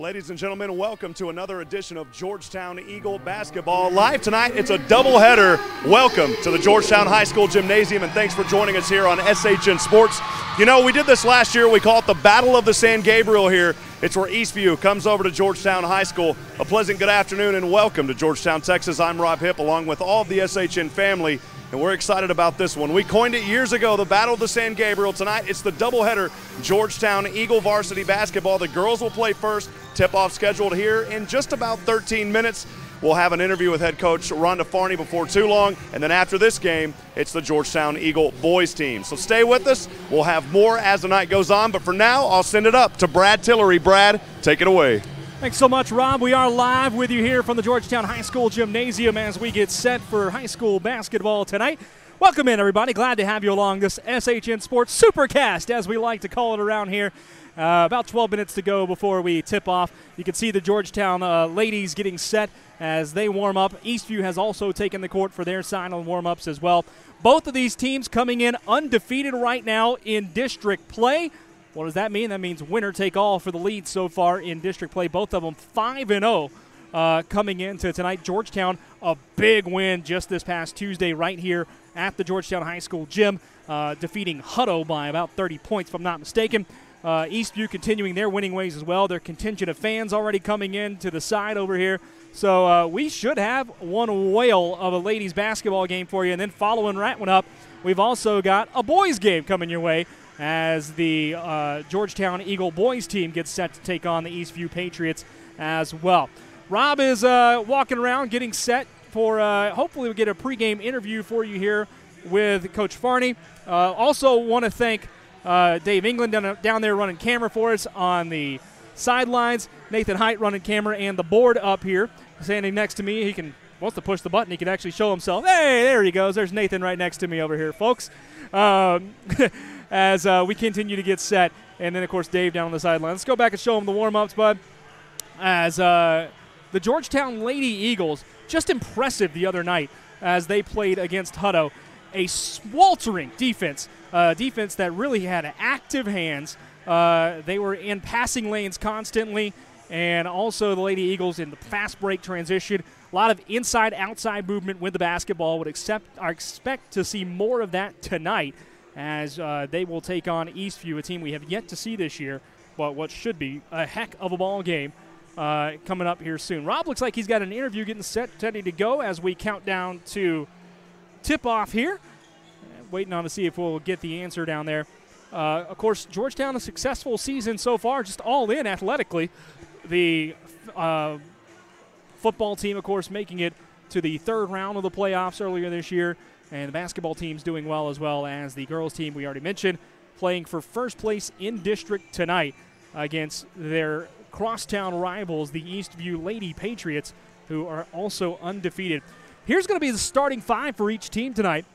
Ladies and gentlemen, welcome to another edition of Georgetown Eagle Basketball. Live tonight, it's a doubleheader. Welcome to the Georgetown High School Gymnasium, and thanks for joining us here on SHN Sports. You know, we did this last year. We call it the Battle of the San Gabriel here. It's where Eastview comes over to Georgetown High School. A pleasant good afternoon and welcome to Georgetown, Texas. I'm Rob Hipp, along with all of the SHN family, and we're excited about this one. We coined it years ago, the Battle of the San Gabriel. Tonight, it's the doubleheader, Georgetown Eagle varsity basketball. The girls will play first. Tip-off scheduled here in just about 13 minutes. We'll have an interview with head coach Rhonda Farney before too long, and then after this game, it's the Georgetown Eagle boys team. So stay with us. We'll have more as the night goes on, but for now, I'll send it up to Brad Tillery. Brad, take it away. Thanks so much, Rob. We are live with you here from the Georgetown High School Gymnasium as we get set for high school basketball tonight. Welcome in, everybody. Glad to have you along this SHN Sports Supercast, as we like to call it around here. About 12 minutes to go before we tip off. You can see the Georgetown ladies getting set as they warm up. Eastview has also taken the court for their side on warm-ups as well. Both of these teams coming in undefeated right now in district play. What does that mean? That means winner take all for the lead so far in district play. Both of them 5-0 coming into tonight. Georgetown, a big win just this past Tuesday right here at the Georgetown High School gym, defeating Hutto by about 30 points, if I'm not mistaken. Eastview continuing their winning ways as well. Their contingent of fans already coming in to the side over here. So we should have one whale of a ladies basketball game for you. And then following that one up, we've also got a boys game coming your way as the Georgetown Eagle boys team gets set to take on the Eastview Patriots as well. Rob is walking around getting set for hopefully we'll get a pregame interview for you here with Coach Farney. Also want to thank Dave England down there running camera for us on the sidelines. Nathan Height running camera and the board up here. Standing next to me, wants to push the button. He can actually show himself. Hey, there he goes. There's Nathan right next to me over here, folks. As we continue to get set. And then, of course, Dave down on the sideline. Let's go back and show him the warm-ups, bud. As the Georgetown Lady Eagles, just impressive the other night as they played against Hutto. A sweltering defense, defense that really had active hands. They were in passing lanes constantly, and also the Lady Eagles in the fast break transition. A lot of inside-outside movement with the basketball. I expect to see more of that tonight as they will take on Eastview, a team we have yet to see this year, but what should be a heck of a ball game coming up here soon. Rob looks like he's got an interview getting set, ready to go as we count down to tip-off here. Waiting on to see if we'll get the answer down there. Of course, Georgetown, a successful season so far, just all in athletically. The football team, of course, making it to the third round of the playoffs earlier this year, and the basketball team's doing well as well as the girls team we already mentioned, playing for first place in district tonight against their crosstown rivals, the Eastview Lady Patriots, who are also undefeated. Here's going to be the starting five for each team tonight.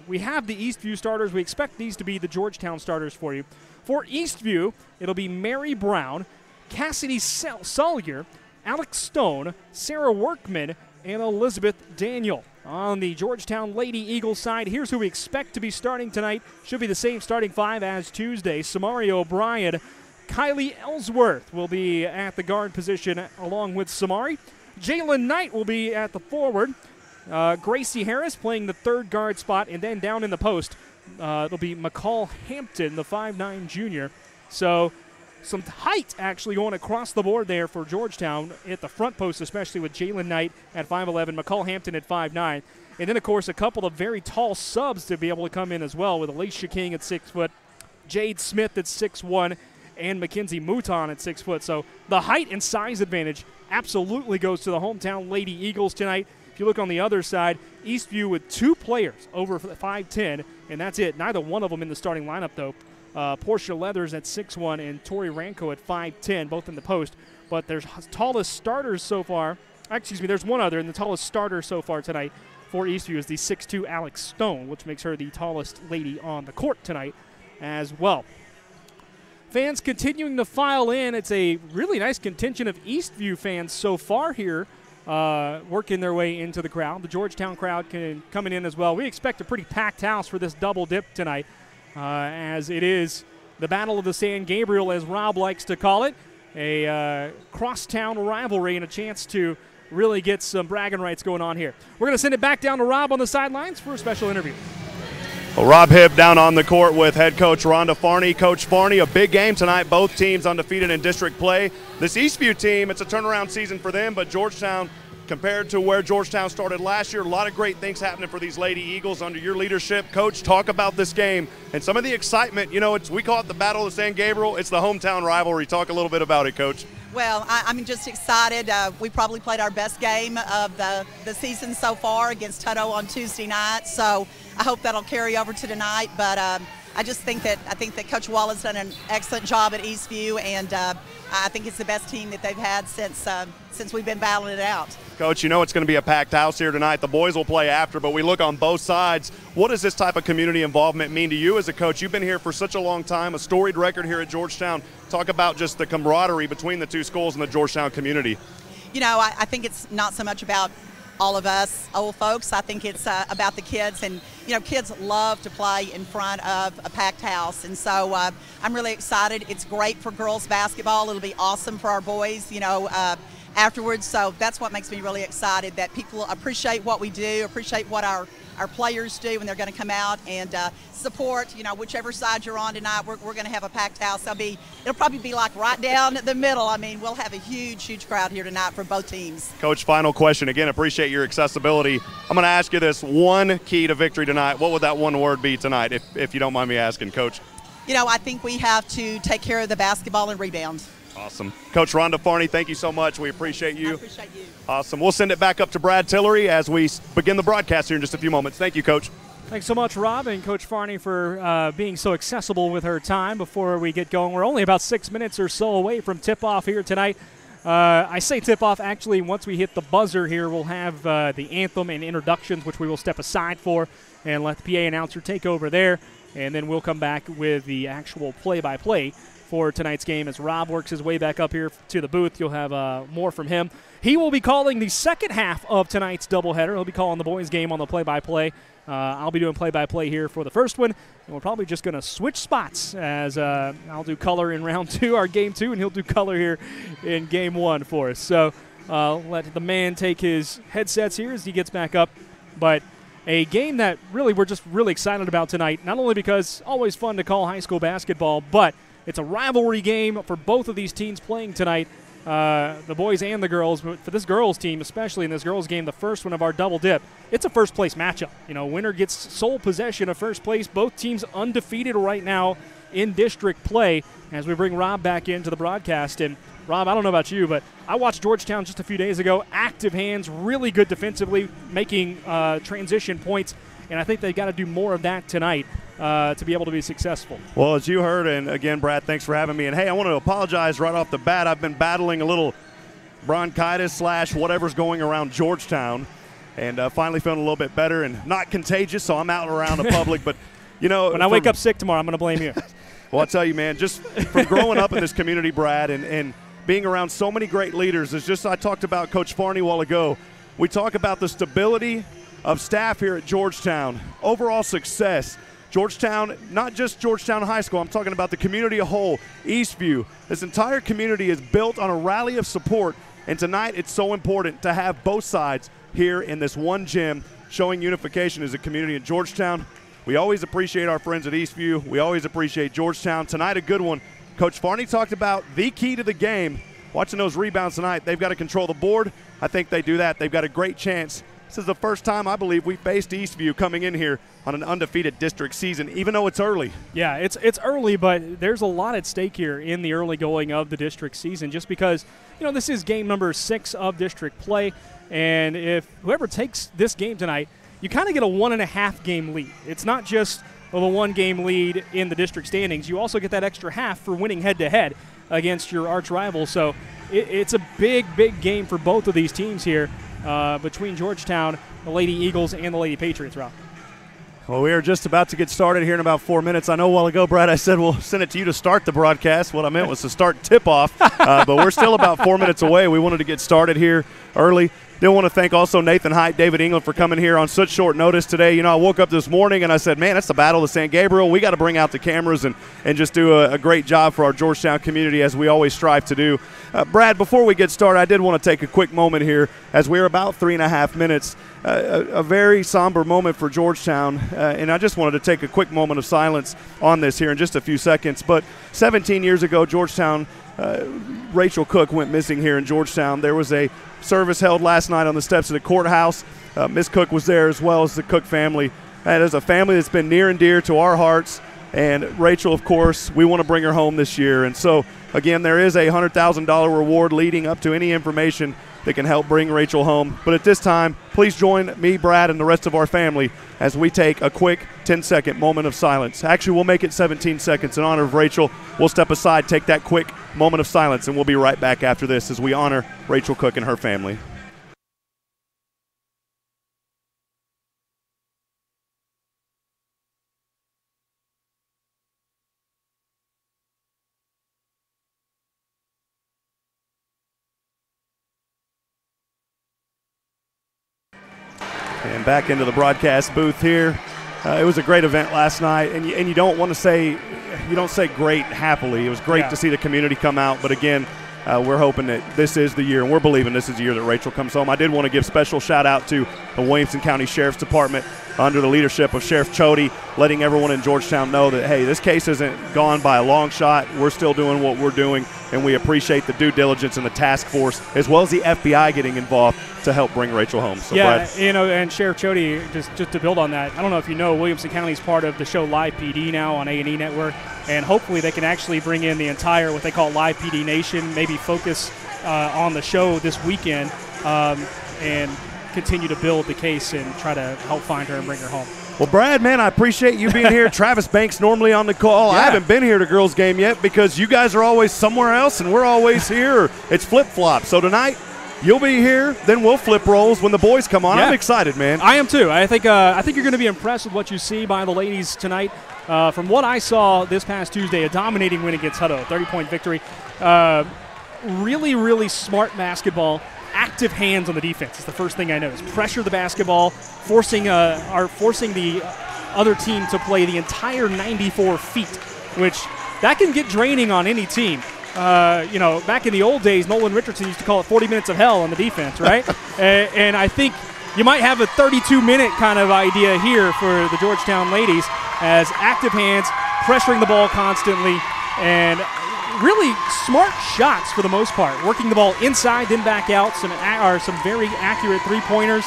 We have the Eastview starters. We expect these to be the Georgetown starters for you. For Eastview, it'll be Mary Brown, Cassidy Salyer, Alex Stone, Sarah Workman, and Elizabeth Daniel. On the Georgetown Lady Eagles side, here's who we expect to be starting tonight. Should be the same starting five as Tuesday. Samari O'Brien, Kylie Ellsworth will be at the guard position along with Samari. Jalen Knight will be at the forward. Gracie Harris playing the third guard spot, and then down in the post, it'll be McCall Hampton, the 5'9 junior. So some height actually going across the board there for Georgetown at the front post, especially with Jalen Knight at 5'11, McCall Hampton at 5'9. And then, of course, a couple of very tall subs to be able to come in as well with Alicia King at 6 foot, Jade Smith at 6'1", and Mackenzie Mouton at 6 foot. So the height and size advantage absolutely goes to the hometown Lady Eagles tonight. If you look on the other side, Eastview with two players over 5'10", and that's it. Neither one of them in the starting lineup, though. Portia Leathers at 6'1", and Tori Ranko at 5'10", both in the post. But their tallest starters so far, there's one other, and the tallest starter so far tonight for Eastview is the 6'2" Alex Stone, which makes her the tallest lady on the court tonight as well. Fans continuing to file in. It's a really nice contingent of Eastview fans so far here, working their way into the crowd. The Georgetown crowd coming in as well. We expect a pretty packed house for this double dip tonight, as it is the Battle of the San Gabriel, as Rob likes to call it. a crosstown rivalry and a chance to really get some bragging rights going on here. We're going to send it back down to Rob on the sidelines for a special interview. Well, Rob Hipp down on the court with head coach Rhonda Farney. Coach Farney, a big game tonight. Both teams undefeated in district play. This Eastview team, it's a turnaround season for them, but Georgetown, compared to where Georgetown started last year, a lot of great things happening for these Lady Eagles under your leadership. Coach, talk about this game and some of the excitement. You know, we call it the Battle of San Gabriel. It's the hometown rivalry. Talk a little bit about it, Coach. Well, I'm just excited. We probably played our best game of the season so far against Tuttle on Tuesday night, so I hope that'll carry over to tonight. But I think that Coach Wallace done an excellent job at Eastview, and I think it's the best team that they've had since we've been battling it out. Coach, you know it's going to be a packed house here tonight. The boys will play after, but we look on both sides. What does this type of community involvement mean to you as a coach? You've been here for such a long time, a storied record here at Georgetown. Talk about just the camaraderie between the two schools and the Georgetown community. You know, I think it's not so much about all of us old folks. I think it's about the kids, and you know, kids love to play in front of a packed house, and so I'm really excited. It's great for girls basketball. It'll be awesome for our boys, you know, afterwards. So that's what makes me really excited, that people appreciate what we do, appreciate what our players do when they're going to come out and support, you know, whichever side you're on tonight. We're going to have a packed house. It'll probably be like right down the middle. I mean, we'll have a huge crowd here tonight for both teams. Coach, final question. Again, appreciate your accessibility. I'm going to ask you this one key to victory tonight. What would that one word be tonight, if you don't mind me asking, Coach? You know, I think we have to take care of the basketball and rebound. Awesome. Coach Rhonda Farney, thank you so much. We appreciate you. I appreciate you. Awesome. We'll send it back up to Brad Tillery as we begin the broadcast here in just a few moments. Thank you, Coach. Thanks so much, Rob, and Coach Farney for being so accessible with her time before we get going. We're only about 6 minutes or so away from tip-off here tonight. I say tip-off. Actually, once we hit the buzzer here, we'll have the anthem and introductions, which we will step aside for and let the PA announcer take over there, and then we'll come back with the actual play-by-play for tonight's game. As Rob works his way back up here to the booth, you'll have more from him. He will be calling the second half of tonight's doubleheader. He'll be calling the boys' game on the play-by-play. I'll be doing play-by-play here for the first one, and we're probably just going to switch spots as I'll do color in round 2, our game 2, and he'll do color here in game 1 for us. So let the man take his headsets here as he gets back up. But a game that really we're just really excited about tonight, not only because always fun to call high school basketball, but it's a rivalry game for both of these teams playing tonight, the boys and the girls. But for this girls team, especially in this girls game, the first one of our double dip, it's a first-place matchup. You know, winner gets sole possession of first place. Both teams undefeated right now in district play as we bring Rob back into the broadcast. And, Rob, I don't know about you, but I watched Georgetown just a few days ago. Active hands, really good defensively, making transition points. And I think they've got to do more of that tonight to be able to be successful. Well, as you heard, and again, Brad, thanks for having me. And, hey, I want to apologize right off the bat. I've been battling a little bronchitis / whatever's going around Georgetown, and finally feeling a little bit better and not contagious, so I'm out around the public. But, you know. When I wake up sick tomorrow, I'm going to blame you. Well, I'll tell you, man, just from growing up in this community, Brad, and being around so many great leaders, it's just I talked about Coach Farney a while ago. We talk about the stability of staff here at Georgetown, overall success. Georgetown, not just Georgetown High School, I'm talking about the community as a whole, Eastview. This entire community is built on a rally of support, and tonight it's so important to have both sides here in this one gym showing unification as a community in Georgetown. We always appreciate our friends at Eastview. We always appreciate Georgetown. Tonight, a good one. Coach Farney talked about the key to the game. Watching those rebounds tonight, they've got to control the board. I think they do that. They've got a great chance. This is the first time, I believe, we faced Eastview coming in here on an undefeated district season, even though it's early. Yeah, it's early, but there's a lot at stake here in the early going of the district season just because, you know, this is game number 6 of district play, and if whoever takes this game tonight, you kind of get a 1.5 game lead. It's not just a 1 game lead in the district standings. You also get that extra half for winning head-to-head against your arch rival. So it's a big game for both of these teams here. Between Georgetown, the Lady Eagles, and the Lady Patriots, Rob. Well, we are just about to get started here in about 4 minutes. I know a while ago, Brad, I said we'll send it to you to start the broadcast. What I meant was to start tip-off, but we're still about 4 minutes away. We wanted to get started here early. Did want to thank also Nathan Hipp, David England for coming here on such short notice today. You know, I woke up this morning and I said, man, that's the Battle of San Gabriel. We got to bring out the cameras and just do a great job for our Georgetown community, as we always strive to do. Brad, before we get started, I did want to take a quick moment here, as we're about 3.5 minutes. A very somber moment for Georgetown, and I just wanted to take a quick moment of silence on this here in just a few seconds. But 17 years ago, Georgetown, Rachel Cooke went missing here in Georgetown. There was a service held last night on the steps of the courthouse. Miss Cooke was there, as well as the Cooke family. That is a family that's been near and dear to our hearts. And Rachel, of course, we want to bring her home this year. And so, again, there is a $100,000 reward leading up to any information that can help bring Rachel home. But at this time, please join me, Brad, and the rest of our family as we take a quick 10-second moment of silence. Actually, we'll make it 17 seconds in honor of Rachel. We'll step aside, take that quick moment of silence, and we'll be right back after this as we honor Rachel Cooke and her family. And back into the broadcast booth here. It was a great event last night, and you don't want to say, you don't say great happily. It was great to see the community come out, but again, we're hoping that this is the year, and we're believing this is the year that Rachel comes home. I did want to give special shout out to the Williamson County Sheriff's Department under the leadership of Sheriff Chody, letting everyone in Georgetown know that, hey, this case isn't gone by a long shot. We're still doing what we're doing, and we appreciate the due diligence and the task force, as well as the FBI getting involved to help bring Rachel home. So yeah, Brad. You know, and Sheriff Chody, just to build on that, I don't know if you know, Williamson County is part of the show Live PD now on A&E Network, and hopefully they can actually bring in the entire, what they call Live PD Nation, maybe focus on the show this weekend and continue to build the case and try to help find her and bring her home. Well, Brad, man, I appreciate you being here. Travis Banks normally on the call. Yeah. I haven't been here to girls' game yet because you guys are always somewhere else and we're always here. It's flip-flop. So tonight, you'll be here, then we'll flip roles when the boys come on. Yeah. I'm excited, man. I am too. I think you're going to be impressed with what you see by the ladies tonight. From what I saw this past Tuesday, a dominating win against Hutto, 30-point victory. Really, really smart basketball. Active hands on the defense is the first thing I noticed. Pressure the basketball, forcing the other team to play the entire 94 feet, which that can get draining on any team. You know, back in the old days, Nolan Richardson used to call it 40 minutes of hell on the defense, right? And I think you might have a 32-minute kind of idea here for the Georgetown ladies, as active hands, pressuring the ball constantly, and really smart shots for the most part. Working the ball inside, then back out. Some very accurate three-pointers,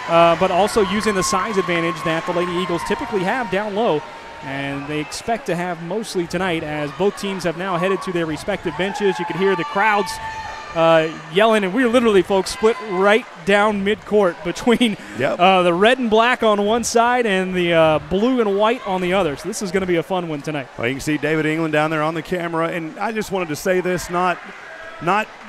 but also using the size advantage that the Lady Eagles typically have down low. And they expect to have mostly tonight, as both teams have now headed to their respective benches. You can hear the crowds yelling, and we're literally, folks, split right down midcourt between the red and black on one side and the blue and white on the other. So this is going to be a fun one tonight. Well, you can see David England down there on the camera, and I just wanted to say this, not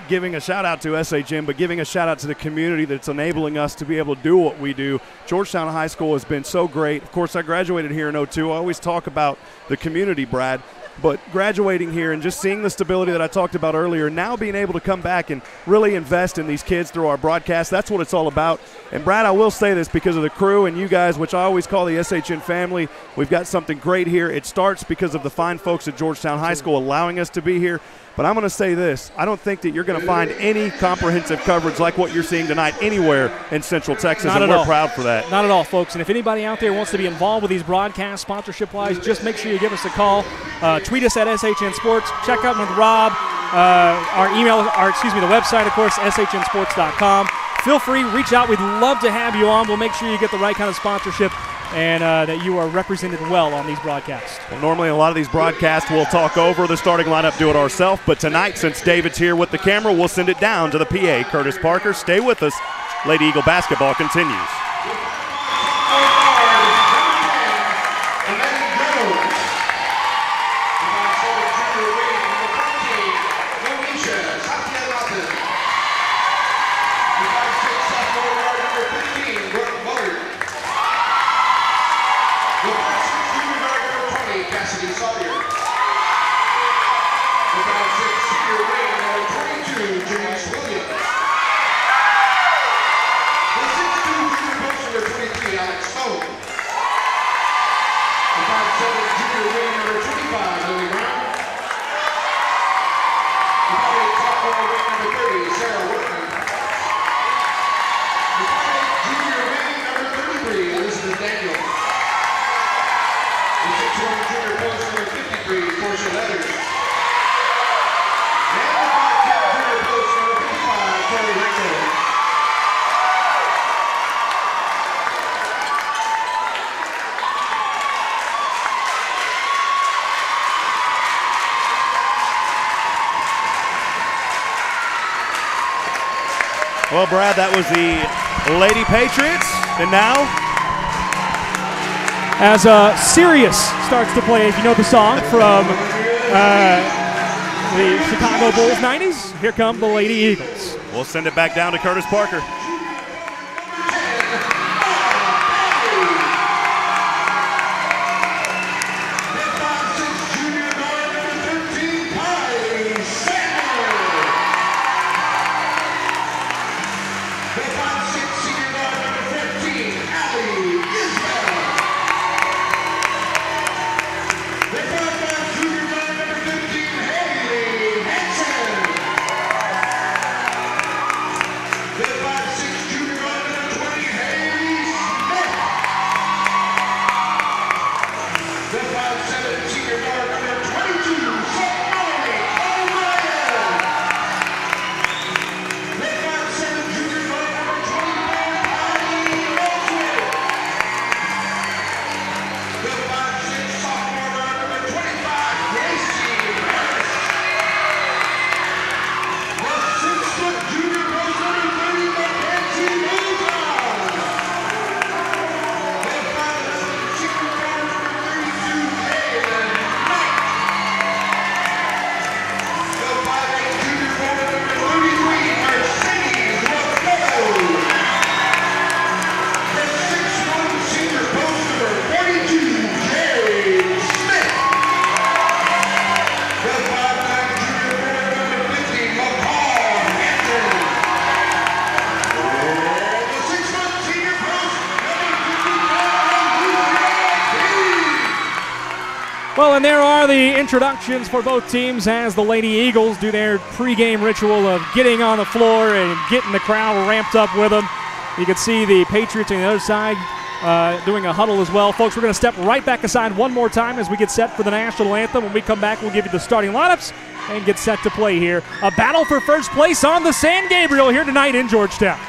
giving a shout-out to SHM, but giving a shout-out to the community that's enabling us to be able to do what we do. Georgetown High School has been so great. Of course, I graduated here in 02. I always talk about the community, Brad, but graduating here and just seeing the stability that I talked about earlier, now being able to come back and really invest in these kids through our broadcast, that's what it's all about. And, Brad, I will say this because of the crew and you guys, which I always call the SHN family. We've got something great here. It starts because of the fine folks at Georgetown High School allowing us to be here. But I'm going to say this. I don't think that you're going to find any comprehensive coverage like what you're seeing tonight anywhere in Central Texas, and we're proud for that. Not at all, folks. And if anybody out there wants to be involved with these broadcasts, sponsorship-wise, just make sure you give us a call. Tweet us at SHN Sports. Check out with Rob. Our email, the website, of course, shnsports.com. Feel free, reach out. We'd love to have you on. We'll make sure you get the right kind of sponsorship and that you are represented well on these broadcasts. Well, normally a lot of these broadcasts we'll talk over the starting lineup, do it ourselves, but tonight, since David's here with the camera, we'll send it down to the PA, Curtis Parker. Stay with us. Lady Eagle basketball continues. Well, Brad, that was the Lady Patriots, and now as Sirius starts to play, if you know the song from the Chicago Bulls 90s, here come the Lady Eagles. We'll send it back down to Curtis Parker. Well, and there are the introductions for both teams as the Lady Eagles do their pregame ritual of getting on the floor and getting the crowd ramped up with them. You can see the Patriots on the other side doing a huddle as well. Folks, we're going to step right back aside one more time as we get set for the national anthem. When we come back, we'll give you the starting lineups and get set to play here. A battle for first place on the San Gabriel here tonight in Georgetown.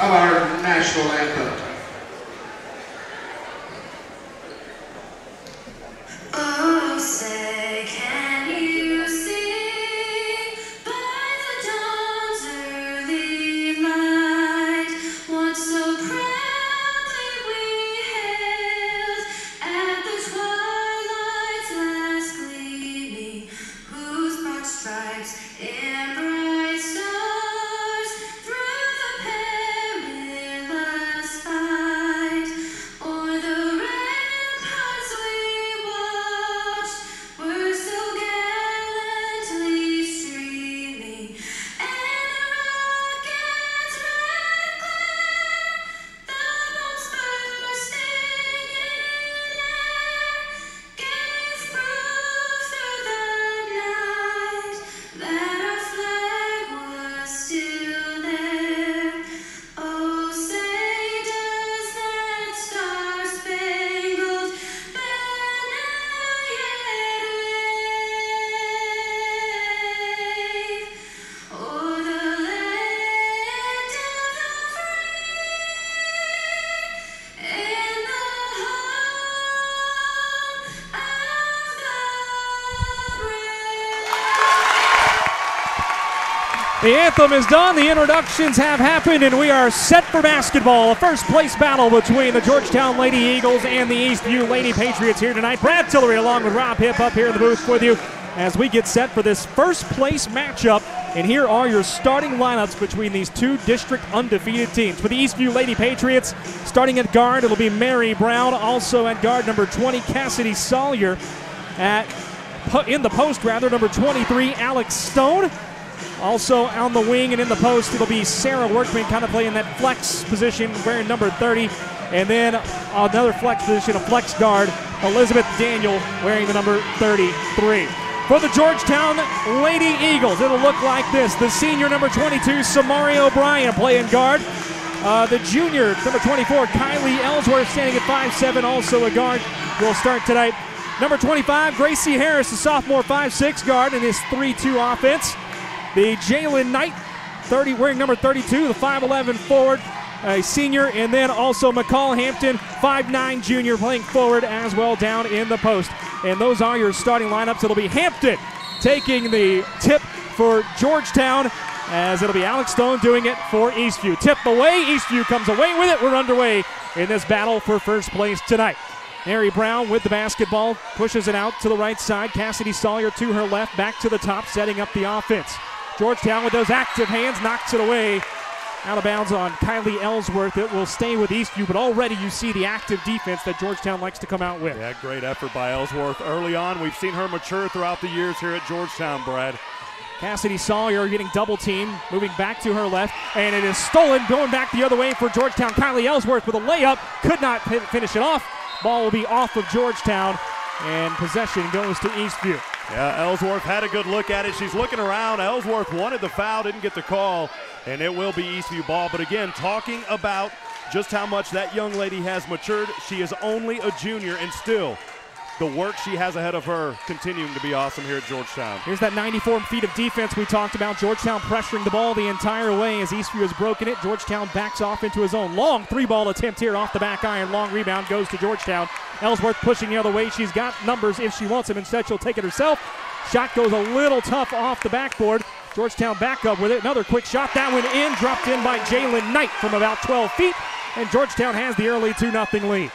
Of our national anthem. Oh, say, can you see by the dawn's early light what so proudly we hailed at the twilight's last gleaming, whose broad stripes and bright stars through the perilous fight o'er the ramparts we watched were so gallantly streaming, and the rocket's red glare, the bombs bursting in air, gave proof through the night that our flag was still there. Oh, say does that star-spangled banner yet wave o'er the land of the free and the home of the brave? The anthem is done, the introductions have happened, and we are set for basketball. A first place battle between the Georgetown Lady Eagles and the Eastview Lady Patriots here tonight. Brad Tillery along with Rob Hipp up here in the booth with you as we get set for this first place matchup. And here are your starting lineups between these two district undefeated teams. For the Eastview Lady Patriots, starting at guard, it'll be Mary Brown. Also at guard, number 20, Cassidy Sawyer. In the post, number 23, Alex Stone. Also on the wing and in the post, it'll be Sarah Workman kind of playing that flex position, wearing number 30. And then another flex position, a flex guard, Elizabeth Daniel, wearing the number 33. For the Georgetown Lady Eagles, it'll look like this. The senior, number 22, Samari O'Brien, playing guard. The junior, number 24, Kylie Ellsworth, standing at 5'7", also a guard, will start tonight. Number 25, Gracie Harris, the sophomore 5'6" guard in his 3-2 offense. The Jalen Knight, wearing number 32, the 5'11" forward, a senior, and then also McCall Hampton, 5'9" junior, playing forward as well down in the post. And those are your starting lineups. It'll be Hampton taking the tip for Georgetown, as it'll be Alex Stone doing it for Eastview. Tip away, Eastview comes away with it. We're underway in this battle for first place tonight. Mary Brown with the basketball, pushes it out to the right side. Cassidy Sawyer to her left, back to the top, setting up the offense. Georgetown with those active hands knocks it away. Out of bounds on Kylie Ellsworth. It will stay with Eastview, but already you see the active defense that Georgetown likes to come out with. Yeah, great effort by Ellsworth early on. We've seen her mature throughout the years here at Georgetown, Brad. Cassidy Sawyer getting double teamed, moving back to her left, and it is stolen, going back the other way for Georgetown. Kylie Ellsworth with a layup, could not finish it off. Ball will be off of Georgetown, and possession goes to Eastview. Yeah, Ellsworth had a good look at it. She's looking around. Ellsworth wanted the foul, didn't get the call, and it will be Eastview ball. But again, talking about just how much that young lady has matured. She is only a junior, and still the work she has ahead of her continuing to be awesome here at Georgetown. Here's that 94 feet of defense we talked about. Georgetown pressuring the ball the entire way as Eastview has broken it. Georgetown backs off into his own. Long three-ball attempt here off the back iron. Long rebound goes to Georgetown. Ellsworth pushing the other way. She's got numbers if she wants them. Instead, she'll take it herself. Shot goes a little tough off the backboard. Georgetown back up with it. Another quick shot. That one in. Dropped in by Jalen Knight from about 12 feet. And Georgetown has the early 2-0 lead.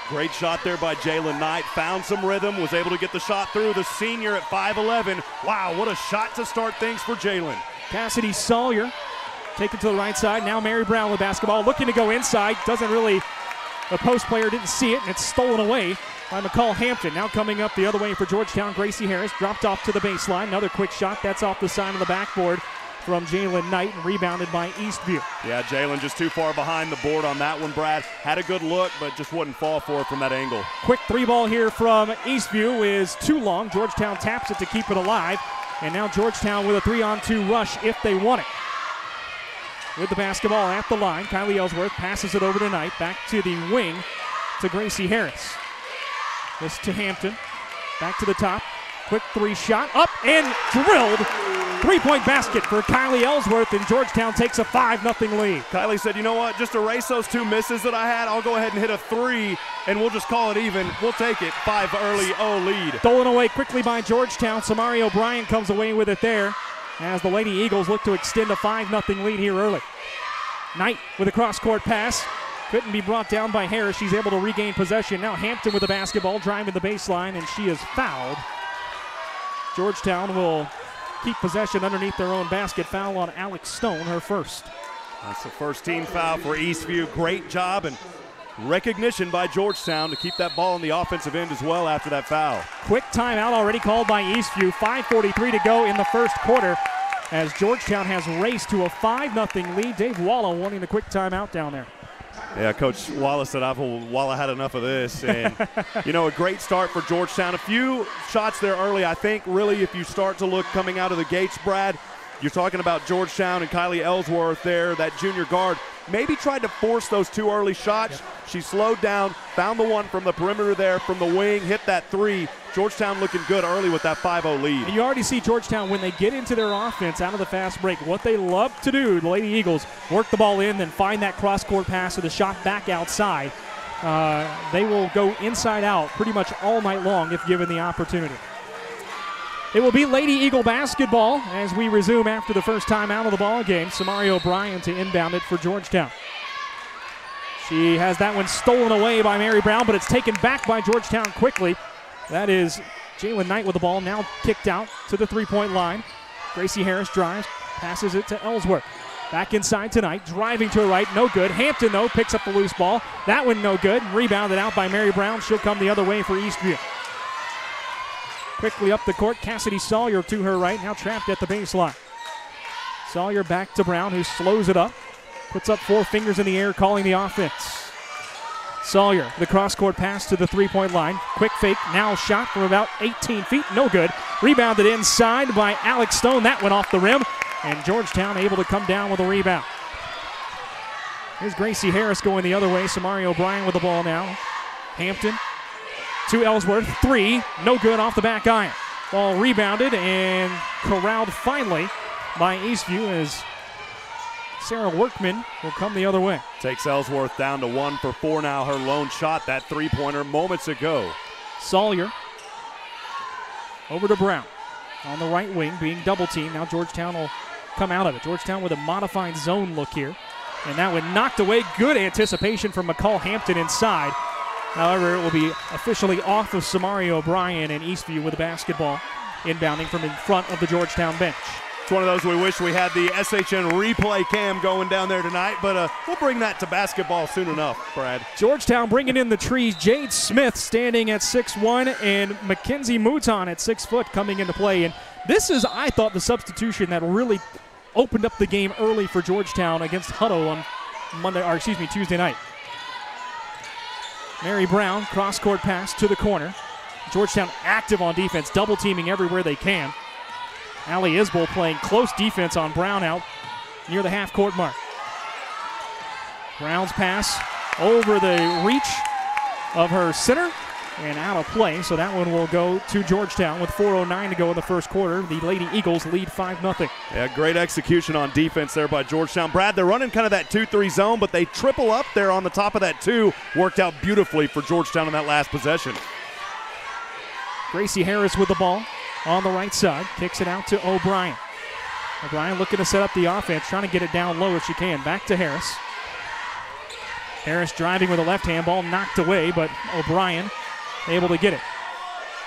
Great shot there by Jalen Knight. Found some rhythm, was able to get the shot through. The senior at 5'11". Wow, what a shot to start things for Jalen. Cassidy Sawyer taken to the right side. Now Mary Brown with basketball, looking to go inside. Doesn't really, the post player didn't see it, and it's stolen away by McCall Hampton. Now coming up the other way for Georgetown, Gracie Harris dropped off to the baseline. Another quick shot, that's off the side of the backboard from Jalen Knight and rebounded by Eastview. Yeah, Jalen just too far behind the board on that one, Brad. Had a good look, but just wouldn't fall for it from that angle. Quick three ball here from Eastview is too long. Georgetown taps it to keep it alive. And now Georgetown with a 3-on-2 rush if they want it. With the basketball at the line, Kylie Ellsworth passes it over to Knight. Back to the wing to Gracie Harris. This to Hampton. Back to the top. Quick three shot. Up and drilled. Three-point basket for Kylie Ellsworth, and Georgetown takes a 5-0 lead. Kylie said, you know what, just erase those two misses that I had. I'll go ahead and hit a three, and we'll just call it even. We'll take it. 5-0 lead. Stolen away quickly by Georgetown. Samari O'Brien comes away with it there as the Lady Eagles look to extend a 5-0 lead here early. Knight with a cross-court pass. Couldn't be brought down by Harris. She's able to regain possession. Now Hampton with the basketball, driving the baseline, and she is fouled. Georgetown will keep possession underneath their own basket. Foul on Alex Stone, her first. That's the first team foul for Eastview. Great job and recognition by Georgetown to keep that ball on the offensive end as well after that foul. Quick timeout already called by Eastview. 5:43 to go in the first quarter as Georgetown has raced to a 5-0 lead. Dave Walla wanting the quick timeout down there. Yeah, Coach Wallace said, Walla had enough of this. And, you know, a great start for Georgetown. A few shots there early. I think really if you start to look coming out of the gates, Brad, you're talking about Georgetown and Kylie Ellsworth there, that junior guard. Maybe tried to force those two early shots. Yep. She slowed down, found the one from the perimeter there, from the wing, hit that three. Georgetown looking good early with that 5-0 lead. And you already see Georgetown, when they get into their offense out of the fast break, what they love to do, the Lady Eagles, work the ball in, then find that cross-court pass or the shot back outside. They will go inside out pretty much all night long if given the opportunity. It will be Lady Eagle basketball as we resume after the first time out of the ball game. Samari O'Brien to inbound it for Georgetown. She has that one stolen away by Mary Brown, but it's taken back by Georgetown quickly. That is Jalen Knight with the ball, now kicked out to the three-point line. Gracie Harris drives, passes it to Ellsworth. Back inside tonight, driving to her right, no good. Hampton, though, picks up the loose ball. That one no good, rebounded out by Mary Brown. She'll come the other way for Eastview. Quickly up the court, Cassidy Sawyer to her right, now trapped at the baseline. Sawyer back to Brown, who slows it up. Puts up 4 fingers in the air, calling the offense. Sawyer, the cross-court pass to the three-point line. Quick fake, now shot from about 18 feet, no good. Rebounded inside by Alex Stone. That went off the rim, and Georgetown able to come down with a rebound. Here's Gracie Harris going the other way. Samari O'Brien with the ball now. Hampton to Ellsworth. 3, no good off the back iron. Ball rebounded and corralled finally by Eastview as Sarah Workman will come the other way. Takes Ellsworth down to 1 for 4 now. Her lone shot, that three-pointer moments ago. Sawyer over to Brown on the right wing, being double-teamed. Now Georgetown will come out of it. Georgetown with a modified zone look here. And that one knocked away. Good anticipation from McCall Hampton inside. However, it will be officially off of Samari O'Brien, and Eastview with the basketball inbounding from in front of the Georgetown bench. It's one of those we wish we had the SHN replay cam going down there tonight, but we'll bring that to basketball soon enough, Brad. Georgetown bringing in the trees. Jade Smith standing at 6'1", and Mackenzie Mouton at 6 foot coming into play. And this is, I thought, the substitution that really opened up the game early for Georgetown against Hutto on Tuesday night. Mary Brown, cross-court pass to the corner. Georgetown active on defense, double-teaming everywhere they can. Allie Isbell playing close defense on Brown out near the half-court mark. Brown's pass over the reach of her center and out of play, so that one will go to Georgetown with 4:09 to go in the first quarter. The Lady Eagles lead 5-0. Yeah, great execution on defense there by Georgetown. Brad, they're running kind of that 2-3 zone, but they triple up there on the top of that 2. Worked out beautifully for Georgetown in that last possession. Gracie Harris with the ball on the right side. Kicks it out to O'Brien. O'Brien looking to set up the offense, trying to get it down low if she can. Back to Harris. Harris driving with a left hand, ball knocked away, but O'Brien able to get it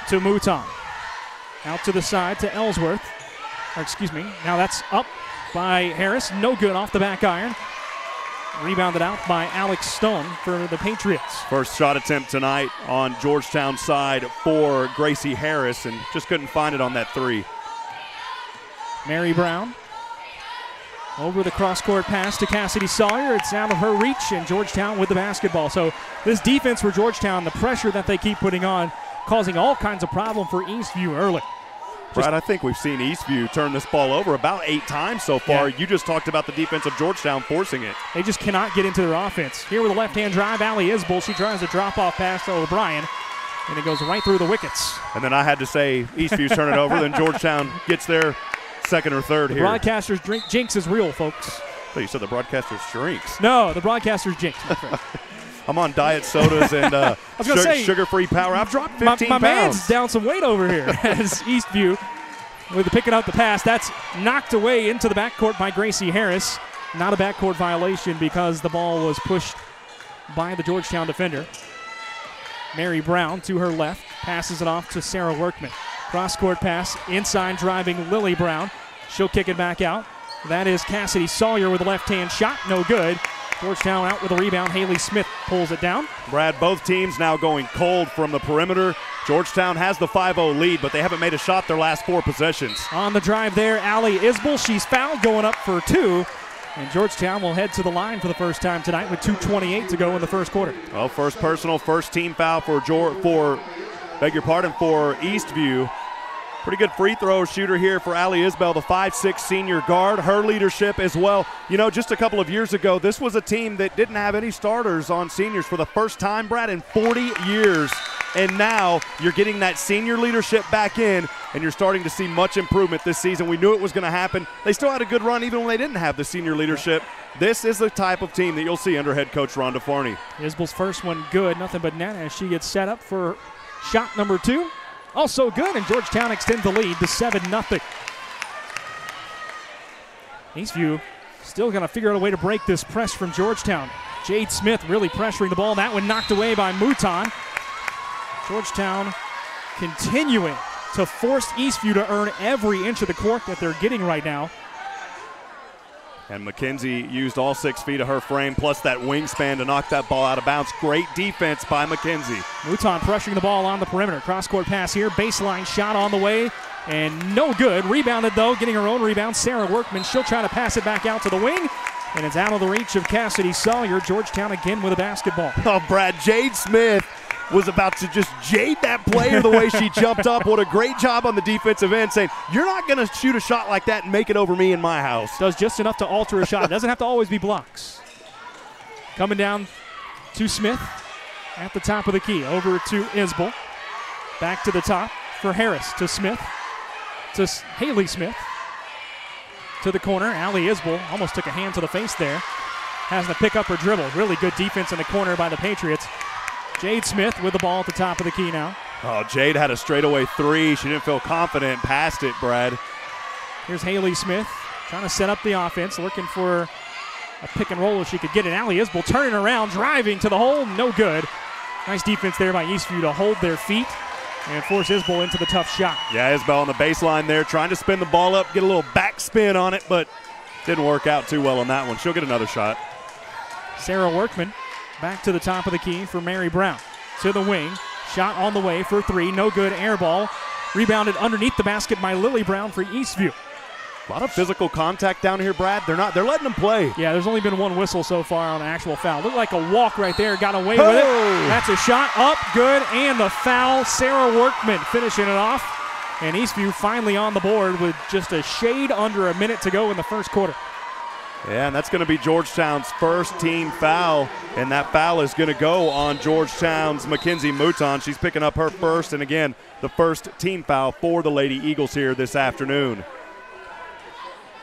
to Mouton. Out to the side to Ellsworth. Now that's up by Harris. No good off the back iron. Rebounded out by Alex Stone for the Patriots. First shot attempt tonight on Georgetown's side for Gracie Harris, and just couldn't find it on that 3. Mary Brown over the cross-court pass to Cassidy Sawyer. It's out of her reach, and Georgetown with the basketball. So this defense for Georgetown, the pressure that they keep putting on, causing all kinds of problem for Eastview early. Brad, I think we've seen Eastview turn this ball over about 8 times so far. Yeah. You just talked about the defense of Georgetown forcing it. They just cannot get into their offense. Here with a left-hand drive, Allie Isbell. She tries a drop-off pass to O'Brien, and it goes right through the wickets. And then I had to say Eastview's turn it over, then Georgetown gets their second or third here. Broadcaster's jinx is real, folks. I thought you said the broadcaster's drinks. No, the broadcaster's jinx, my friend. I'm on diet sodas and sugar-free power. I've dropped 15 my pounds. man's down some weight over here as Eastview with picking out the pass. That's knocked away into the backcourt by Gracie Harris. Not a backcourt violation because the ball was pushed by the Georgetown defender. Mary Brown to her left, passes it off to Sarah Workman. Cross-court pass, inside driving Lily Brown. She'll kick it back out. That is Cassidy Sawyer with a left-hand shot, no good. Georgetown out with a rebound. Haley Smith pulls it down. Brad, both teams now going cold from the perimeter. Georgetown has the 5-0 lead, but they haven't made a shot their last 4 possessions. On the drive there, Allie Isbell. She's fouled, going up for 2. And Georgetown will head to the line for the first time tonight with 2:28 to go in the first quarter. Well, first personal, first team foul for Eastview. Pretty good free throw shooter here for Allie Isbell, the 5'6" senior guard. Her leadership as well. You know, just a couple of years ago, this was a team that didn't have any starters on seniors for the first time, Brad, in 40 years. And now you're getting that senior leadership back in, and you're starting to see much improvement this season. We knew it was going to happen. They still had a good run even when they didn't have the senior leadership. This is the type of team that you'll see under head coach Rhonda Farney. Isbell's first one good, nothing but net as she gets set up for shot number 2. Also good, and Georgetown extends the lead to 7-0. Eastview still going to figure out a way to break this press from Georgetown. Jade Smith really pressuring the ball. That one knocked away by Mouton. Georgetown continuing to force Eastview to earn every inch of the court that they're getting right now. And Mackenzie used all 6 feet of her frame, plus that wingspan to knock that ball out of bounds. Great defense by Mackenzie. Mouton pressuring the ball on the perimeter. Cross-court pass here. Baseline shot on the way. and no good. Rebounded, though, getting her own rebound. Sarah Workman, she'll try to pass it back out to the wing, and it's out of the reach of Cassidy Sawyer. Georgetown again with a basketball. Oh, Brad, Jade Smith was about to just jade that player the way she jumped up. What a great job on the defensive end, saying, you're not going to shoot a shot like that and make it over me in my house. Does just enough to alter a shot. It doesn't have to always be blocks. Coming down to Smith at the top of the key. Over to Isbell. Back to the top for Harris. To Smith. To Haley Smith. To the corner. Allie Isbell almost took a hand to the face there. Has to pick up her dribble. Really good defense in the corner by the Patriots. Jade Smith with the ball at the top of the key now. Oh, Jade had a straightaway three. She didn't feel confident. Passed it, Brad. Here's Haley Smith trying to set up the offense. Looking for a pick and roll if she could get it. Allie Isbell turning around, driving to the hole, no good. Nice defense there by Eastview to hold their feet and force Isbell into the tough shot. Yeah, Isbell on the baseline there, trying to spin the ball up, get a little backspin on it, but didn't work out too well on that one. She'll get another shot. Sarah Workman back to the top of the key for Mary Brown. To the wing, shot on the way for three, no good, air ball. Rebounded underneath the basket by Lily Brown for Eastview. A lot of physical contact down here, Brad. They're letting them play. Yeah, there's only been one whistle so far on an actual foul. Looked like a walk right there, got away with it. That's a shot up, good, and the foul. Sarah Workman finishing it off. And Eastview finally on the board with just a shade under a minute to go in the first quarter. Yeah, and that's going to be Georgetown's first team foul, and that foul is going to go on Georgetown's Mackenzie Mouton. She's picking up her first, and again, the first team foul for the Lady Eagles here this afternoon.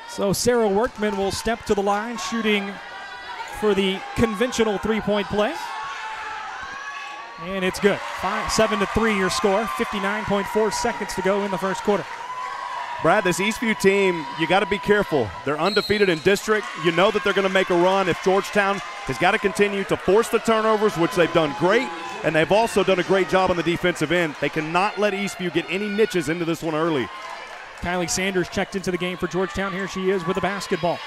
So Sarah Workman will step to the line, shooting for the conventional three-point play. And it's good. 7-3 your score. 59.4 seconds to go in the first quarter. Brad, this Eastview team, you got to be careful. They're undefeated in district. You know that they're going to make a run if Georgetown has got to continue to force the turnovers, which they've done great, and they've also done a great job on the defensive end. They cannot let Eastview get any niches into this one early. Kylie Sanders checked into the game for Georgetown. Here she is with the basketball.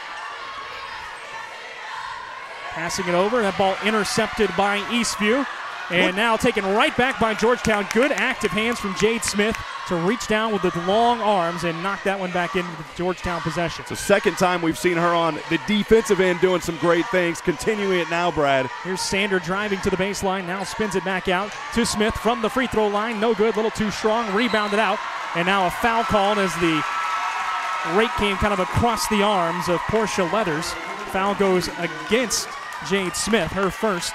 Passing it over. That ball intercepted by Eastview. And now taken right back by Georgetown. Good active hands from Jade Smith to reach down with the long arms and knock that one back into the Georgetown possession. It's the second time we've seen her on the defensive end doing some great things. Continuing it now, Brad. Here's Sander driving to the baseline. Now spins it back out to Smith from the free throw line. No good. Little too strong. Rebounded out. And now a foul called as the rake came kind of across the arms of Portia Leathers. Foul goes against Jade Smith, her first.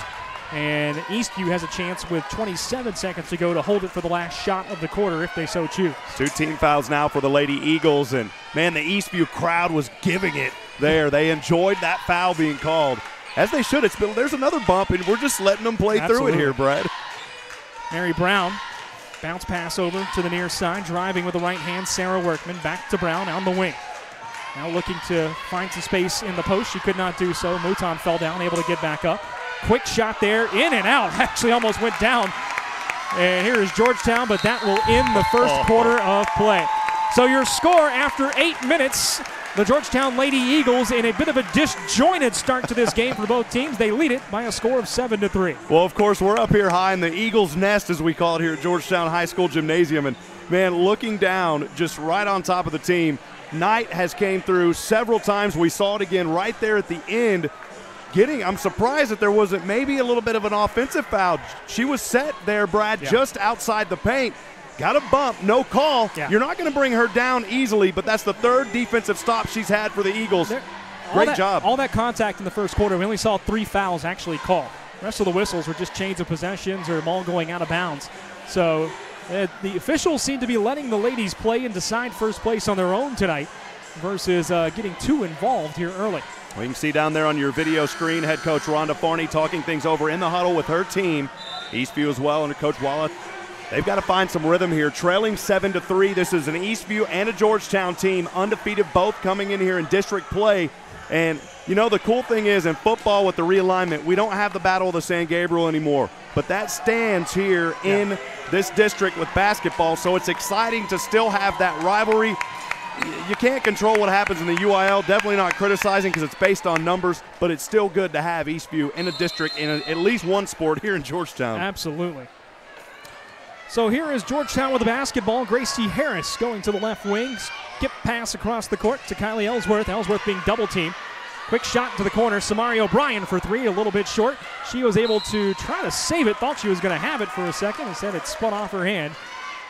And Eastview has a chance with 27 seconds to go to hold it for the last shot of the quarter if they so choose. Two team fouls now for the Lady Eagles. And, man, the Eastview crowd was giving it there. They enjoyed that foul being called. As they should. There's another bump, and we're just letting them play through it here, Brad. Mary Brown. Bounce pass over to the near side. Driving with the right hand, Sarah Workman. Back to Brown on the wing. Now looking to find some space in the post. She could not do so. Mouton fell down, able to get back up. Quick shot there, in and out. Actually almost went down. And here is Georgetown, but that will end the first quarter of play. So your score after 8 minutes, the Georgetown Lady Eagles in a bit of a disjointed start to this game for both teams. They lead it by a score of 7-3. Well, of course, we're up here high in the Eagles' nest, as we call it here at Georgetown High School Gymnasium. And, man, looking down just right on top of the team, Knight has came through several times. We saw it again right there at the end. I'm surprised that there wasn't maybe a little bit of an offensive foul. She was set there, Brad, just outside the paint. Got a bump, no call. Yeah. You're not going to bring her down easily, but that's the third defensive stop she's had for the Eagles. Great job. All that contact in the first quarter, we only saw 3 fouls actually called. The rest of the whistles were just chains of possessions or ball going out of bounds. So the officials seem to be letting the ladies play and decide first place on their own tonight versus getting too involved here early. Well, you can see down there on your video screen, head coach Rhonda Farney talking things over in the huddle with her team. Eastview as well, and Coach Walla. They've got to find some rhythm here. Trailing 7-3. This is an Eastview and a Georgetown team, undefeated, both coming in here in district play. And, you know, the cool thing is in football with the realignment, we don't have the Battle of the San Gabriel anymore. But that stands here in this district with basketball, so it's exciting to still have that rivalry. You can't control what happens in the UIL. Definitely not criticizing because it's based on numbers, but it's still good to have Eastview in a district in at least one sport here in Georgetown. Absolutely. So here is Georgetown with the basketball. Gracie Harris going to the left wing. Skip pass across the court to Kylie Ellsworth. Ellsworth being double teamed. Quick shot to the corner. Samari O'Brien for three, a little bit short. She was able to try to save it. Thought she was going to have it for a second. Instead, it spun off her hand.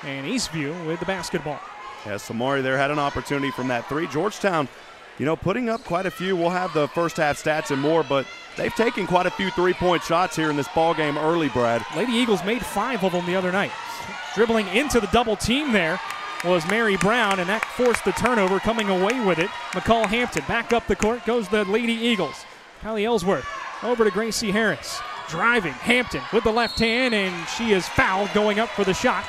And Eastview with the basketball. Yeah, Samari there had an opportunity from that three. Georgetown, putting up quite a few. We'll have the first half stats and more, but they've taken quite a few three-point shots here in this ball game early, Brad. Lady Eagles made 5 of them the other night. Dribbling into the double team there was Mary Brown, and that forced the turnover, coming away with it. McCall Hampton back up the court goes the Lady Eagles. Kylie Ellsworth over to Gracie Harris. Driving, Hampton with the left hand, and she is fouled going up for the shot.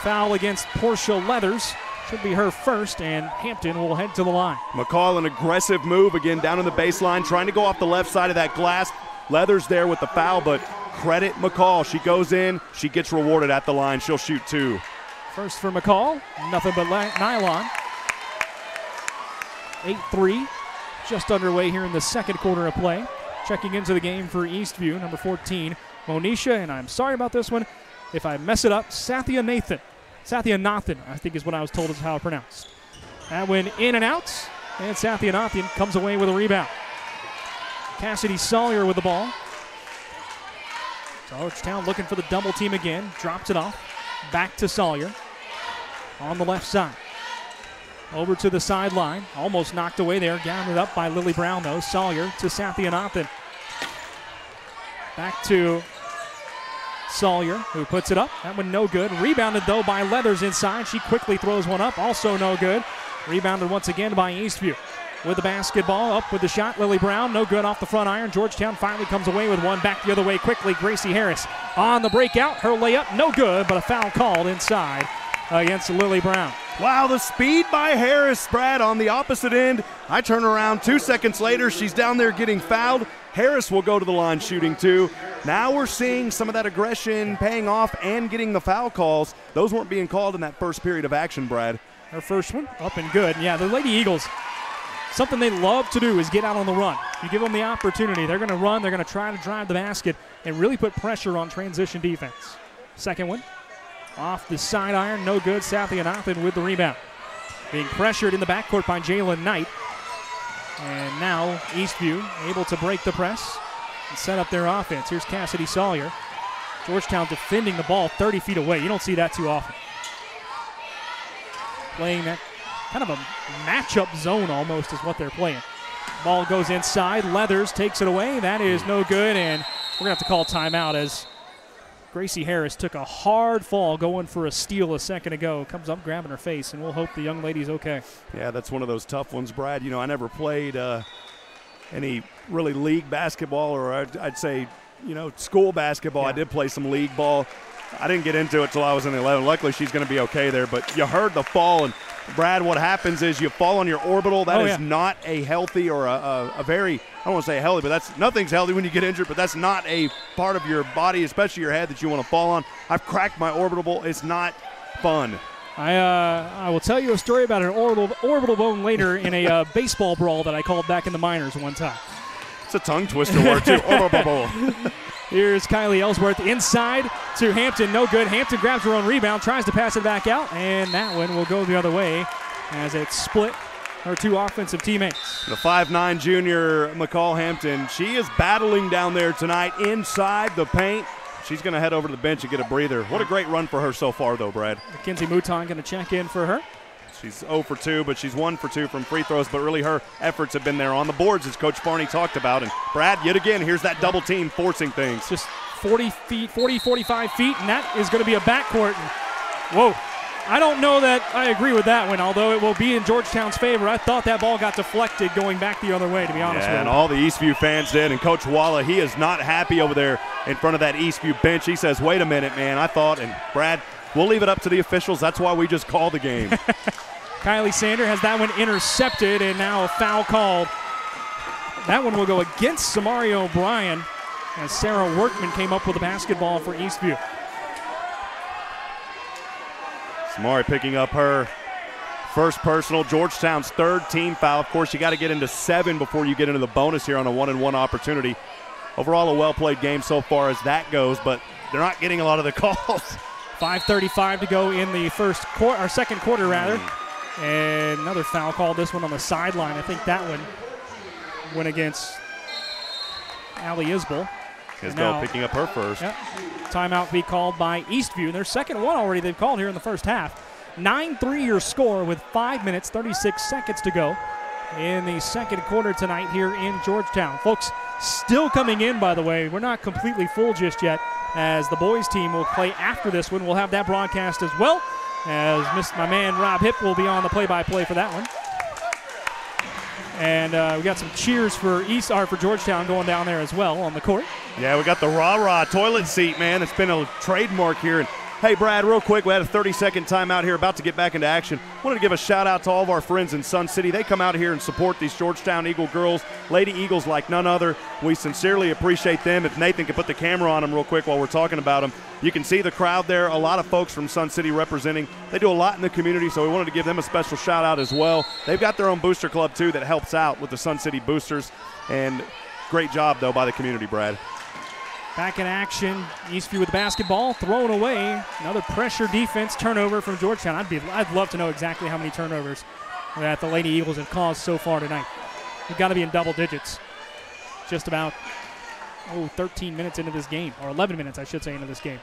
Foul against Portia Leathers. Should be her first, and Hampton will head to the line. McCall, an aggressive move again down in the baseline, trying to go off the left side of that glass. Leathers there with the foul, but credit McCall. She goes in, she gets rewarded at the line. She'll shoot 2. First for McCall, nothing but nylon. 8-3, just underway here in the second quarter of play. Checking into the game for Eastview, number 14, Monisha, and I'm sorry about this one if I mess it up, Sathya Nathan, I think is what I was told is how it's pronounced. That went in and out, and Sathya Nathan comes away with a rebound. Cassidy Sawyer with the ball. Georgetown looking for the double team again, drops it off. Back to Sawyer on the left side. Over to the sideline. Almost knocked away there. Gathered up by Lily Brown, though. Sawyer to Sathya Nathan. Back to Sawyer, who puts it up. That one no good. Rebounded, though, by Leathers inside. She quickly throws one up. Also no good. Rebounded once again by Eastview. With the basketball, up with the shot, Lily Brown, no good off the front iron. Georgetown finally comes away with one. Back the other way quickly, Gracie Harris on the breakout. Her layup, no good, but a foul called inside against Lily Brown. Wow, the speed by Harris, Brad, on the opposite end. I turn around 2 seconds later, she's down there getting fouled. Harris will go to the line shooting 2. Now we're seeing some of that aggression paying off and getting the foul calls. Those weren't being called in that first period of action, Brad. Her first one up and good. Yeah, the Lady Eagles, something they love to do is get out on the run. You give them the opportunity, they're going to run, they're going to try to drive the basket and really put pressure on transition defense. Second one, off the side iron, no good. Sathya Nathan with the rebound. Being pressured in the backcourt by Jalen Knight. And now Eastview able to break the press and set up their offense. Here's Cassidy Sawyer. Georgetown defending the ball 30 feet away. You don't see that too often. Playing that kind of a matchup zone almost is what they're playing. Ball goes inside. Leathers takes it away. That is no good, and we're going to have to call timeout as Gracie Harris took a hard fall going for a steal a second ago. Comes up grabbing her face, and we'll hope the young lady's okay. Yeah, that's one of those tough ones, Brad. I never played any really league basketball, or I'd say, school basketball. Yeah. I did play some league ball. I didn't get into it till I was in the 11. Luckily, she's going to be okay there. But you heard the fall, and Brad, what happens is you fall on your orbital. That is not a healthy or a very, I don't want to say healthy, but nothing's healthy when you get injured, but that's not a part of your body, especially your head, that you want to fall on. I've cracked my orbital. It's not fun. I will tell you a story about an orbital bone later in a baseball brawl that I called back in the minors one time. It's a tongue twister word, too. Orbital. Here's Kylie Ellsworth inside to Hampton. No good. Hampton grabs her own rebound, tries to pass it back out, and that one will go the other way as it split her two offensive teammates. The 5'9" junior McCall Hampton, she is battling down there tonight inside the paint. She's going to head over to the bench and get a breather. What a great run for her so far, though, Brad. Mackenzie Mouton going to check in for her. She's 0 for 2, but she's 1 for 2 from free throws, but really her efforts have been there on the boards, as Coach Barney talked about. And Brad, yet again, here's that double team forcing things. Just 45 feet, and that is going to be a backcourt. And, whoa. I don't know that I agree with that one, although it will be in Georgetown's favor. I thought that ball got deflected going back the other way, to be honest with you. And all the Eastview fans did, and Coach Walla, he is not happy over there in front of that Eastview bench. He says, wait a minute, man, I thought, and Brad, we'll leave it up to the officials. That's why we just called the game. Kylie Sander has that one intercepted, and now a foul called. That one will go against Samari O'Brien as Sarah Workman came up with the basketball for Eastview. Samari picking up her first personal, Georgetown's third team foul. Of course, you got to get into 7 before you get into the bonus here on a 1-and-1 opportunity. Overall, a well-played game so far as that goes, but they're not getting a lot of the calls. 5:35 to go in the second quarter rather. And another foul call, this one on the sideline. I think that one went against Allie Isbell. Isbell picking up her first. Yep. Timeout be called by Eastview. Their second one already they've called here in the first half. 9-3 your score with 5 minutes, 36 seconds to go in the second quarter tonight here in Georgetown. Folks, still coming in, by the way. We're not completely full just yet, as the boys team will play after this one. We'll have that broadcast as well, as my man Rob Hipp will be on the play-by-play for that one. And we got some cheers for Georgetown going down there as well on the court. Yeah, we got the rah-rah toilet seat, man. It's been a trademark here. And hey, Brad, real quick, we had a 30-second timeout here, about to get back into action. Wanted to give a shout-out to all of our friends in Sun City. They come out here and support these Georgetown Eagle girls, Lady Eagles like none other. We sincerely appreciate them. If Nathan could put the camera on them real quick while we're talking about them. You can see the crowd there, a lot of folks from Sun City representing. They do a lot in the community, so we wanted to give them a special shout-out as well. They've got their own booster club, too, that helps out with the Sun City Boosters. And great job, though, by the community, Brad. Back in action, Eastview with the basketball, thrown away. Another pressure defense turnover from Georgetown. I'd love to know exactly how many turnovers that the Lady Eagles have caused so far tonight. We've got to be in double digits. Just about 13 minutes into this game, or 11 minutes, I should say, into this game.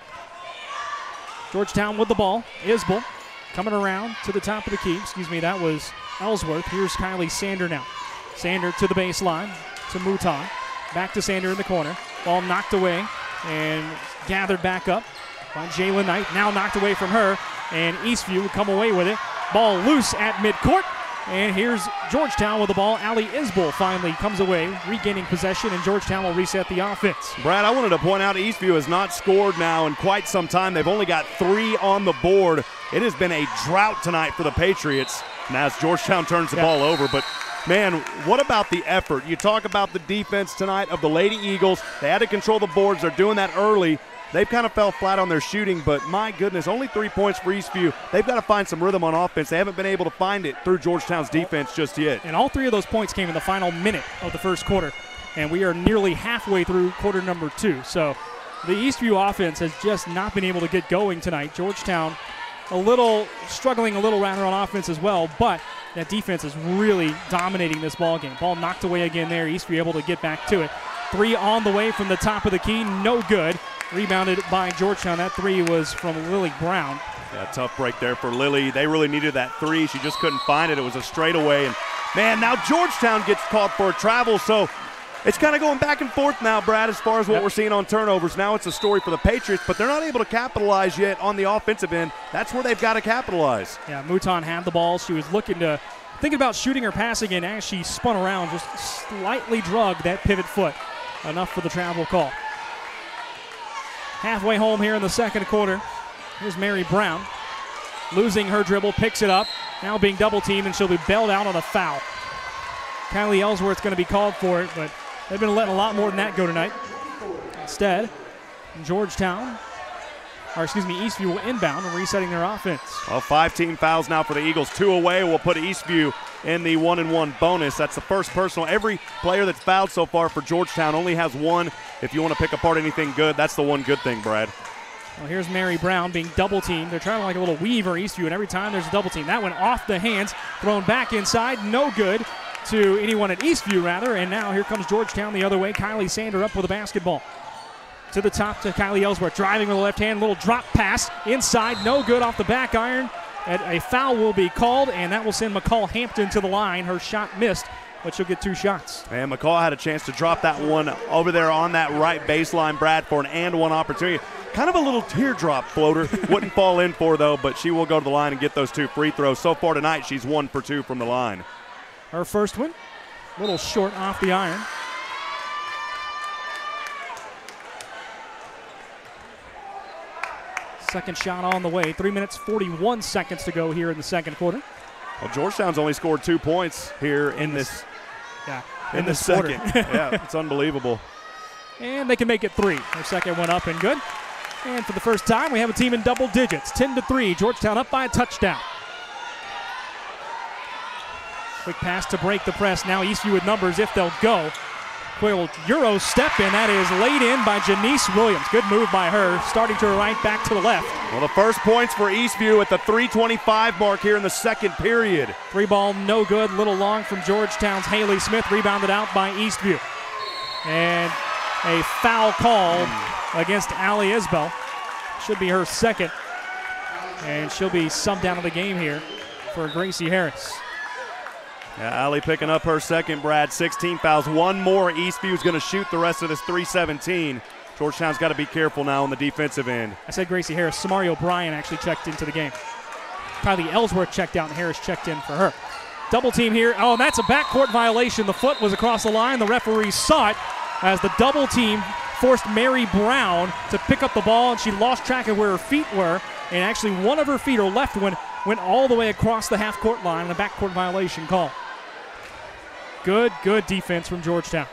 Georgetown with the ball. Isbell coming around to the top of the key. Excuse me, that was Ellsworth. Here's Kylie Sander now. Sander to the baseline to Mouton. Back to Sander in the corner. Ball knocked away and gathered back up by Jayla Knight. Now knocked away from her, and Eastview would come away with it. Ball loose at midcourt, and here's Georgetown with the ball. Allie Isbell finally comes away, regaining possession, and Georgetown will reset the offense. Brad, I wanted to point out Eastview has not scored now in quite some time. They've only got 3 on the board. It has been a drought tonight for the Patriots. Now as Georgetown turns the ball over, but man, what about the effort? You talk about the defense tonight of the Lady Eagles. They had to control the boards. They're doing that early. They've kind of fell flat on their shooting, but my goodness, only 3 points for Eastview. They've got to find some rhythm on offense. They haven't been able to find it through Georgetown's defense just yet. And all 3 of those points came in the final minute of the first quarter, and we are nearly halfway through quarter number 2. So the Eastview offense has just not been able to get going tonight. Georgetown struggling a little rather on offense as well, but that defense is really dominating this ball game. Ball knocked away again there. Eastview able to get back to it. 3 on the way from the top of the key, no good. Rebounded by Georgetown. That 3 was from Lily Brown. Yeah, tough break there for Lily. They really needed that 3. She just couldn't find it. It was a straightaway. And man, now Georgetown gets caught for a travel, so it's kind of going back and forth now, Brad, as far as what we're seeing on turnovers. Now it's a story for the Patriots, but they're not able to capitalize yet on the offensive end. That's where they've got to capitalize. Yeah, Mouton had the ball. She was thinking about shooting or passing, and as she spun around, just slightly drugged that pivot foot. Enough for the travel call. Halfway home here in the second quarter. Here's Mary Brown. Losing her dribble, picks it up. Now being double-teamed, and she'll be bailed out on a foul. Kylie Ellsworth's going to be called for it, but they've been letting a lot more than that go tonight. Instead, Eastview will inbound and resetting their offense. Well, 5 team fouls now for the Eagles. 2 away will put Eastview in the 1-and-1 bonus. That's the first personal. Every player that's fouled so far for Georgetown only has 1. If you want to pick apart anything good, that's the one good thing, Brad. Well, here's Mary Brown being double-teamed. They're trying to like a little weaver Eastview, and every time there's a double team. That went off the hands, thrown back inside, no good to anyone at Eastview, rather. And now here comes Georgetown the other way. Kylie Sander up with a basketball. To the top to Kylie Ellsworth, driving with the left hand, little drop pass inside, no good off the back iron. A foul will be called, and that will send McCall Hampton to the line. Her shot missed, but she'll get 2 shots. And McCall had a chance to drop that one over there on that right baseline, Brad, for an and-one opportunity. Kind of a little teardrop floater. Wouldn't fall in for, though, but she will go to the line and get those 2 free throws. So far tonight, she's 1 for 2 from the line. Her first one, a little short off the iron. Second shot on the way. 3 minutes, 41 seconds to go here in the second quarter. Well, Georgetown's only scored 2 points here in this second. Yeah, it's unbelievable. And they can make it 3. Their second one up and good. And for the first time, we have a team in double digits. 10-3. Georgetown up by a touchdown. Quick pass to break the press. Now Eastview with numbers if they'll go. Little Euro step in. That is laid in by Janice Williams. Good move by her. Starting to her right, back to the left. Well, the first points for Eastview at the 3:25 mark here in the second period. Three ball, no good. Little long from Georgetown's Haley Smith. Rebounded out by Eastview. And a foul called against Allie Isbell. Should be her second. And she'll be subbed out of the game here for Gracie Harris. Yeah, Allie picking up her second, Brad. 16 fouls. One more. Eastview's going to shoot the rest of this 3:17. Georgetown's got to be careful now on the defensive end. I said Gracie Harris. Samari O'Brien actually checked into the game. Kylie Ellsworth checked out, and Harris checked in for her. Double team here. Oh, and that's a backcourt violation. The foot was across the line. The referee saw it as the double team forced Mary Brown to pick up the ball, and she lost track of where her feet were. And actually one of her feet, her left one, went all the way across the half-court line, and a backcourt violation call. Good defense from Georgetown.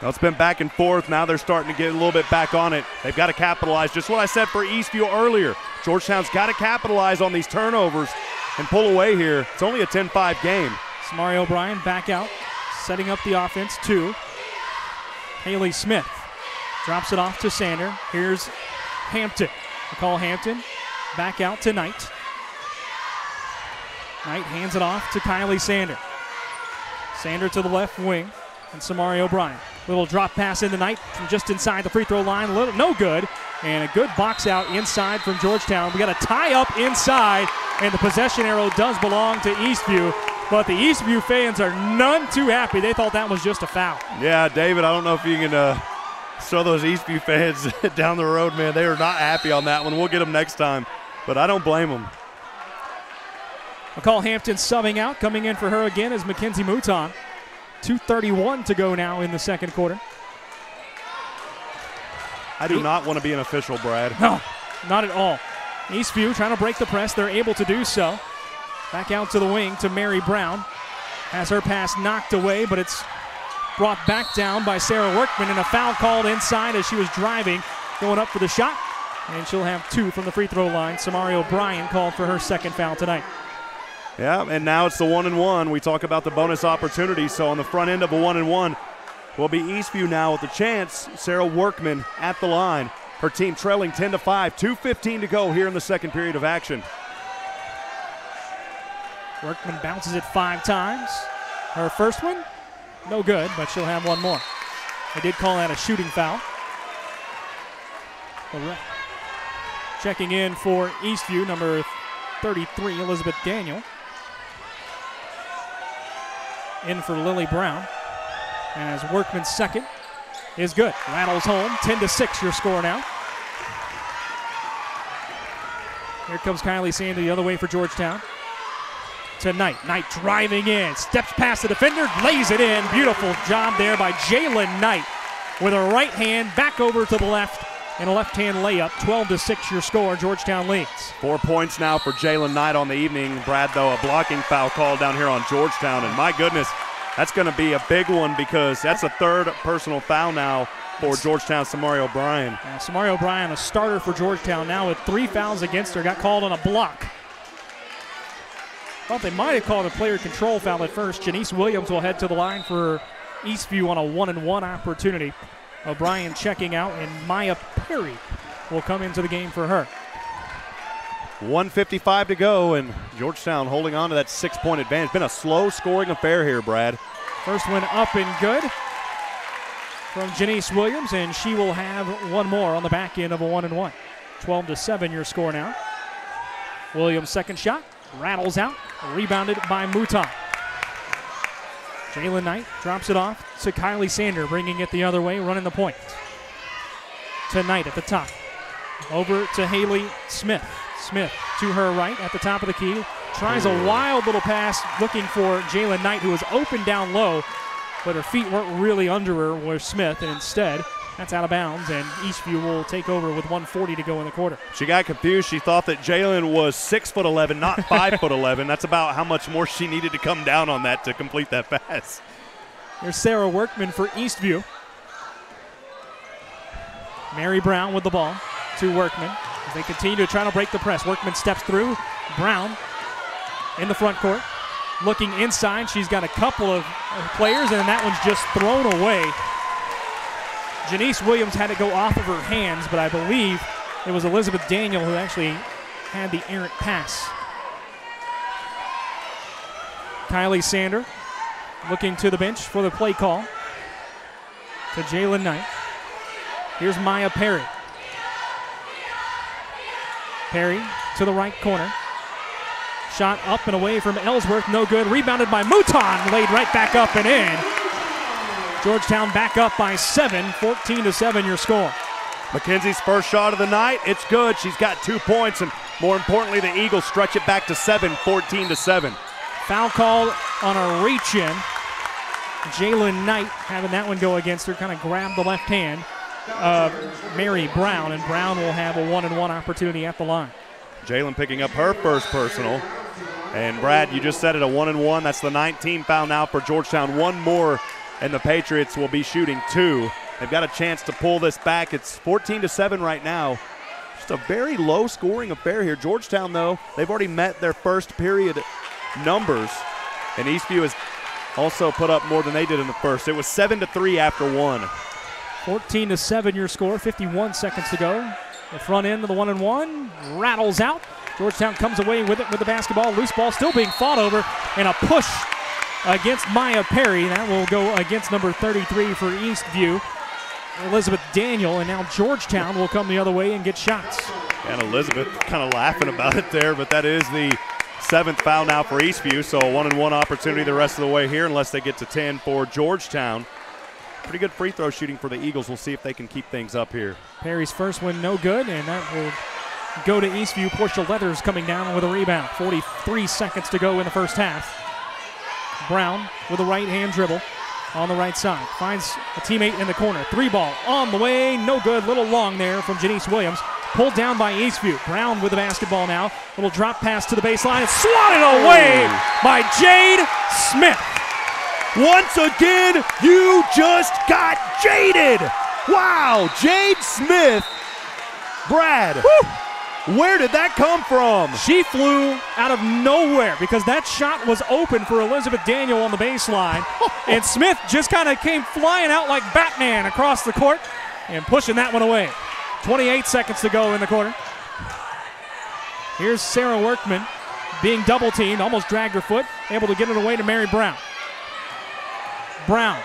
Well, it's been back and forth. Now they're starting to get a little bit back on it. They've got to capitalize. Just what I said for Eastview earlier. Georgetown's got to capitalize on these turnovers and pull away here. It's only a 10-5 game. Samari O'Brien back out, setting up the offense to Haley Smith. Drops it off to Sander. Here's Hampton. McCall Hampton back out to Knight. Knight hands it off to Kylie Sander. Sander to the left wing, and Samari O'Brien. Little drop pass into Knight from just inside the free throw line. No good, and a good box out inside from Georgetown. We got a tie up inside, and the possession arrow does belong to Eastview, but the Eastview fans are none too happy. They thought that was just a foul. Yeah, David, I don't know if you can throw those Eastview fans down the road, man. They are not happy on that one. We'll get them next time, but I don't blame them. McCall Hampton subbing out. Coming in for her again is Mackenzie Mouton. 2:31 to go now in the second quarter. I do not want to be an official, Brad. No, not at all. Eastview trying to break the press. They're able to do so. Back out to the wing to Mary Brown. Has her pass knocked away, but it's brought back down by Sarah Workman, and a foul called inside as she was driving, going up for the shot. And she'll have two from the free throw line. Samari O'Brien called for her second foul tonight. Yeah, and now it's the 1-and-1. We talk about the bonus opportunity. So on the front end of a 1-and-1 will be Eastview now with the chance. Sarah Workman at the line. Her team trailing 10-5. 2:15 to go here in the second period of action. Workman bounces it 5 times. Her first one, no good, but she'll have one more. They did call that a shooting foul. Checking in for Eastview, number 33, Elizabeth Daniel. In for Lily Brown. And as Workman's second is good. Rattles home, 10-6 your score now. Here comes Kylie Sander the other way for Georgetown. To Knight. Knight driving in, steps past the defender, lays it in. Beautiful job there by Jalen Knight with her right hand back over to the left. And a left-hand layup, 12-6 your score. Georgetown leads. 4 points now for Jalen Knight on the evening. Brad, though, a blocking foul call down here on Georgetown. And my goodness, that's going to be a big one because that's the third personal foul now for Georgetown, Samari O'Brien. Samari O'Brien, a starter for Georgetown now with 3 fouls against her. Got called on a block. Thought they might have called a player control foul at first. Janice Williams will head to the line for Eastview on a 1-and-1 opportunity. O'Brien checking out, and Maya Perry will come into the game for her. 1:55 to go, and Georgetown holding on to that 6-point advantage. Been a slow scoring affair here, Brad. First one up and good from Janice Williams, and she will have one more on the back end of a 1-and-1. 12-7 your score now. Williams' second shot rattles out, rebounded by Mouton. Jalen Knight drops it off to Kylie Sander, bringing it the other way, running the point. To Knight at the top. Over to Haley Smith. Smith to her right at the top of the key. Tries a wild little pass looking for Jalen Knight, who was open down low, but her feet weren't really under her with Smith, and instead, that's out of bounds, and Eastview will take over with 1:40 to go in the quarter. She got confused. She thought that Jalen was 6'11", not 5'11". That's about how much more she needed to come down on that to complete that pass. Here's Sarah Workman for Eastview. Mary Brown with the ball to Workman. As they continue to try to break the press. Workman steps through. Brown in the front court. Looking inside. She's got a couple of players, and that one's just thrown away Janice Williams had it go off of her hands, but I believe it was Elizabeth Daniel who actually had the errant pass. Kylie Sander looking to the bench for the play call to Jalen Knight. Here's Maya Perry. Perry to the right corner. Shot up and away from Ellsworth, no good. Rebounded by Mouton, laid right back up and in. Georgetown back up by 7, 14-7 your score. Mackenzie's first shot of the night, it's good. She's got 2 points, and more importantly, the Eagles stretch it back to 7, 14-7. Foul call on a reach-in. Jalen Knight having that one go against her, kind of grabbed the left hand of Mary Brown, and Brown will have a 1-and-1 opportunity at the line. Jalen picking up her first personal. And Brad, you just said it, a 1-and-1. That's the 19th foul now for Georgetown. One more, and the Patriots will be shooting 2. They've got a chance to pull this back. It's 14-7 right now. Just a very low-scoring affair here. Georgetown, though, they've already met their first period numbers, and Eastview has also put up more than they did in the first. It was 7-3 after 1. 14-7 your score, 51 seconds to go. The front end of the 1-and-1 rattles out. Georgetown comes away with it with the basketball. Loose ball still being fought over, and a push against Maya Perry. That will go against number 33 for Eastview, Elizabeth Daniel, and now Georgetown will come the other way and get shots. And Elizabeth kind of laughing about it there, but that is the 7th foul now for Eastview, so a 1-and-1 opportunity the rest of the way here unless they get to 10 for Georgetown. Pretty good free throw shooting for the Eagles. We'll see if they can keep things up here. Perry's first one no good, and that will go to Eastview. Portia Leathers coming down with a rebound. 43 seconds to go in the first half. Brown with a right-hand dribble on the right side. Finds a teammate in the corner. 3-ball on the way, no good. Little long there from Janice Williams. Pulled down by Eastview. Brown with the basketball now. Little drop pass to the baseline. It's swatted away by Jade Smith. Once again, you just got jaded. Wow, Jade Smith. Brad, where did that come from? She flew out of nowhere because that shot was open for Elizabeth Daniel on the baseline. And Smith just kind of came flying out like Batman across the court and pushing that one away. 28 seconds to go in the quarter. Here's Sarah Workman being double teamed, almost dragged her foot, able to get it away to Mary Brown. Brown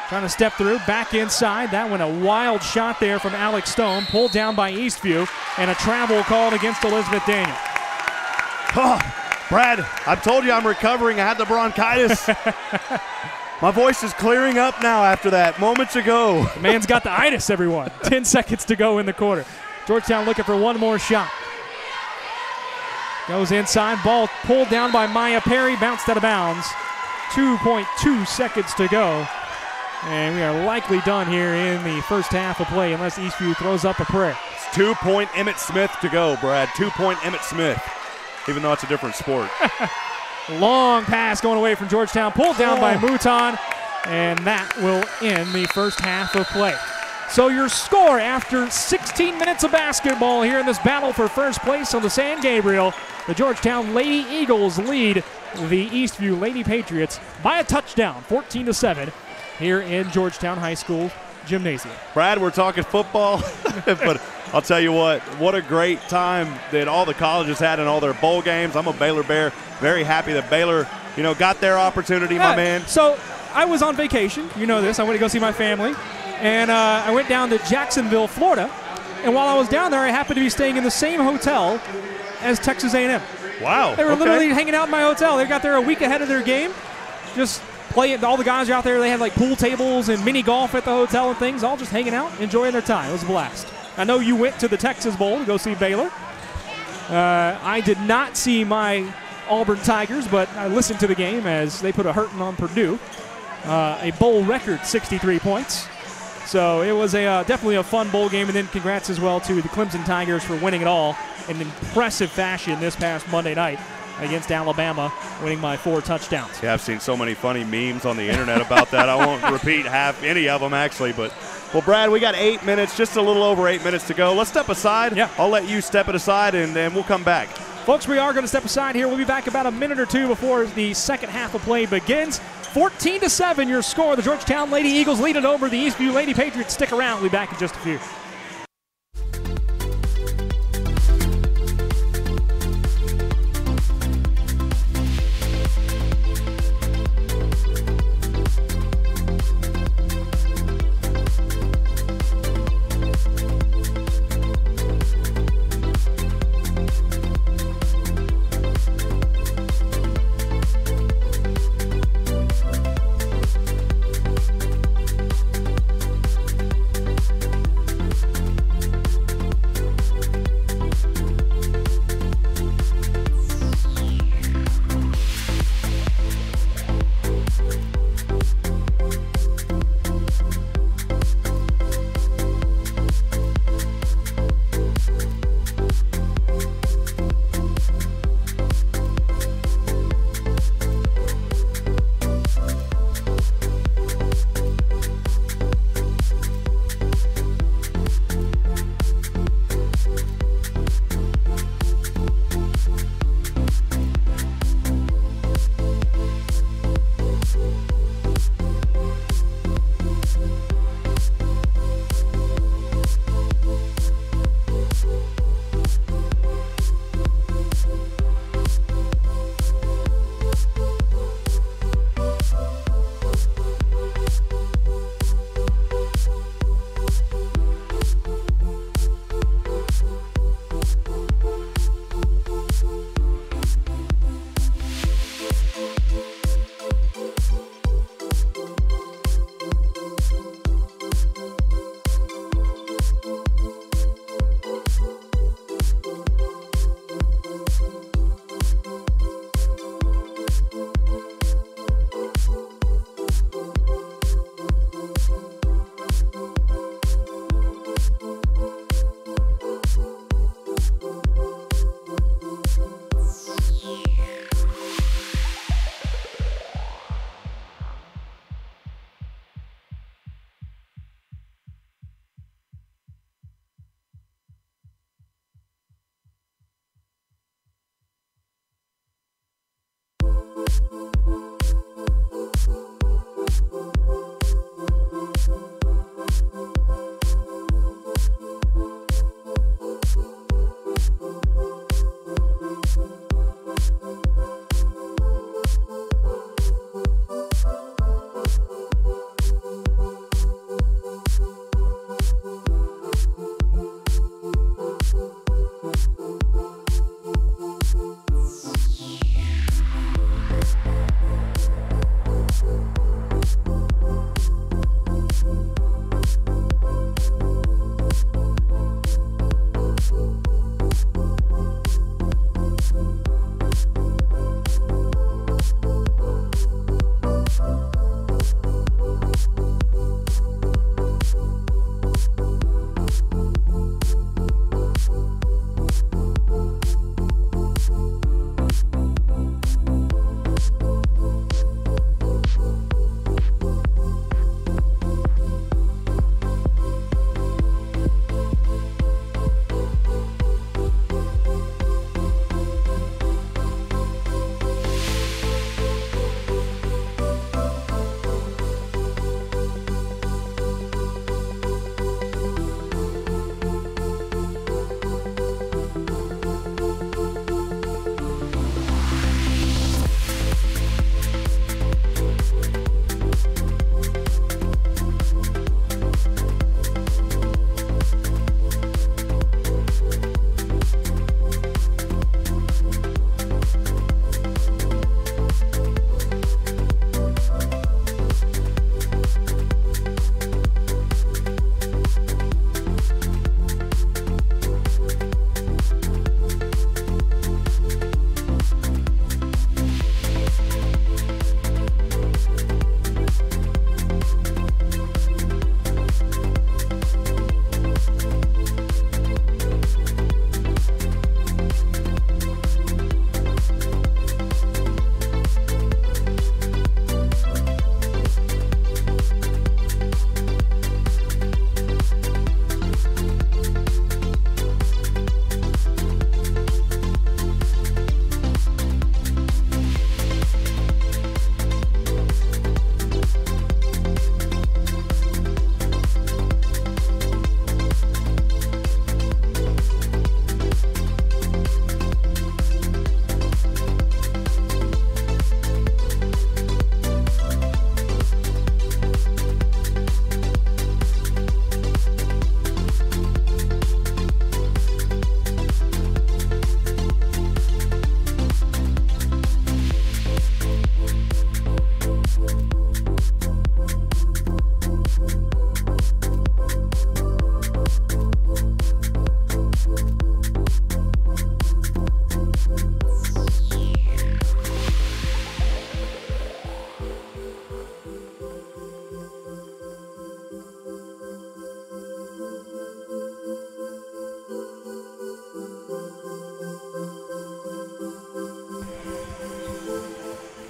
trying to step through, back inside. That one a wild shot there from Alex Stone, pulled down by Eastview, and a travel called against Elizabeth Daniel. Oh, Brad, I told you I'm recovering. I had the bronchitis. My voice is clearing up now after that, moments ago. The man's got the itis, everyone. 10 seconds to go in the quarter. Georgetown looking for one more shot. Goes inside, ball pulled down by Maya Perry, bounced out of bounds. 2.2 seconds to go. And we are likely done here in the first half of play unless Eastview throws up a prayer. It's 2-point Emmett Smith to go, Brad. 2-point Emmett Smith, even though it's a different sport. Long pass going away from Georgetown, pulled down by Mouton, and that will end the first half of play. So your score after 16 minutes of basketball here in this battle for first place on the San Gabriel, the Georgetown Lady Eagles lead the Eastview Lady Patriots by a touchdown, 14-7, here in Georgetown High School Gymnasium. Brad, we're talking football, but I'll tell you what a great time that all the colleges had in all their bowl games. I'm a Baylor Bear, very happy that Baylor, got their opportunity, my man. So I was on vacation, you know this. I went to go see my family, and I went down to Jacksonville, Florida, and while I was down there, I happened to be staying in the same hotel as Texas A&M. Wow. They were literally hanging out in my hotel. They got there a week ahead of their game, just playing. All the guys are out there. They had like pool tables and mini golf at the hotel and things, all just hanging out, enjoying their time. It was a blast. I know you went to the Texas Bowl to go see Baylor. I did not see my Auburn Tigers, but I listened to the game as they put a hurting on Purdue. A bowl record 63 points. So it was definitely a fun bowl game, and then congrats as well to the Clemson Tigers for winning it all in impressive fashion this past Monday night against Alabama, winning by 4 touchdowns. Yeah, I've seen so many funny memes on the internet about that. I won't repeat any of them, actually. But, well, Brad, we got 8 minutes, just a little over 8 minutes to go. Let's step aside. Yeah. I'll let you step it aside, and then we'll come back. Folks, we are going to step aside here. We'll be back about a minute or two before the second half of play begins. 14-7 your score. The Georgetown Lady Eagles lead it over the Eastview Lady Patriots. Stick around. We'll be back in just a few.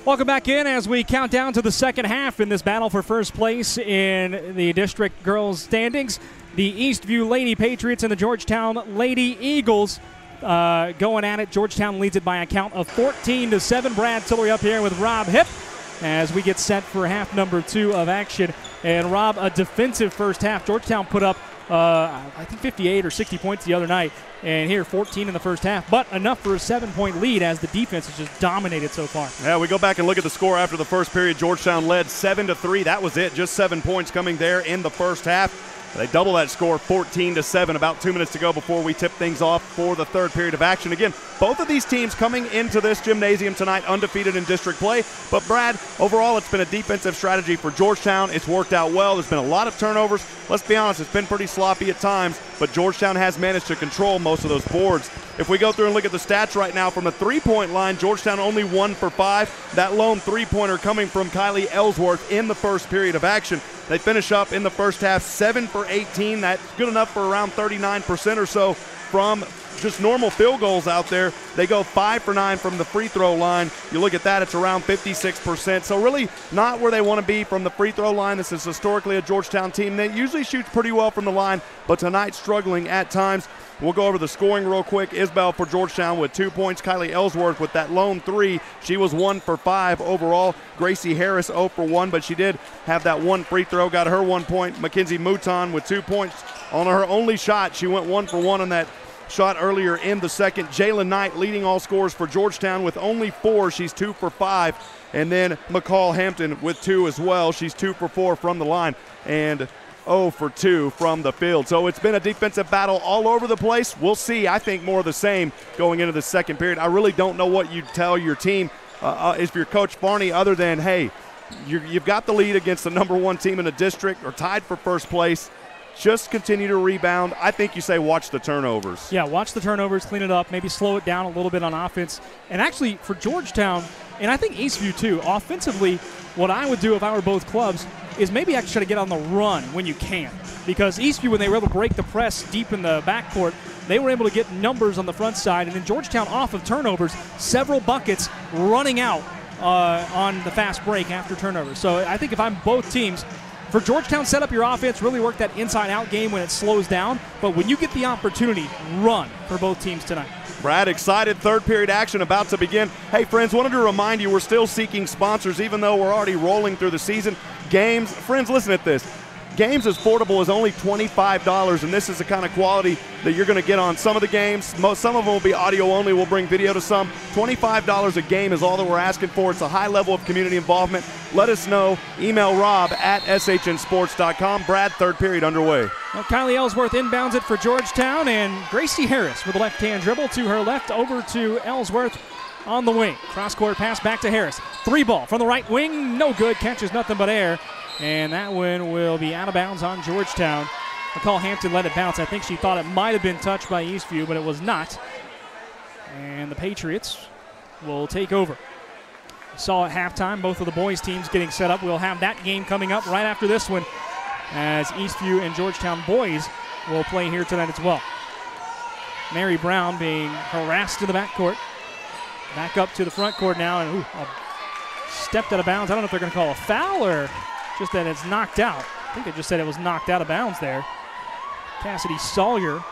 Welcome back in as we count down to the second half in this battle for first place in the district girls standings. The Eastview Lady Patriots and the Georgetown Lady Eagles going at it. Georgetown leads it by a count of 14-7. Brad Tillery up here with Rob Hipp as we get set for half number 2 of action. And Rob, a defensive first half. Georgetown put up I think 58 or 60 points the other night, and here 14 in the first half, but enough for a 7-point lead as the defense has just dominated so far. Yeah, we go back and look at the score after the first period. Georgetown led 7-3. That was it, just 7 points coming there in the first half. They double that score, 14-7, about 2 minutes to go before we tip things off for the third period of action. Again, both of these teams coming into this gymnasium tonight undefeated in district play. But, Brad, overall it's been a defensive strategy for Georgetown. It's worked out well. There's been a lot of turnovers. Let's be honest, it's been pretty sloppy at times, but Georgetown has managed to control most of those boards. If we go through and look at the stats right now, from the three-point line, Georgetown only 1 for 5. That lone three-pointer coming from Kylie Ellsworth in the first period of action. They finish up in the first half 7 for 18. That's good enough for around 39% or so from just normal field goals out there. They go 5 for 9 from the free throw line. You look at that, it's around 56%. So really not where they want to be from the free throw line. This is historically a Georgetown team that usually shoots pretty well from the line, but tonight struggling at times. We'll go over the scoring real quick. Isbell for Georgetown with 2 points. Kylie Ellsworth with that lone 3. She was 1 for 5 overall. Gracie Harris 0 for 1, but she did have that one free throw, got her 1 point. Mackenzie Mouton with 2 points on her only shot. She went 1 for 1 on that shot earlier in the second. Jalen Knight leading all scorers for Georgetown with only 4. She's 2 for 5. And then McCall Hampton with 2 as well. She's 2 for 4 from the line and 0 for 2 from the field. So it's been a defensive battle all over the place. We'll see, I think, more of the same going into the second period. I really don't know what you'd tell your team if you're Coach Farney, other than, hey, you've got the lead against the number 1 team in the district or tied for first place. Just continue to rebound. I think you say watch the turnovers. Yeah, watch the turnovers, clean it up, maybe slow it down a little bit on offense. And actually, for Georgetown, and I think Eastview too, offensively, what I would do if I were both clubs is maybe actually try to get on the run when you can. Because Eastview, when they were able to break the press deep in the backcourt, they were able to get numbers on the front side. And then Georgetown, off of turnovers, several buckets running out on the fast break after turnovers. So I think if I'm both teams, for Georgetown, set up your offense, really work that inside-out game when it slows down. But when you get the opportunity, run for both teams tonight. Brad, excited third period action about to begin. Hey, friends, wanted to remind you we're still seeking sponsors even though we're already rolling through the season. Games, friends, listen at this. Games as affordable as only $25, and this is the kind of quality that you're going to get on some of the games. Some of them will be audio only. We'll bring video to some. $25 a game is all that we're asking for. It's a high level of community involvement. Let us know. Email rob@shnsports.com. Brad, third period underway. Well, Kylie Ellsworth inbounds it for Georgetown, and Gracie Harris with a left-hand dribble to her left over to Ellsworth on the wing. Cross-court pass back to Harris. 3-ball from the right wing. No good. Catches nothing but air. And that one will be out of bounds on Georgetown. McCall Hampton let it bounce. I think she thought it might have been touched by Eastview, but it was not. And the Patriots will take over. Saw at halftime both of the boys' teams getting set up. We'll have that game coming up right after this one as Eastview and Georgetown boys will play here tonight as well. Mary Brown being harassed in the backcourt. Back up to the front court now, and stepped out of bounds. I don't know if they're going to call a foul or just that it's knocked out. I think they just said it was knocked out of bounds there. Cassidy Sawyer.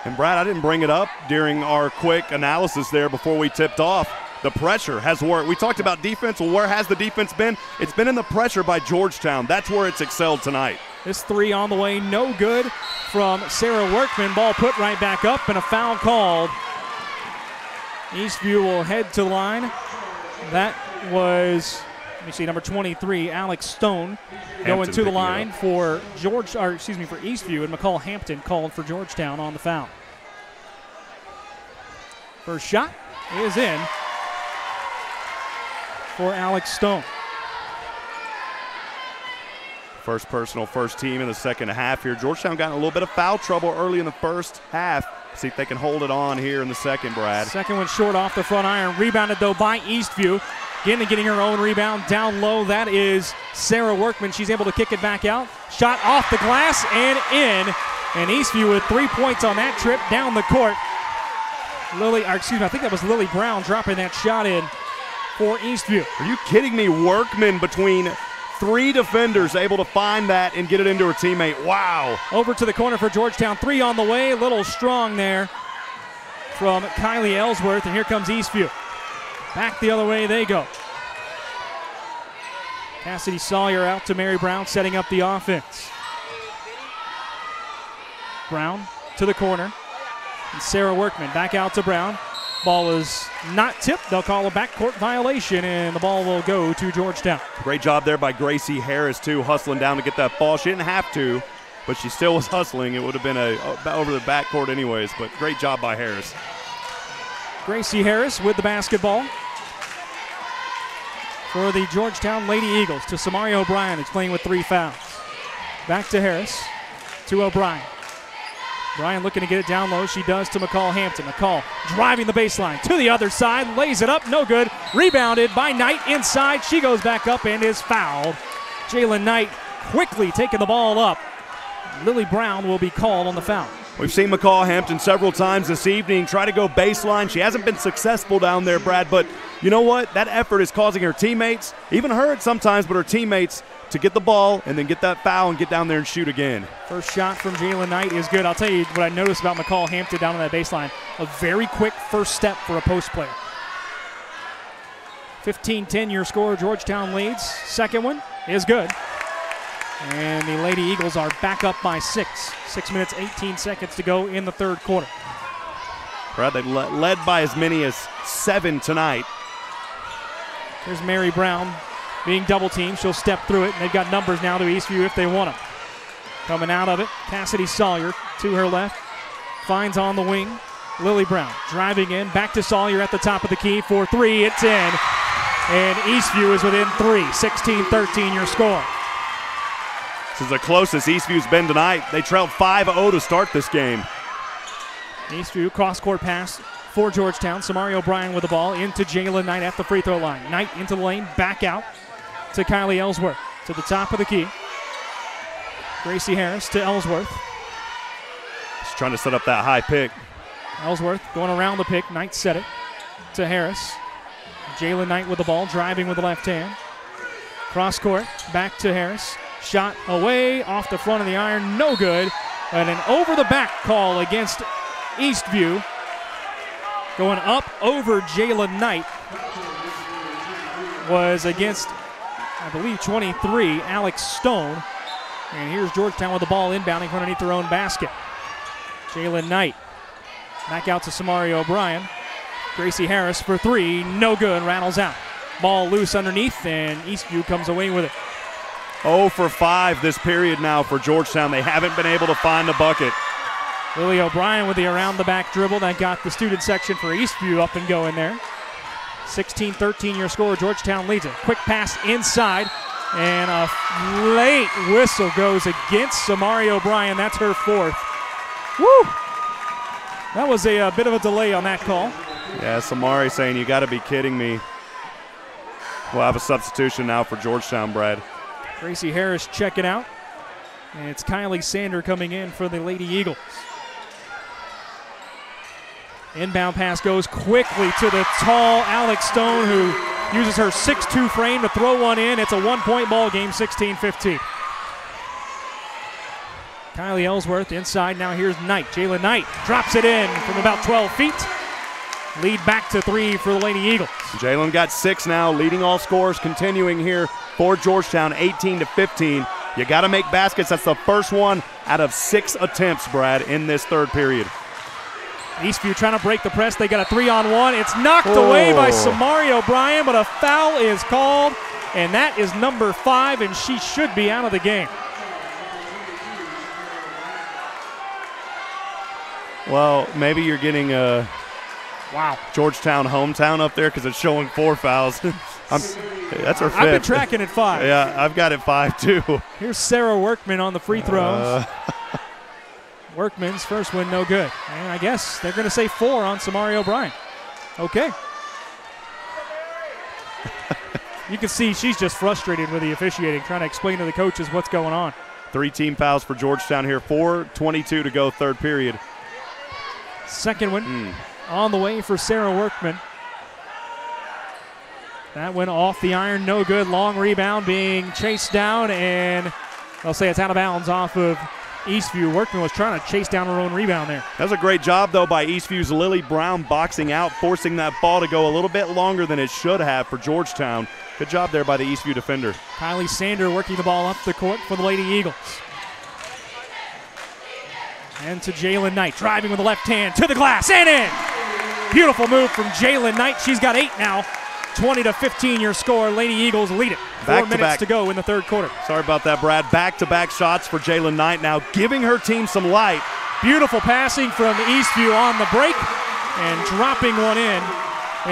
And Brad, I didn't bring it up during our quick analysis there before we tipped off. The pressure has worked. We talked about defense. Well, where has the defense been? It's been in the pressure by Georgetown. That's where it's excelled tonight. This 3 on the way, no good from Sarah Workman. Ball put right back up and a foul called. Eastview will head to the line. That was, let me see, number 23, Alex Stone, going to the line for Eastview, and McCall Hampton called for Georgetown on the foul. First shot is in for Alex Stone. First personal, first team in the second half here. Georgetown got in a little bit of foul trouble early in the first half. See if they can hold it on here in the second, Brad. Second one short off the front iron. Rebounded, though, by Eastview. Getting her own rebound down low. That is Sarah Workman. She's able to kick it back out. Shot off the glass and in. And Eastview with 3 points on that trip down the court. I think that was Lily Brown dropping that shot in for Eastview. Are you kidding me? Workman between 3 defenders, able to find that and get it into her teammate. Wow. Over to the corner for Georgetown. 3 on the way. A little strong there from Kylie Ellsworth, and here comes Eastview. Back the other way they go. Cassidy Sawyer out to Mary Brown, setting up the offense. Brown to the corner. And Sarah Workman back out to Brown. Ball is not tipped. They'll call a backcourt violation, and the ball will go to Georgetown. Great job there by Gracie Harris, too, hustling down to get that ball. She didn't have to, but she still was hustling. It would have been over the backcourt anyways, but great job by Harris. Gracie Harris with the basketball for the Georgetown Lady Eagles to Samari O'Brien, who's playing with 3 fouls. Back to Harris, to O'Brien. O'Brien looking to get it down low. She does to McCall Hampton. McCall driving the baseline to the other side, lays it up, no good. Rebounded by Knight inside. She goes back up and is fouled. Jalen Knight quickly taking the ball up. Lily Brown will be called on the foul. We've seen McCall Hampton several times this evening try to go baseline. She hasn't been successful down there, Brad, but you know what? That effort is causing her teammates, even her sometimes, but her teammates, to get the ball and then get that foul and get down there and shoot again. First shot from Jalen Knight is good. I'll tell you what I noticed about McCall Hampton down on that baseline. A very quick first step for a post player. 15-10 your score. Georgetown leads. Second one is good. And the Lady Eagles are back up by 6. 6 minutes, 18 seconds to go in the third quarter. Brad, they led by as many as 7 tonight. Here's Mary Brown being double teamed. She'll step through it, and they've got numbers now to Eastview if they want them. Coming out of it, Cassidy Sawyer to her left. Finds on the wing, Lily Brown driving in, back to Sawyer at the top of the key for 3. It's in, and Eastview is within 3. 16-13 your score. This is the closest Eastview's been tonight. They trailed 5-0 to start this game. Eastview cross-court pass for Georgetown. Samari O'Brien with the ball into Jalen Knight at the free throw line. Knight into the lane, back out to Kylie Ellsworth to the top of the key. Gracie Harris to Ellsworth. She's trying to set up that high pick. Ellsworth going around the pick. Knight set it to Harris. Jalen Knight with the ball, driving with the left hand. Cross-court, back to Harris. Shot away off the front of the iron, no good. And an over-the-back call against Eastview. Going up over Jalen Knight was against, I believe, 23, Alex Stone. And here's Georgetown with the ball inbounding from underneath their own basket. Jalen Knight back out to Samari O'Brien. Gracie Harris for 3, no good, rattles out. Ball loose underneath, and Eastview comes away with it. 0 for 5 this period now for Georgetown. They haven't been able to find the bucket. Lily O'Brien with the around-the-back dribble. That got the student section for Eastview up and going there. 16-13 your score. Georgetown leads it. Quick pass inside, and a late whistle goes against Samari O'Brien. That's her 4th. Woo! That was a bit of a delay on that call. Yeah, Samari saying, you got to be kidding me. We'll have a substitution now for Georgetown, Brad. Gracie Harris checking out. And it's Kylie Sander coming in for the Lady Eagles. Inbound pass goes quickly to the tall Alex Stone, who uses her 6'2 frame to throw one in. It's a 1-point ball game, 16-15. Kylie Ellsworth inside. Now here's Knight. Jalen Knight drops it in from about 12 feet. Lead back to 3 for the Lady Eagles. Jalen got 6 now, leading all scorers, continuing here for Georgetown, 18-15. You got to make baskets. That's the first one out of 6 attempts, Brad, in this third period. Eastview trying to break the press. They got a 3-on-1. It's knocked away by Samari O'Brien, but a foul is called, and that is number 5, and she should be out of the game. Well, maybe you're getting a Georgetown hometown up there because it's showing 4 fouls. That's her 5th. I've been tracking at 5. Yeah, I've got it 5 too. Here's Sarah Workman on the free throws. Workman's first one, no good. And I guess they're going to say 4 on Samari O'Brien. Okay. You can see she's just frustrated with the officiating, trying to explain to the coaches what's going on. 3 team fouls for Georgetown here. 4:22 to go, third period. Second one on the way for Sarah Workman. That went off the iron, no good. Long rebound being chased down, and they'll say it's out of bounds off of Eastview. Workman was trying to chase down her own rebound there. That was a great job, though, by Eastview's Lily Brown boxing out, forcing that ball to go a little bit longer than it should have for Georgetown. Good job there by the Eastview defender. Kylie Sander working the ball up the court for the Lady Eagles. And to Jalen Knight, driving with the left hand to the glass and in. Beautiful move from Jalen Knight. She's got 8 now. 20-15 your score. Lady Eagles lead it. 4 minutes to go in the third quarter. Sorry about that, Brad. Back-to-back shots for Jalen Knight now, giving her team some light. Beautiful passing from Eastview on the break, and dropping one in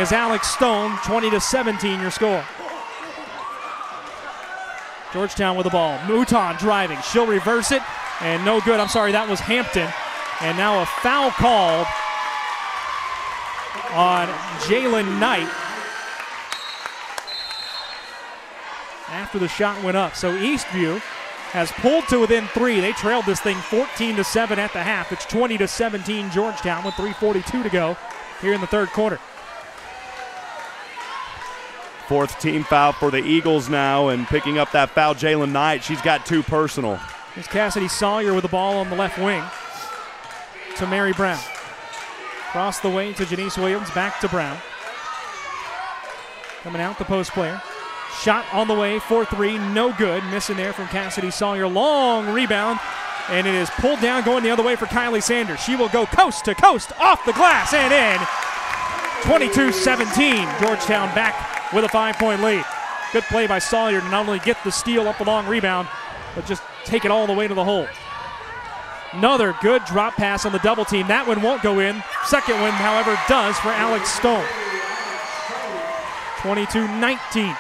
is Alex Stone. 20-17 your score. Georgetown with the ball. Mouton driving. She'll reverse it, and no good. I'm sorry, that was Hampton. And now a foul called on Jalen Knight after the shot went up. So Eastview has pulled to within 3. They trailed this thing 14-7 at the half. It's 20-17 Georgetown with 3:42 to go here in the third quarter. 4th team foul for the Eagles now, and picking up that foul, Jalen Knight. She's got 2 personal. Here's Cassidy Sawyer with the ball on the left wing to Mary Brown. Across the way to Janice Williams, back to Brown. Coming out, the post player. Shot on the way for 3, no good. Missing there from Cassidy Sawyer. Long rebound, and it is pulled down, going the other way for Kylie Sanders. She will go coast to coast, off the glass and in. 22-17, Georgetown back with a 5-point lead. Good play by Sawyer to not only get the steal up the long rebound, but just take it all the way to the hole. Another good drop pass on the double team. That one won't go in. Second one, however, does for Alex Stone. 22-19.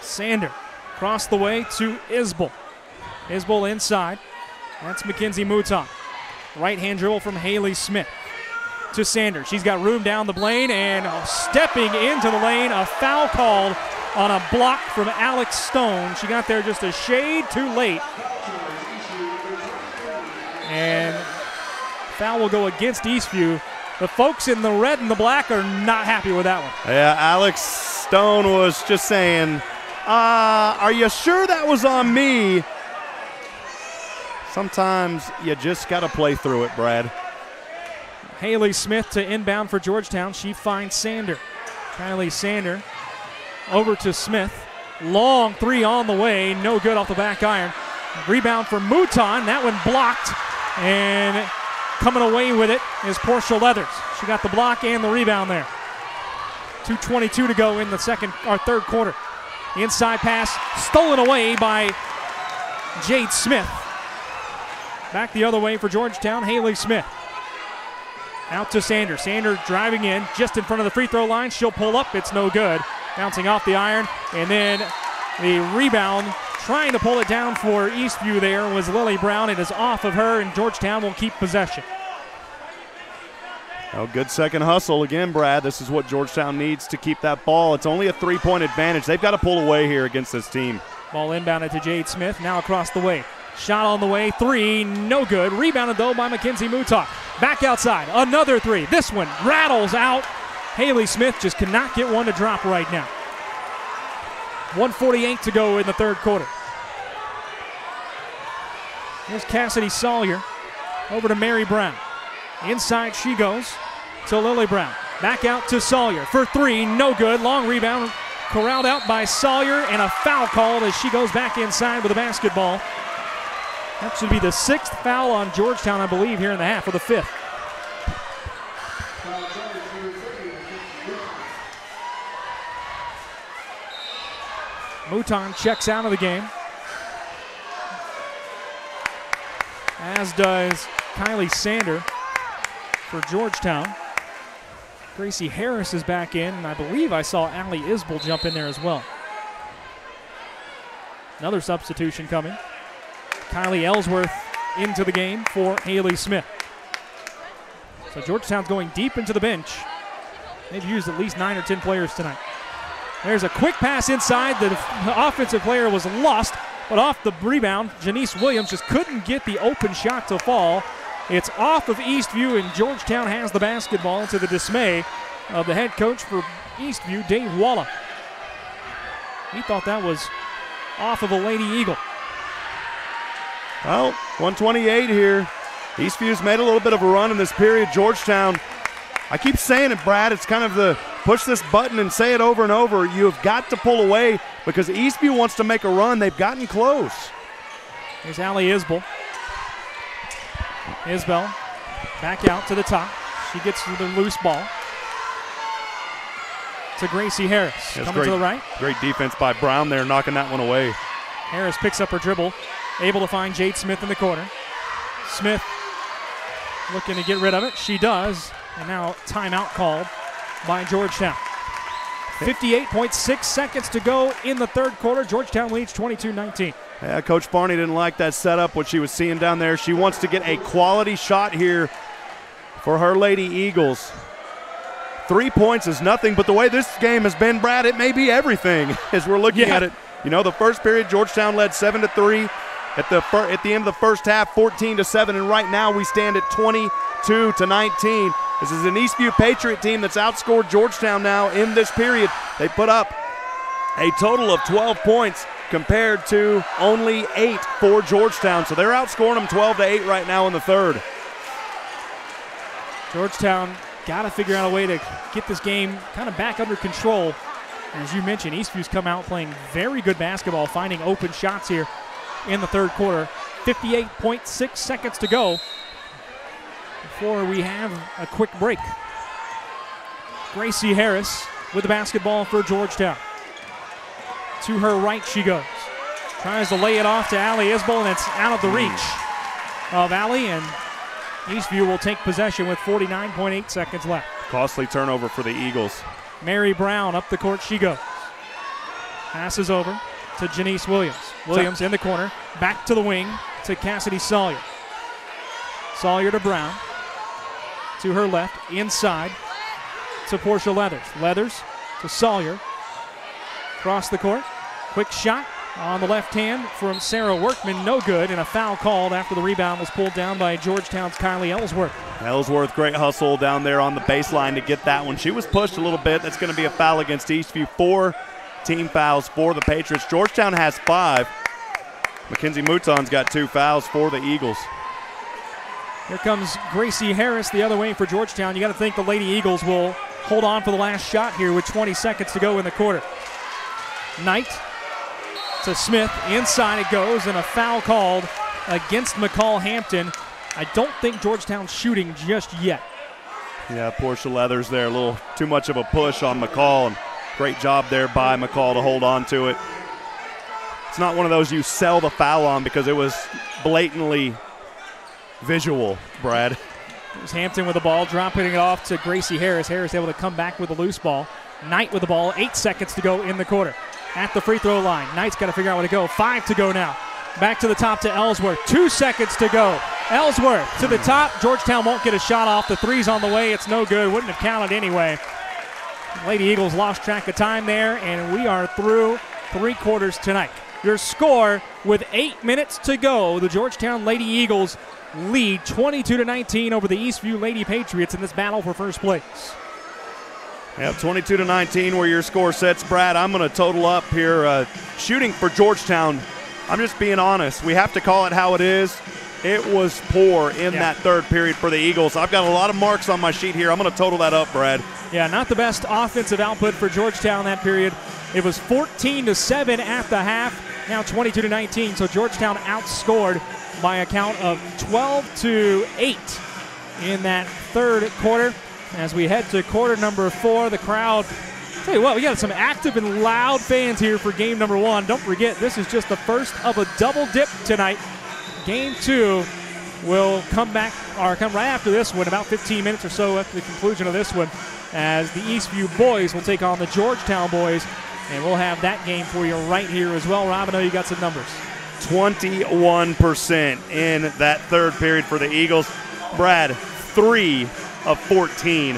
Sander across the way to Isbell. Isbell inside. That's Mackenzie Mouton. Right-hand dribble from Haley Smith to Sander. She's got room down the lane, and stepping into the lane, a foul called on a block from Alex Stone. She got there just a shade too late. And foul will go against Eastview. The folks in the red and the black are not happy with that one. Yeah, Alex Stone was just saying, are you sure that was on me? Sometimes you just got to play through it, Brad. Haley Smith to inbound for Georgetown. She finds Sander. Kylie Sander over to Smith. Long 3 on the way. No good off the back iron. Rebound for Mouton. That one blocked. And coming away with it is Portia Leathers. She got the block and the rebound there. 2:22 to go in the third quarter. Inside pass stolen away by Jade Smith. Back the other way for Georgetown, Haley Smith. Out to Sander. Sander driving in just in front of the free throw line. She'll pull up. It's no good. Bouncing off the iron. And then the rebound, trying to pull it down for Eastview there, was Lily Brown. It is off of her, and Georgetown will keep possession. Oh, good second hustle again, Brad. This is what Georgetown needs to keep that ball. It's only a 3-point advantage. They've got to pull away here against this team. Ball inbounded to Jade Smith. Now across the way. Shot on the way. 3, no good. Rebounded, though, by Mackenzie Mouton. Back outside. Another 3. This one rattles out. Haley Smith just cannot get one to drop right now. 1:48 to go in the third quarter. Here's Cassidy Sawyer over to Mary Brown. Inside she goes to Lily Brown. Back out to Sawyer for 3, no good. Long rebound corralled out by Sawyer, and a foul called as she goes back inside with a basketball. That should be the 6th foul on Georgetown, I believe, here in the half, or the 5th. Mouton checks out of the game, as does Kylie Sander for Georgetown. Gracie Harris is back in, and I believe I saw Allie Isbell jump in there as well. Another substitution coming. Kylie Ellsworth into the game for Haley Smith. So Georgetown's going deep into the bench. They've used at least 9 or 10 players tonight. There's a quick pass inside. The offensive player was lost, but off the rebound, Janice Williams just couldn't get the open shot to fall. It's off of Eastview, and Georgetown has the basketball, to the dismay of the head coach for Eastview, Dave Walla. He thought that was off of a Lady Eagle. Well, 128 here. Eastview's made a little bit of a run in this period. Georgetown, I keep saying it, Brad, it's kind of the push this button and say it over and over. You have got to pull away because Eastview wants to make a run. They've gotten close. Here's Allie Isbell. Isbell back out to the top. She gets the loose ball to Gracie Harris. That's Coming to the right. Great defense by Brown there, knocking that one away. Harris picks up her dribble, able to find Jade Smith in the corner. Smith looking to get rid of it. She does. And now timeout called by Georgetown. 58.6 seconds to go in the third quarter. Georgetown leads 22-19. Yeah, Coach Barney didn't like that setup, what she was seeing down there. She wants to get a quality shot here for her Lady Eagles. 3 points is nothing, but the way this game has been, Brad, it may be everything as we're looking at it. You know, the first period, Georgetown led 7-3. At the end of the first half, 14-7, and right now we stand at 22-19. This is an Eastview Patriot team that's outscored Georgetown now in this period. They put up a total of 12 points compared to only 8 for Georgetown. So they're outscoring them 12-8 right now in the third. Georgetown got to figure out a way to get this game kind of back under control. As you mentioned, Eastview's come out playing very good basketball, finding open shots here in the third quarter. 58.6 seconds to go before we have a quick break. Gracie Harris with the basketball for Georgetown. To her right she goes. Tries to lay it off to Allie Isbell, and it's out of the reach of Allie, and Eastview will take possession with 49.8 seconds left. Costly turnover for the Eagles. Mary Brown up the court she goes. Passes over to Janice Williams. Williams in the corner, back to the wing to Cassidy Sawyer. Sawyer to Brown. To her left, inside to Portia Leathers. Leathers to Sawyer. Across the court. Quick shot on the left hand from Sarah Workman. No good, and a foul called after the rebound was pulled down by Georgetown's Kylie Ellsworth. Ellsworth, great hustle down there on the baseline to get that one. She was pushed a little bit. That's going to be a foul against Eastview. 4 team fouls for the Patriots. Georgetown has 5. Mackenzie Mouton's got 2 fouls for the Eagles. Here comes Gracie Harris the other way for Georgetown. You got to think the Lady Eagles will hold on for the last shot here with 20 seconds to go in the quarter. Knight to Smith. Inside it goes, and a foul called against McCall Hampton. I don't think Georgetown's shooting just yet. Yeah, Portia Leathers there. A little too much of a push on McCall, and great job there by McCall to hold on to it. It's not one of those you sell the foul on because it was blatantly visual, Brad. There's Hampton with the ball, dropping it off to Gracie Harris. Harris able to come back with a loose ball. Knight with the ball, 8 seconds to go in the quarter. At the free throw line, Knight's got to figure out where to go. 5 to go now. Back to the top to Ellsworth. 2 seconds to go. Ellsworth to the top. Georgetown won't get a shot off. The three's on the way. It's no good. Wouldn't have counted anyway. Lady Eagles lost track of time there, and we are through 3 quarters tonight. Your score with 8 minutes to go. The Georgetown Lady Eagles lead 22-19 over the Eastview Lady Patriots in this battle for first place. Yeah, 22-19 where your score sets, Brad. I'm going to total up here. Shooting for Georgetown, I'm just being honest. We have to call it how it is. It was poor in that third period for the Eagles. I've got a lot of marks on my sheet here. I'm going to total that up, Brad. Yeah, not the best offensive output for Georgetown that period. It was 14-7 at the half, now 22-19. So Georgetown outscored by a count of 12-8 in that third quarter. As we head to quarter number 4, the crowd, tell you what, we got some active and loud fans here for game number 1. Don't forget, this is just the first of a double dip tonight. Game 2 will come right after this one, about 15 minutes or so after the conclusion of this one, as the Eastview boys will take on the Georgetown boys, and we'll have that game for you right here as well. Rob, I know you got some numbers. 21% in that third period for the Eagles. Brad, 3 of 14.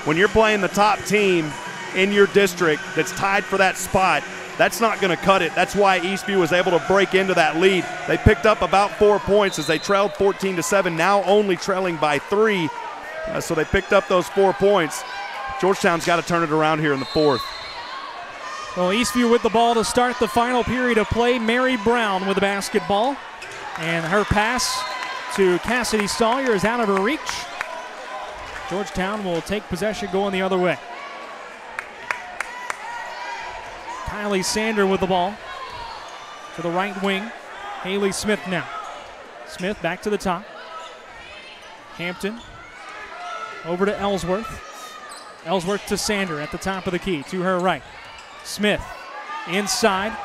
When you're playing the top team in your district that's tied for that spot, that's not going to cut it. That's why Eastview was able to break into that lead. They picked up about 4 points as they trailed 14-7, now only trailing by 3. So they picked up those 4 points. Georgetown's got to turn it around here in the fourth. Well, Eastview with the ball to start the final period of play. Mary Brown with the basketball. And her pass to Cassidy Sawyer is out of her reach. Georgetown will take possession going the other way. Kylie Sander with the ball to the right wing. Haley Smith now. Smith back to the top. Hampton over to Ellsworth. Ellsworth to Sander at the top of the key. To her right. Smith inside.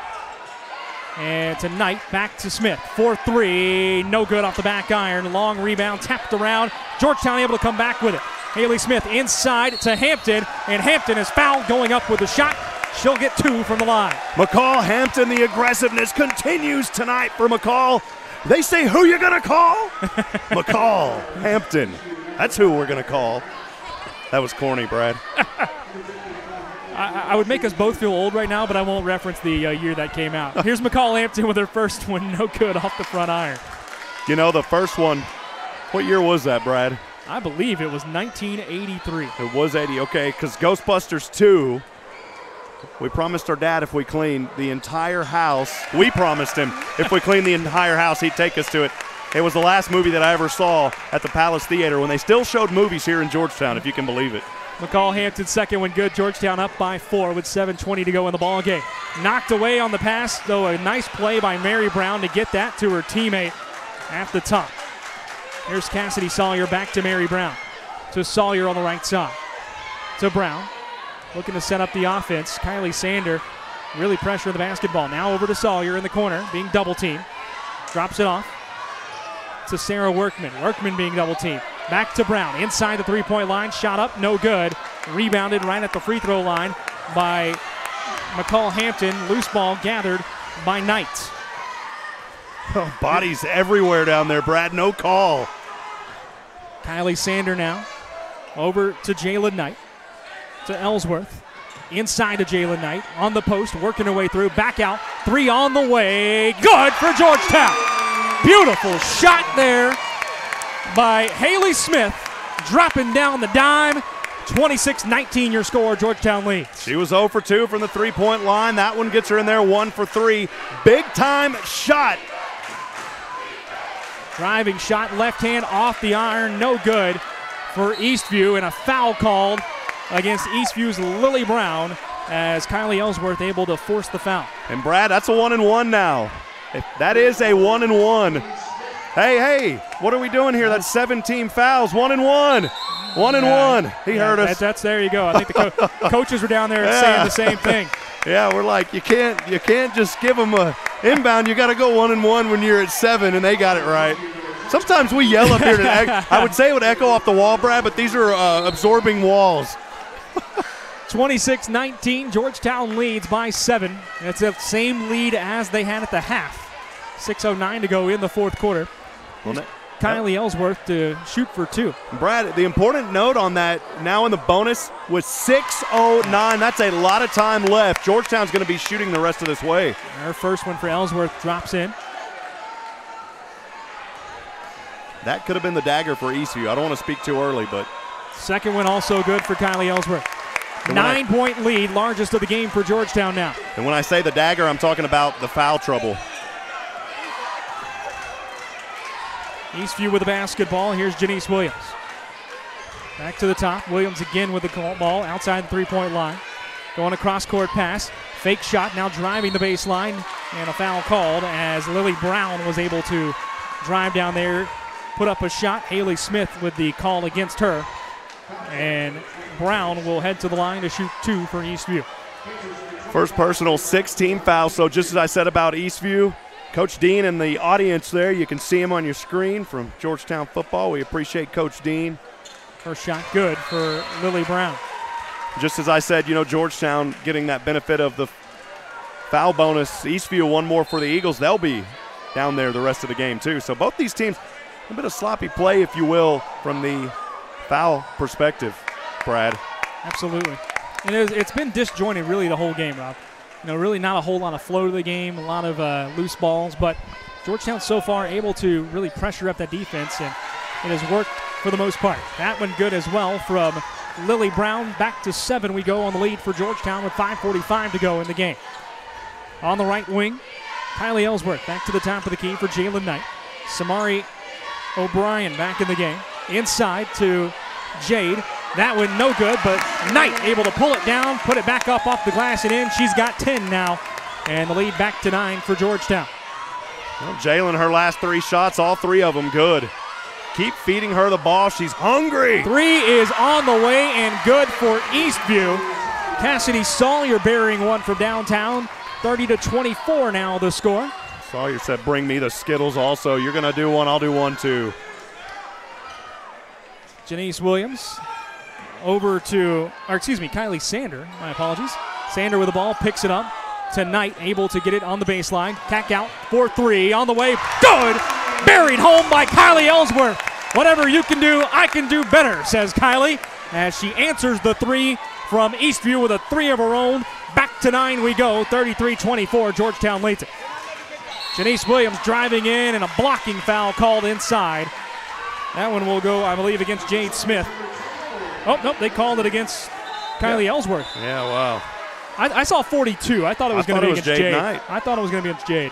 And to Knight, back to Smith. 4-3, no good off the back iron. Long rebound, tapped around. Georgetown able to come back with it. Haley Smith inside to Hampton, and Hampton is fouled going up with the shot. She'll get 2 from the line. McCall Hampton, the aggressiveness continues tonight for McCall. They say, who you gonna call? McCall Hampton. That's who we're gonna call. That was corny, Brad. I would make us both feel old right now, but I won't reference the year that came out. Here's McCall Hampton with her first one, no good off the front iron. You know, the first one, what year was that, Brad? I believe it was 1983. It was 80, okay, because Ghostbusters 2, we promised our dad if we cleaned the entire house, we promised him if we cleaned the entire house, he'd take us to it. It was the last movie that I ever saw at the Palace Theater when they still showed movies here in Georgetown, if you can believe it. McCall Hampton's second one good. Georgetown up by 4 with 7:20 to go in the ball game. Knocked away on the pass, though a nice play by Mary Brown to get that to her teammate at the top. Here's Cassidy Sawyer back to Mary Brown. To Sawyer on the right side. To Brown. Looking to set up the offense. Kylie Sander really pressuring the basketball. Now over to Sawyer in the corner, being double teamed. Drops it off to Sarah Workman. Workman being double teamed. Back to Brown, inside the three-point line, shot up, no good. Rebounded right at the free throw line by McCall Hampton. Loose ball gathered by Knight. Oh, bodies everywhere down there, Brad, no call. Kylie Sander now, over to Jalen Knight, to Ellsworth. Inside to Jalen Knight, on the post, working her way through, back out, 3 on the way, good for Georgetown. Beautiful shot there by Haley Smith, dropping down the dime. 26-19 your score, Georgetown leads. She was 0 for 2 from the three-point line. That one gets her in there 1 for 3. Big-time shot. Driving shot, left hand off the iron, no good for Eastview, and a foul called against Eastview's Lily Brown as Kylie Ellsworth able to force the foul. And Brad, that's a 1-and-1 now. That is a 1-and-1. Hey, what are we doing here? That's 17 fouls, 1-and-1. 1-and-1. He heard us. That's there you go. I think the coaches were down there saying the same thing. Yeah, we're like, you can't just give them a inbound. You got to go 1-and-1 when you're at 7, and they got it right. Sometimes we yell up here. I would say it would echo off the wall, Brad, but these are absorbing walls. 26-19, Georgetown leads by 7. It's the same lead as they had at the half. 6:09 to go in the fourth quarter. Well, Kylie Ellsworth to shoot for 2. Brad, the important note on that now in the bonus was 6:09. That's a lot of time left. Georgetown's going to be shooting the rest of this way. Her first one for Ellsworth drops in. That could have been the dagger for Eastview. I don't want to speak too early, but. Second one also good for Kylie Ellsworth. 9-point lead, largest of the game for Georgetown now. And when I say the dagger, I'm talking about the foul trouble. Eastview with the basketball. Here's Janice Williams. Back to the top. Williams again with the ball outside the three-point line. Going across court pass. Fake shot, now driving the baseline. And a foul called as Lily Brown was able to drive down there, put up a shot. Haley Smith with the call against her. And Brown will head to the line to shoot 2 for Eastview. First personal, 16 fouls. So just as I said about Eastview, Coach Dean in the audience there, you can see him on your screen from Georgetown football. We appreciate Coach Dean. First shot good for Lily Brown. Just as I said, Georgetown getting that benefit of the foul bonus. Eastview 1 more for the Eagles. They'll be down there the rest of the game too. So both these teams, a bit of sloppy play, if you will, from the foul perspective, Brad. Absolutely. And it's been disjointed really the whole game, Rob. Really not a whole lot of flow to the game, a lot of loose balls, but Georgetown so far able to really pressure up that defense, and it has worked for the most part. That one good as well from Lily Brown. Back to 7 we go on the lead for Georgetown with 5:45 to go in the game. On the right wing, Kylie Ellsworth back to the top of the key for Jalen Knight. Samari O'Brien back in the game. Inside to Jade. That one no good, but Knight able to pull it down, put it back up off the glass and in. She's got 10 now, and the lead back to 9 for Georgetown. Well, Jalen, her last 3 shots, all 3 of them good. Keep feeding her the ball. She's hungry. 3 is on the way and good for Eastview. Cassidy Sawyer burying one from downtown. 30-24 now the score. Sawyer said, bring me the Skittles also. You're going to do one, I'll do one too. Janice Williams over to, Kylie Sander, my apologies. Sander with the ball, picks it up. Tonight, able to get it on the baseline. Cack out for 3, on the way, good! Buried home by Kylie Ellsworth. Whatever you can do, I can do better, says Kylie, as she answers the 3 from Eastview with a 3 of her own. Back to 9 we go, 33-24, Georgetown leads it. Janice Williams driving in and a blocking foul called inside. That one will go, I believe, against Jade Smith. Oh, nope, they called it against Kylie Ellsworth. Yeah, wow. I saw 42. I thought it was going to be against Jade. Knight. I thought it was going to be against Jade.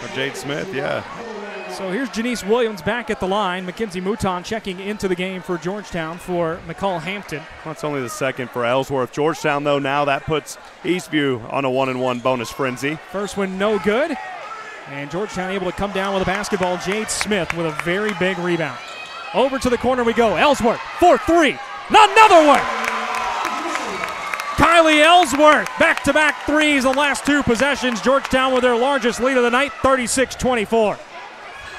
Or Jade Smith, yeah. So here's Janice Williams back at the line. Mackenzie Mouton checking into the game for Georgetown for McCall Hampton. That's only the second for Ellsworth. Georgetown, though, now that puts Eastview on a 1-and-1 bonus frenzy. First one no good. And Georgetown able to come down with a basketball. Jade Smith with a very big rebound. Over to the corner we go. Ellsworth for 3. Another one! Kylie Ellsworth, back-to-back 3s the last 2 possessions. Georgetown with their largest lead of the night, 36-24.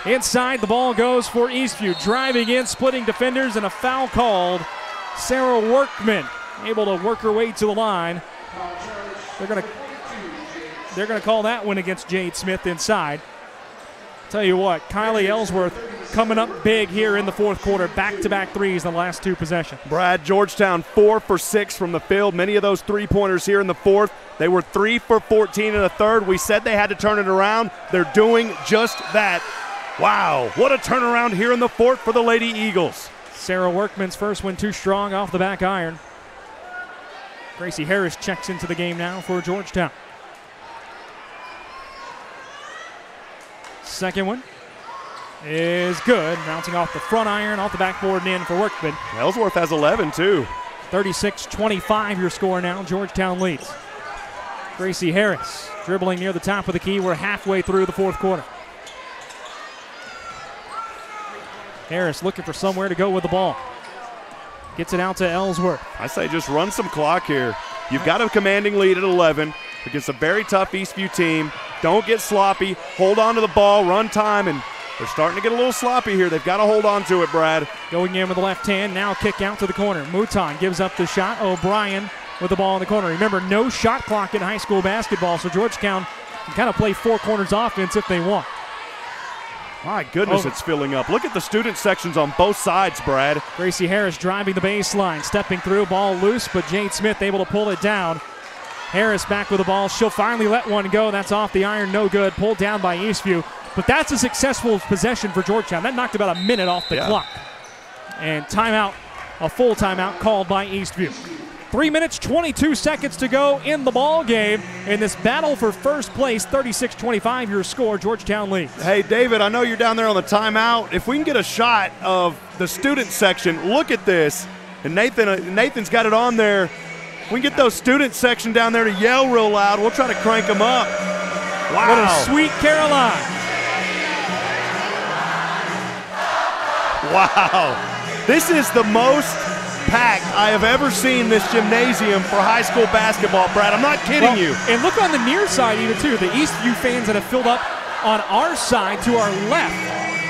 Inside, the ball goes for Eastview. Driving in, splitting defenders, and a foul called. Sarah Workman able to work her way to the line. They're gonna call that one against Jade Smith inside. Tell you what, Kylie Ellsworth coming up big here in the fourth quarter. Back-to-back 3s the last 2 possessions. Brad, Georgetown 4 for 6 from the field. Many of those 3-pointers here in the fourth. They were 3 for 14 in the third. We said they had to turn it around. They're doing just that. Wow, what a turnaround here in the fourth for the Lady Eagles. Sarah Workman's first one too strong off the back iron. Gracie Harris checks into the game now for Georgetown. Second one is good. Bouncing off the front iron, off the backboard and in for Workman. Ellsworth has 11 too. 36-25 your score now. Georgetown leads. Gracie Harris dribbling near the top of the key. We're halfway through the fourth quarter. Harris looking for somewhere to go with the ball. Gets it out to Ellsworth. I say just run some clock here. You've got a commanding lead at 11 against a very tough Eastview team. Don't get sloppy. Hold on to the ball, run time, and they're starting to get a little sloppy here. They've got to hold on to it, Brad. Going in with the left hand, now kick out to the corner. Mouton gives up the shot. O'Brien with the ball in the corner. Remember, no shot clock in high school basketball, so Georgetown can kind of play 4 corners offense if they want. My goodness, it's filling up. Look at the student sections on both sides, Brad. Gracie Harris driving the baseline, stepping through, ball loose, but Jade Smith able to pull it down. Harris back with the ball. She'll finally let one go. That's off the iron, no good. Pulled down by Eastview. But that's a successful possession for Georgetown. That knocked about a minute off the clock. And timeout, a full timeout called by Eastview. 3 minutes, 22 seconds to go in the ball game. In this battle for first place, 36-25 your score, Georgetown leads. Hey, David, I know you're down there on the timeout. If we can get a shot of the student section, look at this. And Nathan's got it on there. If we can get those student section down there to yell real loud, we'll try to crank them up. Wow. What a sweet Caroline. Wow. This is the most packed I have ever seen this gymnasium for high school basketball, Brad. I'm not kidding you. And look on the near side even too. The Eastview fans that have filled up on our side to our left.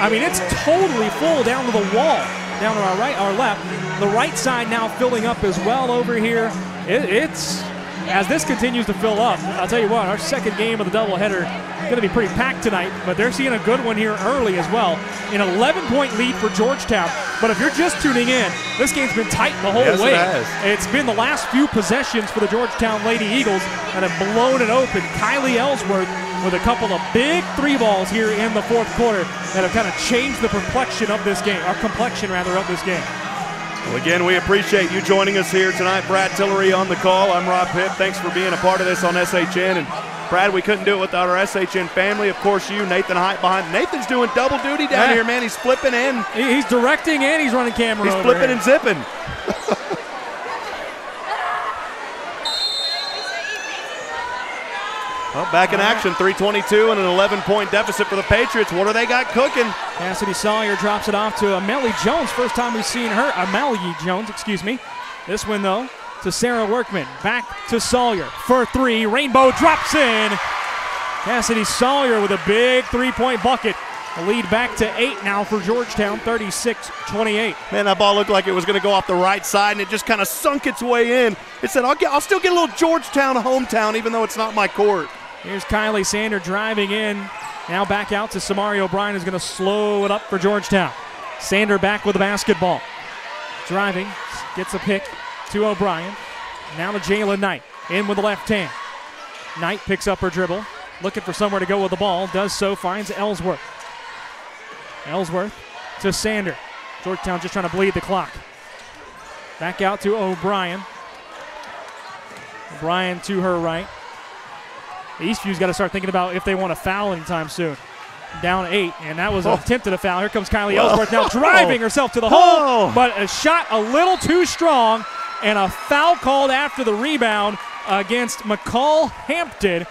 I mean, it's totally full down to the wall. Down to our right, our left. The right side now filling up as well over here. It's as this continues to fill up, I'll tell you what, our second game of the doubleheader going to be pretty packed tonight, but they're seeing a good one here early as well. An 11-point lead for Georgetown. But if you're just tuning in, this game's been tight the whole way. It's been the last few possessions for the Georgetown Lady Eagles that have blown it open. Kylie Ellsworth with a couple of big 3 balls here in the fourth quarter that have kind of changed the complexion of this game, of this game. Well, again, we appreciate you joining us here tonight. Brad Tillery on the call. I'm Rob Hipp. Thanks for being a part of this on SHN. And Brad, we couldn't do it without our SHN family. Of course, you, Nathan Hipp behind. Nathan's doing double duty down here, man. He's flipping and he's directing and he's running camera. He's flipping and zipping. Well, back in action, 3:22 and an 11-point deficit for the Patriots. What do they got cooking? Cassidy Sawyer drops it off to Amelie Jones. First time we've seen her. Amalie Jones, excuse me. This one, though, to Sarah Workman. Back to Sawyer for 3. Rainbow drops in. Cassidy Sawyer with a big 3-point bucket. The lead back to 8 now for Georgetown, 36-28. Man, that ball looked like it was going to go off the right side, and it just kind of sunk its way in. It said, I'll still get a little Georgetown hometown, even though it's not my court. Here's Kylie Sander driving in. Now back out to Samari O'Brien, who's going to slow it up for Georgetown. Sander back with the basketball. Driving, gets a pick to O'Brien. Now to Jalen Knight, in with the left hand. Knight picks up her dribble, looking for somewhere to go with the ball. Does so, finds Ellsworth. Ellsworth to Sander. Georgetown just trying to bleed the clock. Back out to O'Brien. O'Brien to her right. Eastview's got to start thinking about if they want to foul anytime soon. Down 8, and that was an attempt at a foul. Here comes Kylie Ellsworth now driving herself to the hole, but a shot a little too strong, and a foul called after the rebound against McCall Hampton.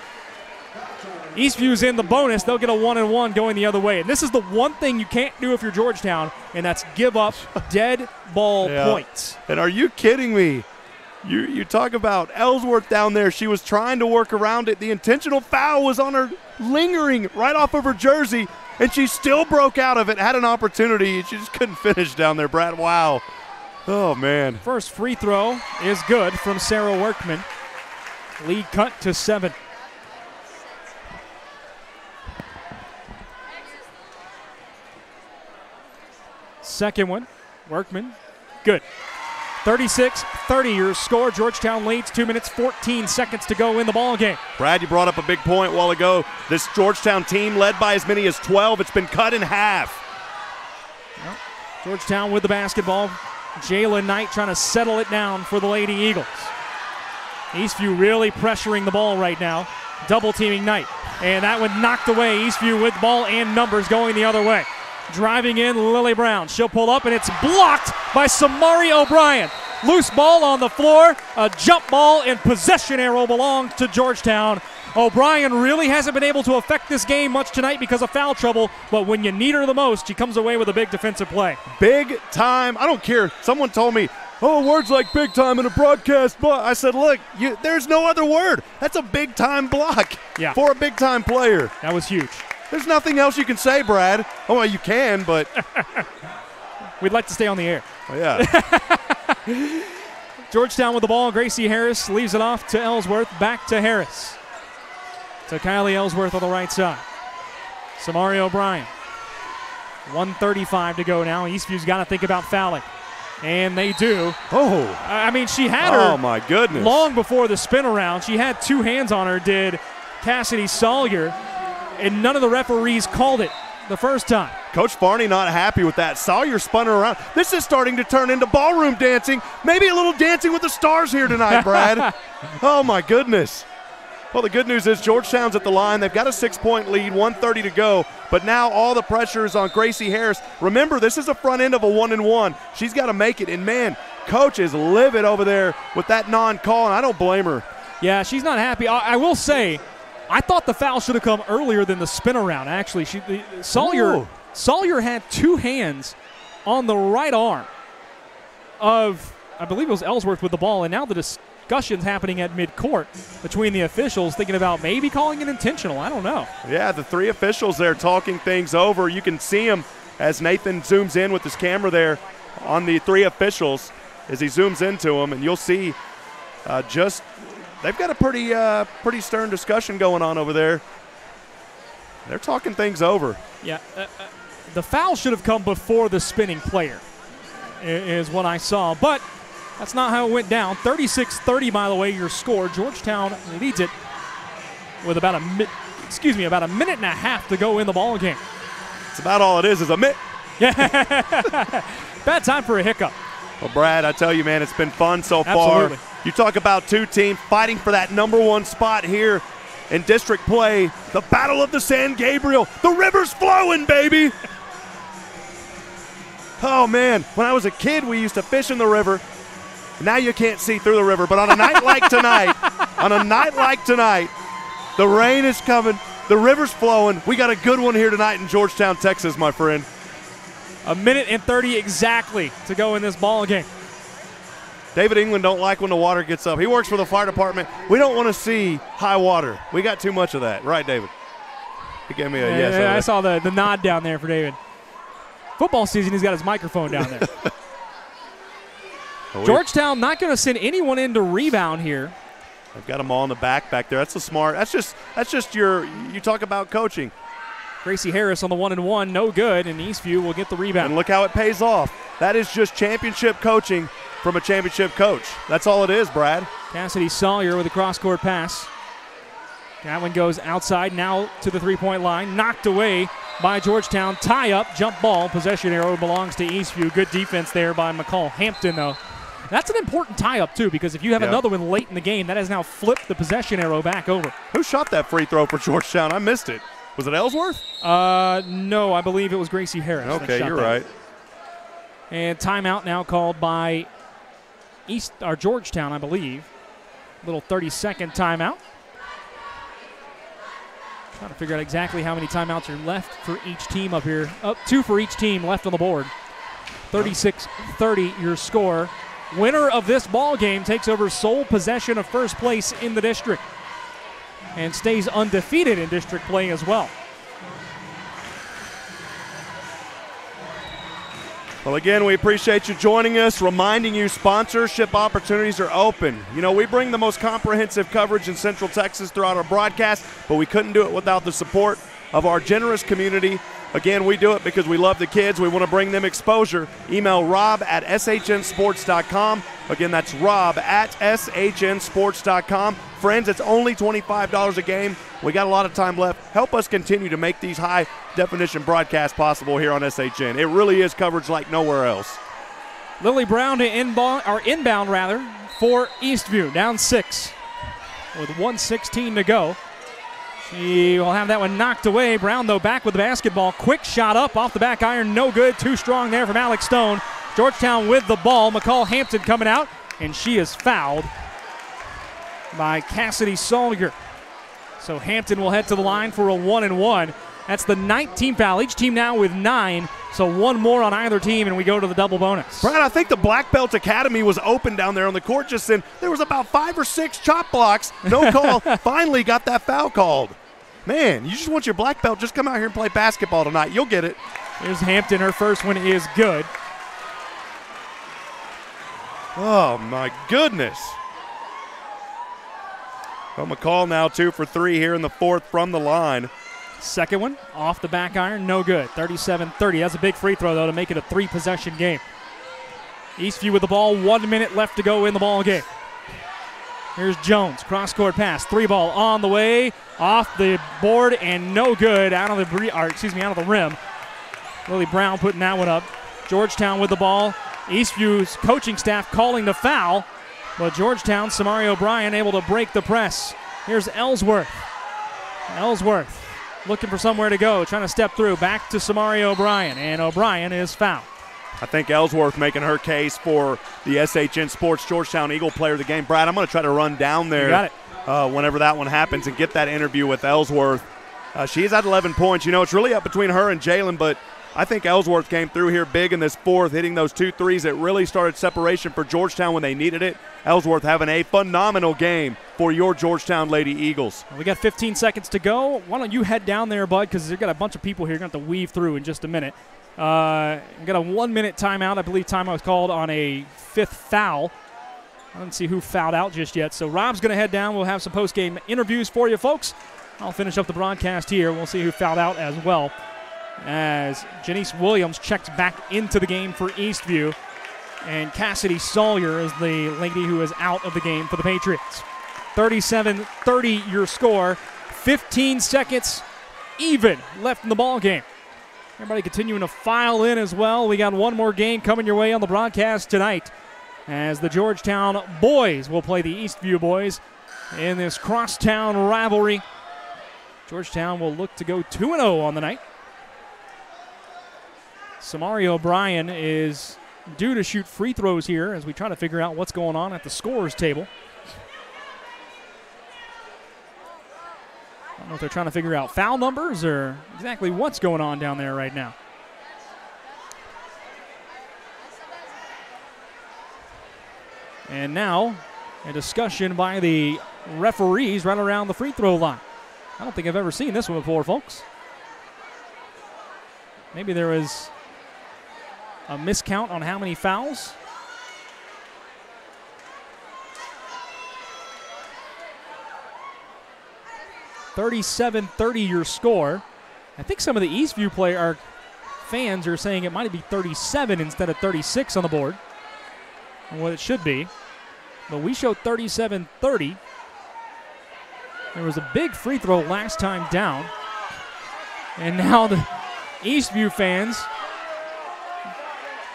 Eastview's in the bonus. They'll get a 1-and-1 going the other way. And this is the one thing you can't do if you're Georgetown, and that's give up dead ball points. And are you kidding me? You talk about Ellsworth down there. She was trying to work around it. The intentional foul was on her, lingering right off of her jersey, and she still broke out of it, had an opportunity. She just couldn't finish down there, Brad. Wow. Oh, man. First free throw is good from Sarah Workman. Lead cut to 7. Second one, Workman, good. 36-30 your score. Georgetown leads, 2 minutes, 14 seconds to go in the ball game. Brad, you brought up a big point a while ago. This Georgetown team led by as many as 12. It's been cut in half. Well, Georgetown with the basketball. Jalen Knight trying to settle it down for the Lady Eagles. Eastview really pressuring the ball right now. Double teaming Knight. And that one knocked away. Eastview with ball and numbers going the other way. Driving in Lily Brown. She'll pull up, and it's blocked by Samari O'Brien. Loose ball on the floor. A jump ball and possession arrow belongs to Georgetown. O'Brien really hasn't been able to affect this game much tonight because of foul trouble, but when you need her the most, she comes away with a big defensive play. Big time. I don't care. Someone told me, words like big time in a broadcast, but I said, look, there's no other word. That's a big time block for a big time player. That was huge. There's nothing else you can say, Brad. Oh, well, you can, but we'd like to stay on the air. Oh, yeah. Georgetown with the ball. Gracie Harris leaves it off to Ellsworth. Back to Harris. To Kylie Ellsworth on the right side. Samari O'Brien. 1:35 to go now. Eastview's got to think about fouling. And they do. Oh. I mean, she had her. Oh, my goodness. Long before the spin around. She had 2 hands on her, did Cassidy Sawyer. And none of the referees called it the first time. Coach Farney not happy with that. Sawyer spun her around. This is starting to turn into ballroom dancing. Maybe a little Dancing with the Stars here tonight, Brad. Oh, my goodness. Well, the good news is Georgetown's at the line. They've got a 6-point lead, 1:30 to go. But now all the pressure is on Gracie Harris. Remember, this is a front end of a 1-and-1. She's got to make it. And, man, Coach is livid over there with that non-call, and I don't blame her. Yeah, she's not happy. I will say, I thought the foul should have come earlier than the spin around, actually. Sawyer had 2 hands on the right arm of, I believe it was Ellsworth with the ball, and now the discussion's happening at midcourt between the officials thinking about maybe calling it intentional. I don't know. Yeah, the 3 officials there talking things over. You can see them as Nathan zooms in with his camera there on the 3 officials as he zooms into them, and you'll see they've got a pretty stern discussion going on over there. They're talking things over. Yeah, the foul should have come before the spinning player, is what I saw. But that's not how it went down. 36-30, by the way, your score. Georgetown leads it with about a minute and a half to go in the ball game. It's about all it is a minute. Yeah, bad time for a hiccup. Well, Brad, I tell you, man, it's been fun so Absolutely. far. You talk about two teams fighting for that #1 spot here in district play. The Battle of the San Gabriel. The river's flowing, baby. Oh, man, when I was a kid, we used to fish in the river. Now you can't see through the river, but on a night like tonight, the rain is coming, the river's flowing. We got a good one here tonight in Georgetown, Texas, my friend. A minute and 30 exactly to go in this ball game. David England don't like when the water gets up. He works for the fire department. We don't want to see high water. We got too much of that. Right, David? He gave me a yes. Yeah, I saw the nod down there for David. Football season, he's got his microphone down there. Georgetown not going to send anyone in to rebound here. I've got them all in the back there. That's a smart. That's just you talk about coaching. Gracie Harris on the 1-and-1, no good, and Eastview will get the rebound. And look how it pays off. That is just championship coaching from a championship coach. That's all it is, Brad. Cassidy Sawyer with a cross-court pass. That one goes outside, now to the three-point line. Knocked away by Georgetown. Tie-up, jump ball. Possession arrow belongs to Eastview. Good defense there by McCall Hampton, though. That's an important tie-up, too, because if you have another one late in the game, that has now flipped the possession arrow back over. Who shot that free throw for Georgetown? I missed it. Was it Ellsworth? No, I believe it was Gracie Harris. Okay, you're right. And timeout now called by Georgetown, I believe. Little 30-second timeout. Trying to figure out exactly how many timeouts are left for each team up here. Two for each team left on the board. 36-30 your score. Winner of this ball game takes over sole possession of first place in the district and stays undefeated in district play as well. Well, again, we appreciate you joining us, reminding you sponsorship opportunities are open. You know, we bring the most comprehensive coverage in Central Texas throughout our broadcast, but we couldn't do it without the support of our generous community. Again, we do it because we love the kids. We want to bring them exposure. Email rob@shnsports.com. Again, that's rob@shnsports.com. Friends, it's only $25 a game. We got a lot of time left. Help us continue to make these high-definition broadcasts possible here on SHN. It really is coverage like nowhere else. Lily Brown to inbound for Eastview, down 6 with 1:16 to go. She will have that one knocked away. Brown, though, back with the basketball. Quick shot up off the back iron. No good. Too strong there from Alex Stone. Georgetown with the ball. McCall Hampton coming out, and she is fouled by Cassidy Sawyer. So Hampton will head to the line for a 1-and-1. That's the 19th foul. Each team now with 9, so one more on either team, and we go to the double bonus. Brad, I think the Black Belt Academy was open down there on the court just then. There was about 5 or 6 chop blocks. No call. Finally got that foul called. Man, you just want your black belt. Just come out here and play basketball tonight. You'll get it. Here's Hampton. Her first one is good. Oh, my goodness. Well, McCall now 2 for 3 here in the fourth from the line. Second one off the back iron, no good. 37-30. That's a big free throw, though, to make it a 3-possession game. Eastview with the ball. 1 minute left to go in the ball game. Here's Jones, cross-court pass, 3-ball on the way, off the board, and no good out of the rim. Lily Brown putting that one up. Georgetown with the ball. Eastview's coaching staff calling the foul, but Georgetown, Samari O'Brien, able to break the press. Here's Ellsworth. Ellsworth looking for somewhere to go, trying to step through. Back to Samari O'Brien, and O'Brien is fouled. I think Ellsworth making her case for the SHN Sports Georgetown Eagle Player of the Game. Brad, I'm going to try to run down there whenever that one happens and get that interview with Ellsworth. She's at 11 points. You know, it's really up between her and Jalen, but I think Ellsworth came through here big in this fourth, hitting those 2 threes that really started separation for Georgetown when they needed it. Ellsworth having a phenomenal game for your Georgetown Lady Eagles. We got 15 seconds to go. Why don't you head down there, bud, because we've got a bunch of people here you're going to have to weave through in just a minute. We've got a 1-minute timeout. I believe timeout was called on a 5th foul. I don't see who fouled out just yet. So Rob's going to head down. We'll have some post-game interviews for you folks. I'll finish up the broadcast here. We'll see who fouled out as well, as Janice Williams checked back into the game for Eastview, and Cassidy Sawyer is the lady who is out of the game for the Patriots. 37-30 your score. 15 seconds even left in the ball game. Everybody continuing to file in as well. We got one more game coming your way on the broadcast tonight, as the Georgetown boys will play the Eastview boys in this crosstown rivalry. Georgetown will look to go 2-0 on the night. Samari O'Brien is due to shoot free throws here as we try to figure out what's going on at the scorers table. I don't know if they're trying to figure out foul numbers or exactly what's going on down there right now. And now a discussion by the referees right around the free throw line. I don't think I've ever seen this one before, folks. Maybe there was a miscount on how many fouls. (37-30) your score. I think some of the Eastview fans are saying it might be 37 instead of 36 on the board, and what it should be. But we show 37-30. There was a big free throw last time down, and now the Eastview fans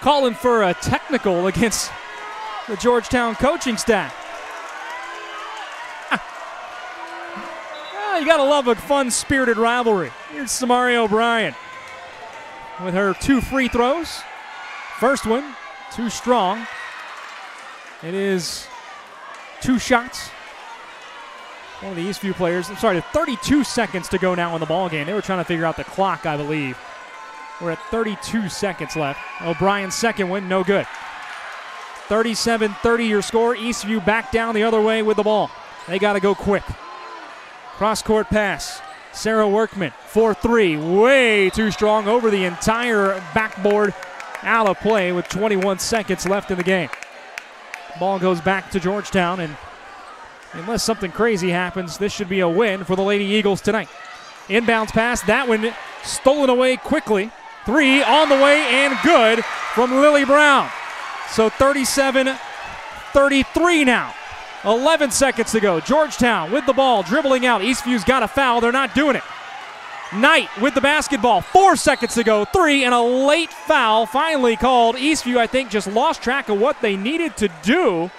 calling for a technical against the Georgetown coaching staff. You gotta love a fun, spirited rivalry. Here's Samari O'Brien with her 2 free throws. First one, too strong. It is 2 shots. One of the Eastview players, 32 seconds to go now in the ball game. They were trying to figure out the clock, I believe. We're at 32 seconds left. O'Brien's second one, no good. 37-30 your score. Eastview back down the other way with the ball. They got to go quick. Cross-court pass. Sarah Workman, 4-3. Way too strong over the entire backboard. Out of play with 21 seconds left in the game. Ball goes back to Georgetown, and unless something crazy happens, this should be a win for the Lady Eagles tonight. Inbounds pass. That one stolen away quickly. 3 on the way and good from Lily Brown. So 37-33 now. 11 seconds to go. Georgetown with the ball, dribbling out. Eastview's got a foul. They're not doing it. Knight with the basketball. 4 seconds to go. 3 and a late foul finally called. Eastview, I think, just lost track of what they needed to do.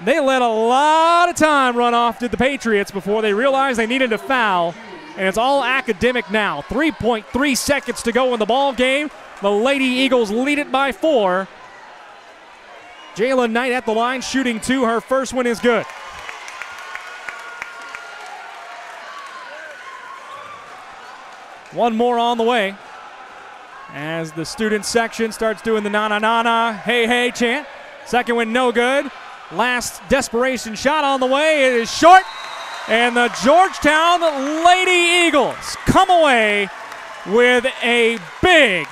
They let a lot of time run off to the Patriots before they realized they needed to foul. And it's all academic now. 3.3 seconds to go in the ball game. The Lady Eagles lead it by 4. Jayla Knight at the line, shooting 2. Her first one is good. One more on the way as the student section starts doing the na-na-na-na, hey-hey chant. Second one no good. Last desperation shot on the way. It is short. And the Georgetown Lady Eagles come away with a big,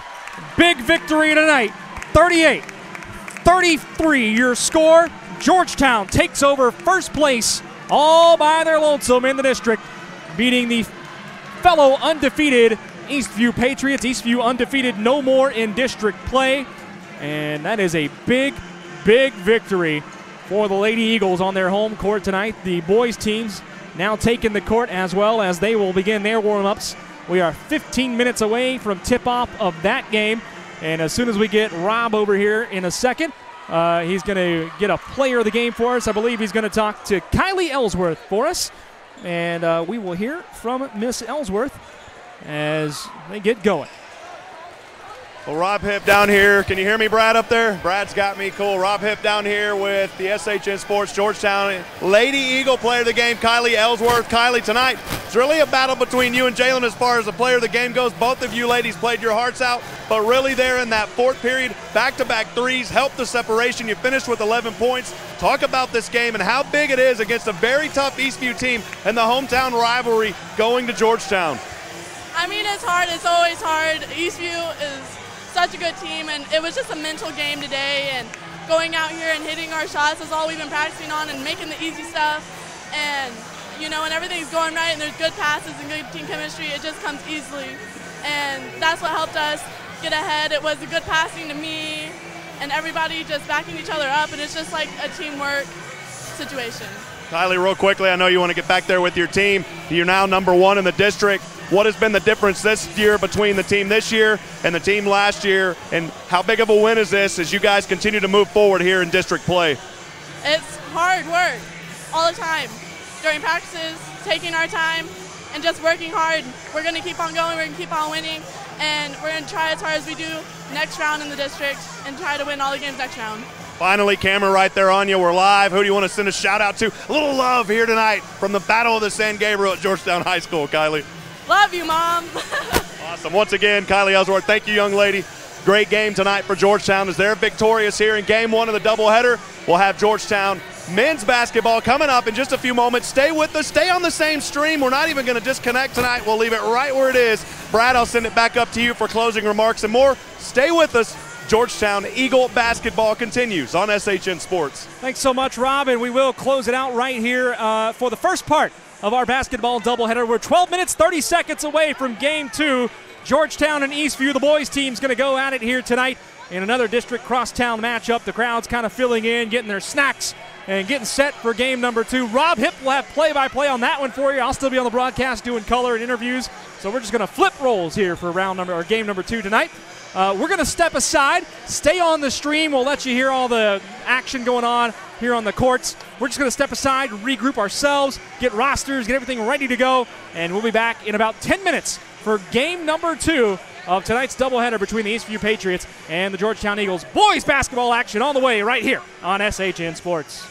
big victory tonight. 38-33 your score. Georgetown takes over first place all by their lonesome in the district, beating the fellow undefeated Eastview Patriots. Eastview undefeated no more in district play. And that is a big, big victory for the Lady Eagles on their home court tonight. The boys teams now taking the court as well as they will begin their warm-ups. We are 15 minutes away from tip-off of that game. And as soon as we get Rob over here in a second, he's going to get a player of the game for us. I believe he's going to talk to Kylie Ellsworth for us. And we will hear from Miss Ellsworth as they get going. Well, Rob Hipp down here. Can you hear me, Brad, up there? Brad's got me. Cool. Rob Hipp down here with the SHN Sports Georgetown Lady Eagle player of the game, Kylie Ellsworth. Kylie, tonight, it's really a battle between you and Jalen as far as the player of the game goes. Both of you ladies played your hearts out, but really there in that fourth period, back-to-back threes helped the separation. You finished with 11 points. Talk about this game and how big it is against a very tough Eastview team and the hometown rivalry going to Georgetown. I mean, it's hard. It's always hard. Eastview is such a good team, and it was just a mental game today, and going out here and hitting our shots is all we've been practicing on and making the easy stuff. And you know, when everything's going right and there's good passes and good team chemistry, it just comes easily. And that's what helped us get ahead. It was the good passing to me and everybody just backing each other up, and it's just like a teamwork situation. Kylie, real quickly, I know you want to get back there with your team. You're now #1 in the district. What has been the difference this year between the team this year and the team last year, and how big of a win is this as you guys continue to move forward here in district play? It's hard work all the time. During practices, taking our time, and just working hard. We're going to keep on going, we're going to keep on winning, and we're going to try as hard as we do next round in the district and try to win all the games next round. Finally, camera right there on you. We're live. Who do you want to send a shout out to? A little love here tonight from the Battle of the San Gabriel at Georgetown High School, Kylie. Love you, Mom. Awesome. Once again, Kylie Ellsworth, thank you, young lady. Great game tonight for Georgetown as they're victorious here in game 1 of the doubleheader. We'll have Georgetown men's basketball coming up in just a few moments. Stay with us. Stay on the same stream. We're not even going to disconnect tonight. We'll leave it right where it is. Brad, I'll send it back up to you for closing remarks and more. Stay with us. Georgetown Eagle basketball continues on SHN Sports. Thanks so much, Rob, and we will close it out right here for the first part of our basketball doubleheader. We're 12 minutes, 30 seconds away from Game 2. Georgetown and Eastview, the boys' team's going to go at it here tonight in another district crosstown matchup. The crowd's kind of filling in, getting their snacks, and getting set for game number 2. Rob Hipp will have play-by-play on that one for you. I'll still be on the broadcast doing color and interviews, so we're just going to flip roles here for game number 2 tonight. We're going to step aside, stay on the stream. We'll let you hear all the action going on here on the courts. We're just going to step aside, regroup ourselves, get rosters, get everything ready to go, and we'll be back in about 10 minutes for game number 2 of tonight's doubleheader between the Eastview Patriots and the Georgetown Eagles. Boys basketball action on the way right here on SHN Sports.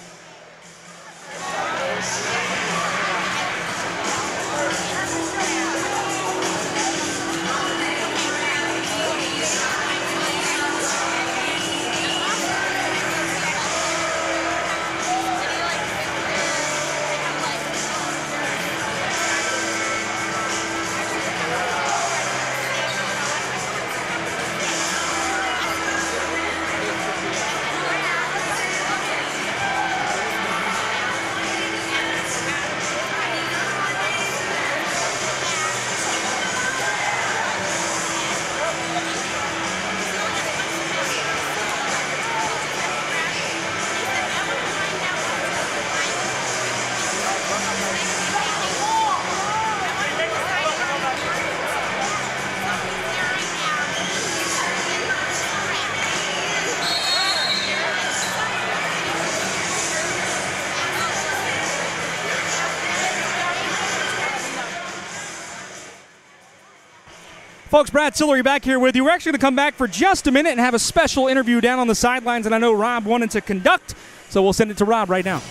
Folks, Brad Tillery back here with you. We're actually going to come back for just a minute and have a special interview down on the sidelines, and I know Rob wanted to conduct, so we'll send it to Rob right now.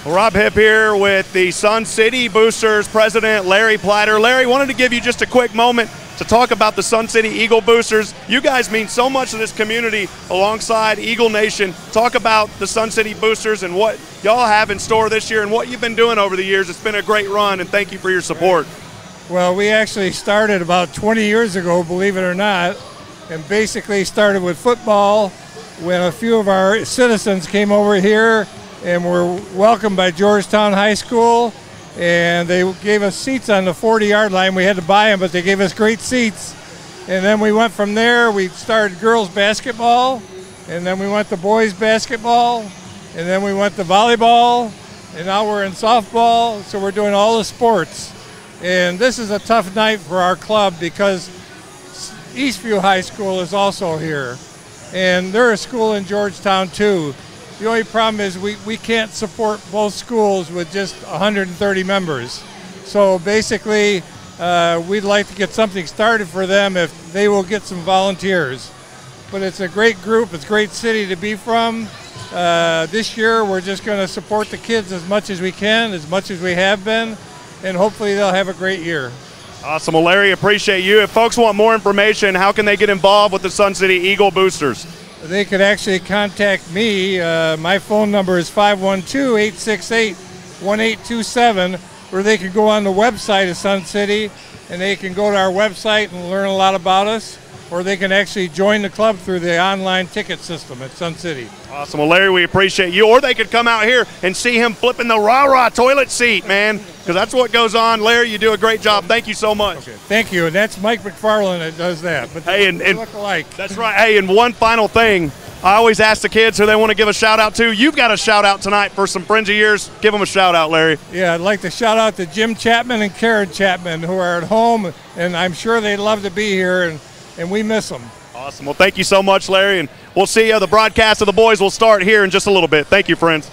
Well, Rob Hipp here with the Sun City Boosters president, Larry Platter. Larry, wanted to give you just a quick moment to talk about the Sun City Eagle Boosters. You guys mean so much to this community alongside Eagle Nation. Talk about the Sun City Boosters and what y'all have in store this year and what you've been doing over the years. It's been a great run, and thank you for your support. Well, we actually started about 20 years ago, believe it or not, and basically started with football when a few of our citizens came over here and were welcomed by Georgetown High School, and they gave us seats on the 40-yard line. We had to buy them, but they gave us great seats. And then we went from there. We started girls basketball, and then we went to boys basketball, and then we went to volleyball, and now we're in softball, so we're doing all the sports. And this is a tough night for our club because Eastview High School is also here. And they're a school in Georgetown too. The only problem is we can't support both schools with just 130 members. So basically, we'd like to get something started for them if they will get some volunteers. But it's a great group, it's a great city to be from. This year we're just going to support the kids as much as we can, as much as we have been. And hopefully they'll have a great year. Awesome. Well, Larry, appreciate you. If folks want more information, how can they get involved with the Sun City Eagle Boosters? They could actually contact me. My phone number is 512-868-1827, or they can go on the website of Sun City, and they can go to our website and learn a lot about us, or they can actually join the club through the online ticket system at Sun City. Awesome. Well, Larry, we appreciate you. Or they could come out here and see him flipping the rah-rah toilet seat, man, because that's what goes on. Larry, you do a great job. Thank you so much. Okay, thank you. And that's Mike McFarland that does that. But hey, they look alike. That's right. Hey, and one final thing. I always ask the kids who they want to give a shout-out to. You've got a shout-out tonight for some friends of yours. Give them a shout-out, Larry. Yeah, I'd like to shout out to Jim Chapman and Karen Chapman, who are at home, and I'm sure they'd love to be here, and we miss them. Awesome. Well, thank you so much, Larry, and we'll see you. The broadcast of the boys will start here in just a little bit. Thank you, friends.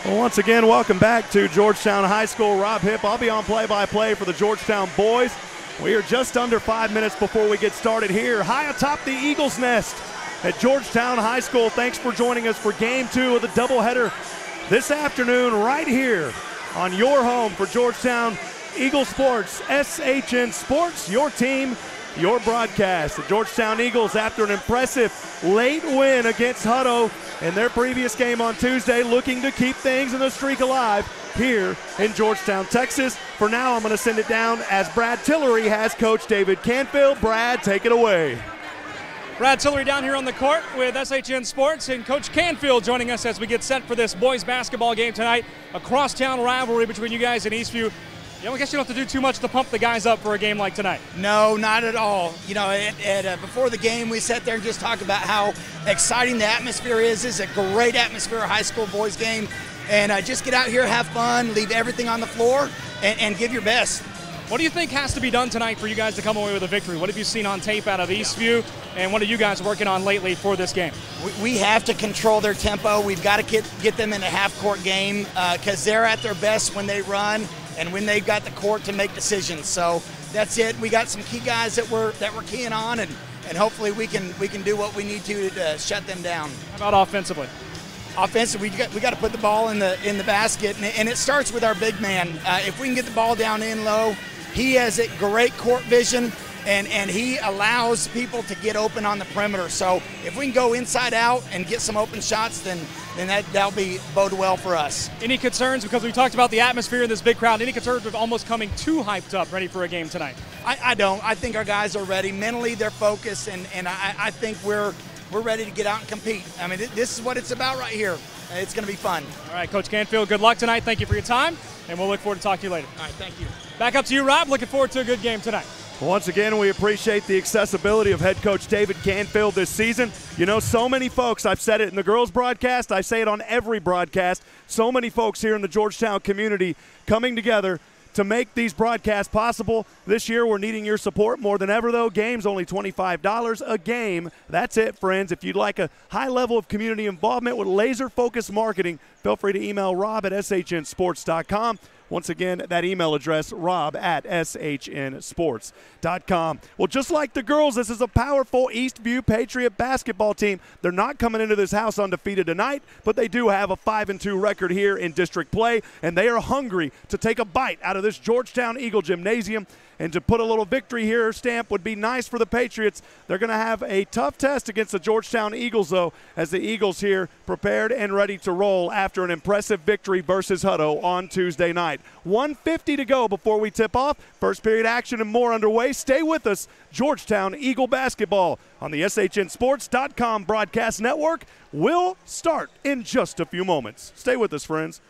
Well, once again, welcome back to Georgetown High School. Rob Hipp, I'll be on play-by-play for the Georgetown boys. We are just under 5 minutes before we get started here, high atop the Eagles' Nest at Georgetown High School. Thanks for joining us for Game 2 of the doubleheader this afternoon right here on your home for Georgetown Eagle Sports, SHN Sports, your team, your broadcast. The Georgetown Eagles, after an impressive late win against Hutto in their previous game on Tuesday, looking to keep things in the streak alive here in Georgetown, Texas. For now, I'm going to send it down as Brad Tillery has Coach David Canfield. Brad, take it away. Brad Tillery down here on the court with SHN Sports, and Coach Canfield joining us as we get set for this boys basketball game tonight. A crosstown rivalry between you guys and Eastview. Yeah, I guess you don't have to do too much to pump the guys up for a game like tonight. No, not at all. You know, before the game, we sat there and just talked about how exciting the atmosphere is. It's a great atmosphere, a high school boys game. And just get out here, have fun, leave everything on the floor, and give your best. What do you think has to be done tonight for you guys to come away with a victory? What have you seen on tape out of Eastview, and what are you guys working on lately for this game? We have to control their tempo. We've got to get them in a half-court game because they're at their best when they run and when they've got the court to make decisions. So that's it. We got some key guys that we're keying on, and hopefully we can do what we need to shut them down. How about offensively? Offensively, we got to put the ball in the basket, and it starts with our big man. If we can get the ball down in low, he has a great court vision, and he allows people to get open on the perimeter. So if we can go inside out and get some open shots, then that'll bode well for us. Any concerns, because we talked about the atmosphere in this big crowd, any concerns with almost coming too hyped up, ready for a game tonight? I don't. I think our guys are ready. Mentally, they're focused, and I think we're ready to get out and compete. I mean, this is what it's about right here. It's going to be fun. All right, Coach Canfield, good luck tonight. Thank you for your time, and we'll look forward to talking to you later. All right, thank you. Back up to you, Rob. Looking forward to a good game tonight. Once again, we appreciate the accessibility of head coach David Canfield this season. You know, so many folks, I've said it in the girls' broadcast, I say it on every broadcast, so many folks here in the Georgetown community coming together to make these broadcasts possible. This year, we're needing your support more than ever, though. Game's only $25 a game. That's it, friends. If you'd like a high level of community involvement with laser-focused marketing, feel free to email rob@shnsports.com. Once again, that email address, rob@shnsports.com. Well, just like the girls, this is a powerful Eastview Patriot basketball team. They're not coming into this house undefeated tonight, but they do have a 5-2 record here in district play, and they are hungry to take a bite out of this Georgetown Eagle Gymnasium. And to put a little victory here stamp would be nice for the Patriots. They're going to have a tough test against the Georgetown Eagles, though, as the Eagles here prepared and ready to roll after an impressive victory versus Hutto on Tuesday night. 1:50 to go before we tip off. First period action and more underway. Stay with us. Georgetown Eagle basketball on the SHNSports.com broadcast network will start in just a few moments. Stay with us, friends.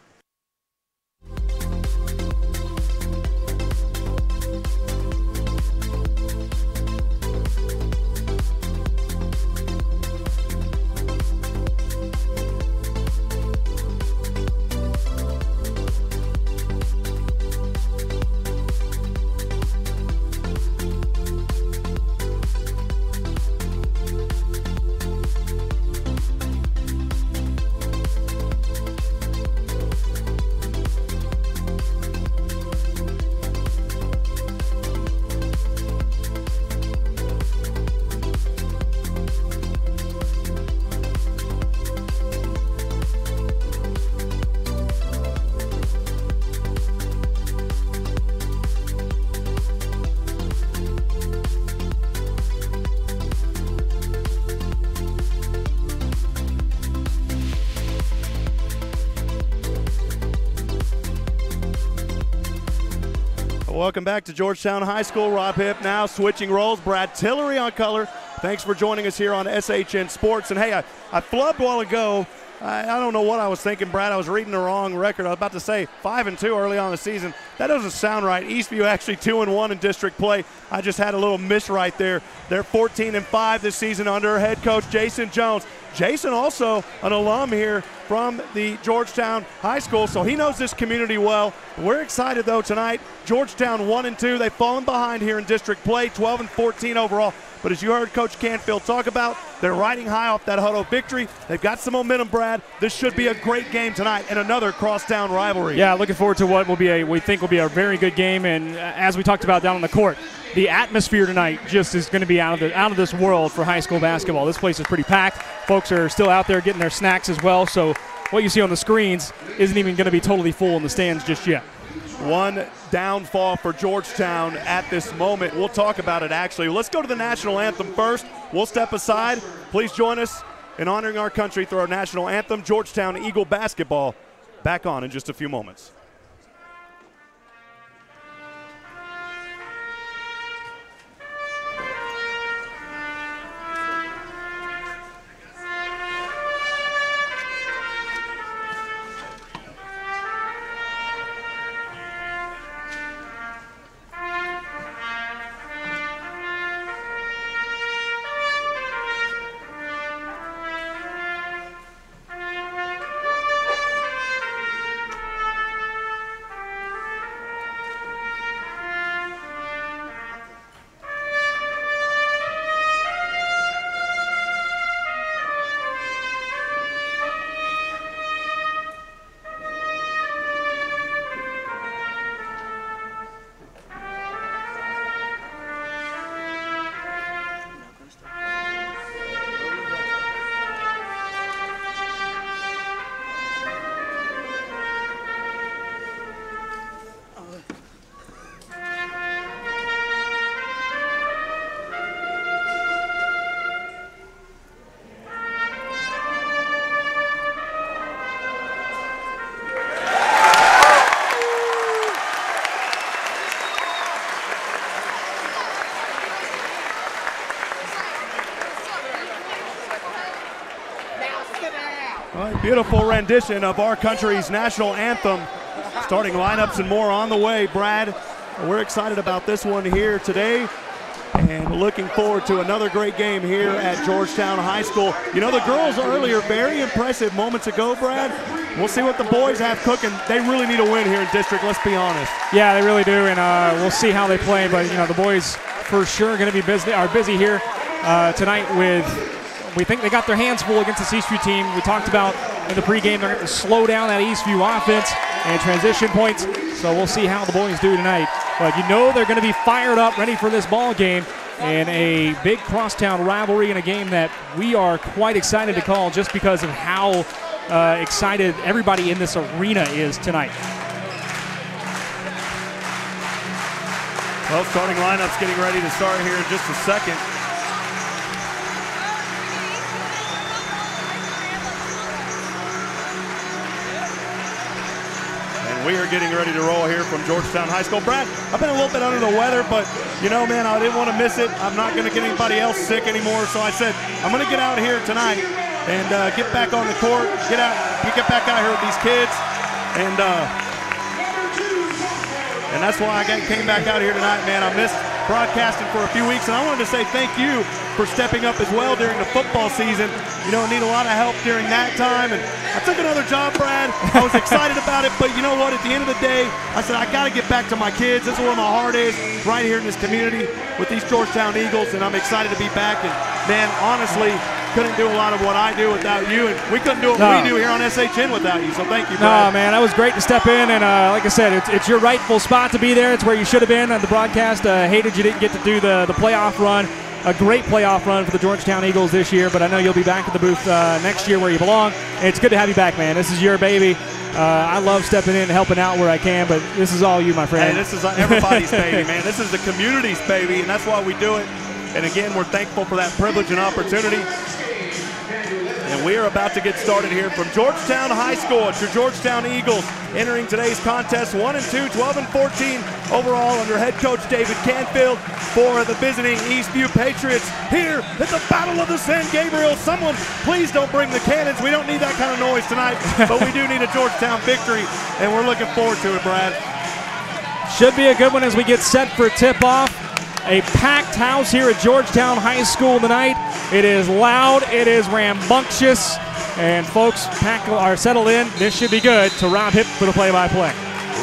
Welcome back to Georgetown High School. Rob Hipp now switching roles. Brad Tillery on color. Thanks for joining us here on SHN Sports. And hey, I flubbed a while ago. I don't know what I was thinking, Brad. I was reading the wrong record. I was about to say 5-2 early on in the season. That doesn't sound right. Eastview actually 2-1 in district play. I just had a little miss right there. They're 14-5 this season under head coach Jason Jones. Jason also an alum here from the Georgetown High School, so he knows this community well. We're excited, though, tonight. Georgetown 1-2. They've fallen behind here in district play, 12-14 overall. But as you heard Coach Canfield talk about, they're riding high off that Hutto victory. They've got some momentum, Brad. This should be a great game tonight and another crosstown rivalry. Yeah, looking forward to what we think will be a very good game. And as we talked about down on the court, the atmosphere tonight just is going to be out of this world for high school basketball. This place is pretty packed. Folks are still out there getting their snacks as well. So what you see on the screens isn't even going to be totally full in the stands just yet. One downfall for Georgetown at this moment. We'll talk about it, actually. Let's go to the national anthem first. We'll step aside. Please join us in honoring our country through our national anthem. Georgetown Eagle basketball back on in just a few moments. All right, beautiful rendition of our country's national anthem. Starting lineups and more on the way, Brad. We're excited about this one here today and looking forward to another great game here at Georgetown High School. You know, the girls earlier, very impressive moments ago, Brad. We'll see what the boys have cooking. They really need a win here in district, let's be honest. Yeah, they really do, and we'll see how they play. But, you know, the boys for sure going to be busy here tonight with, we think they got their hands full against this Eastview team. We talked about in the pregame they're going to slow down that Eastview offense and transition points. So we'll see how the boys do tonight. But you know they're going to be fired up, ready for this ball game, and a big crosstown rivalry in a game that we are quite excited to call just because of how excited everybody in this arena is tonight. Well, starting lineups getting ready to start here in just a second. We are getting ready to roll here from Georgetown High School. Brad, I've been a little bit under the weather, but you know, man, I didn't want to miss it. I'm not going to get anybody else sick anymore, so I said I'm going to get out here tonight and get back on the court, get back out here with these kids, and that's why I came back out here tonight, man. I missed broadcasting for a few weeks, and I wanted to say thank you for stepping up as well during the football season. You know, I need a lot of help during that time, and I took another job, Brad. I was excited about it, but you know what? At the end of the day, I said I got to get back to my kids. This is where my heart is, right here in this community with these Georgetown Eagles, and I'm excited to be back. And man, honestly, couldn't do a lot of what I do without you, and we couldn't do what we do here on SHN without you, so thank you, Brad. No, man, that was great to step in, and like I said, it's your rightful spot to be there. It's where you should have been on the broadcast. Hated you didn't get to do the playoff run. A great playoff run for the Georgetown Eagles this year, but I know you'll be back at the booth next year where you belong. And it's good to have you back, man. This is your baby. I love stepping in and helping out where I can, but this is all you, my friend. Hey, this is everybody's baby, man. This is the community's baby, and that's why we do it. And again, we're thankful for that privilege and opportunity. And we are about to get started here from Georgetown High School. It's your Georgetown Eagles entering today's contest 1-2, 12-14 overall under head coach David Canfield for the visiting Eastview Patriots here at the Battle of the San Gabriel. Someone, please don't bring the cannons. We don't need that kind of noise tonight, but we do need a Georgetown victory, and we're looking forward to it, Brad. Should be a good one as we get set for tip-off. A packed house here at Georgetown High School tonight. It is loud, it is rambunctious, and folks are settled in. This should be good to Rob Hipp for the play-by-play.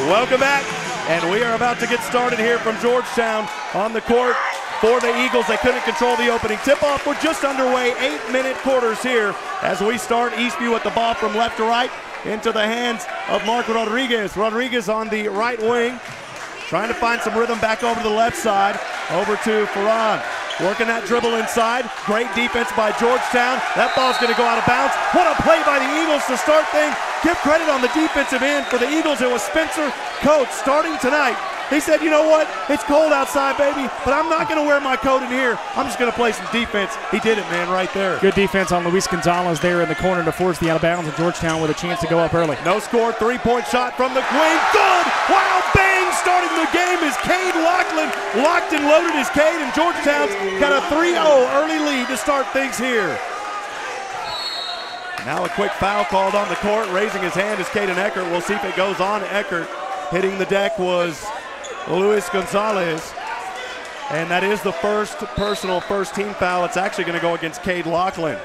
Welcome back, and we are about to get started here from Georgetown on the court for the Eagles. They couldn't control the opening tip-off. We're just underway, 8-minute quarters here as we start. Eastview with the ball from left to right into the hands of Mark Rodriguez. Rodriguez on the right wing, trying to find some rhythm back over to the left side. Over to Farhan, working that dribble inside. Great defense by Georgetown. That ball's going to go out of bounds. What a play by the Eagles to start things. Give credit on the defensive end for the Eagles. It was Spencer Coates starting tonight. He said, you know what? It's cold outside, baby, but I'm not going to wear my coat in here. I'm just going to play some defense. He did it, man, right there. Good defense on Luis Gonzalez there in the corner to force the out of bounds, and Georgetown with a chance to go up early. No score, three-point shot from the wing. Good! Wow, bang! Starting the game is Cade Lachlan. Locked and loaded is Cade, and Georgetown's got a 3-0 early lead to start things here. Now a quick foul called on the court. Raising his hand is Caden Eckert. We'll see if it goes on Eckert. Hitting the deck was Luis Gonzalez. And that is the first personal first-team foul. It's actually going to go against Cade Lachlan.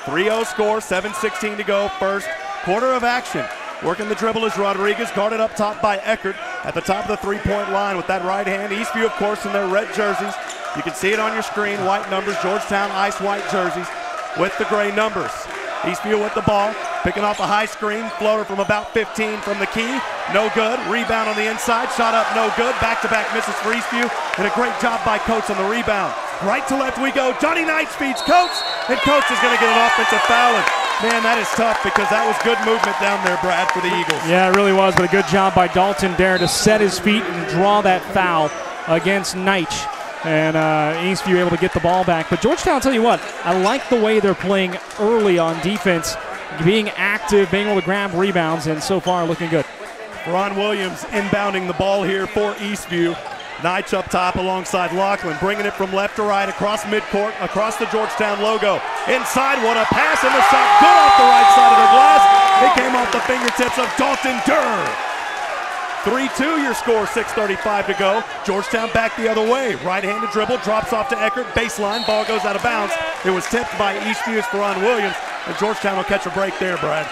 3-0 score, 7:16 to go, first quarter of action. Working the dribble is Rodriguez, guarded up top by Eckert at the top of the three-point line with that right hand. Eastview, of course, in their red jerseys. You can see it on your screen, white numbers, Georgetown ice white jerseys with the gray numbers. Eastview with the ball, picking off a high screen, floater from about 15 from the key, no good. Rebound on the inside, shot up, no good. Back-to-back misses for Eastview, and a great job by Coates on the rebound. Right to left we go. Johnny Knight feeds Coates, and Coates is going to get an offensive foul. And man, that is tough because that was good movement down there, Brad, for the Eagles. Yeah, it really was, but a good job by Dalton Dare to set his feet and draw that foul against Knight. And Eastview able to get the ball back. But Georgetown, I'll tell you what, I like the way they're playing early on defense, being active, being able to grab rebounds, and so far looking good. Ron Williams inbounding the ball here for Eastview. Nitch up top alongside Lachlan, bringing it from left to right across midcourt, across the Georgetown logo. Inside, what a pass, and the shot good off the right side of the glass. It came off the fingertips of Dalton Durr. 3-2 your score, 6:35 to go. Georgetown back the other way. Right-handed dribble, drops off to Eckert, baseline, ball goes out of bounds. It was tipped by Eastview's Ferron Williams, and Georgetown will catch a break there, Brad.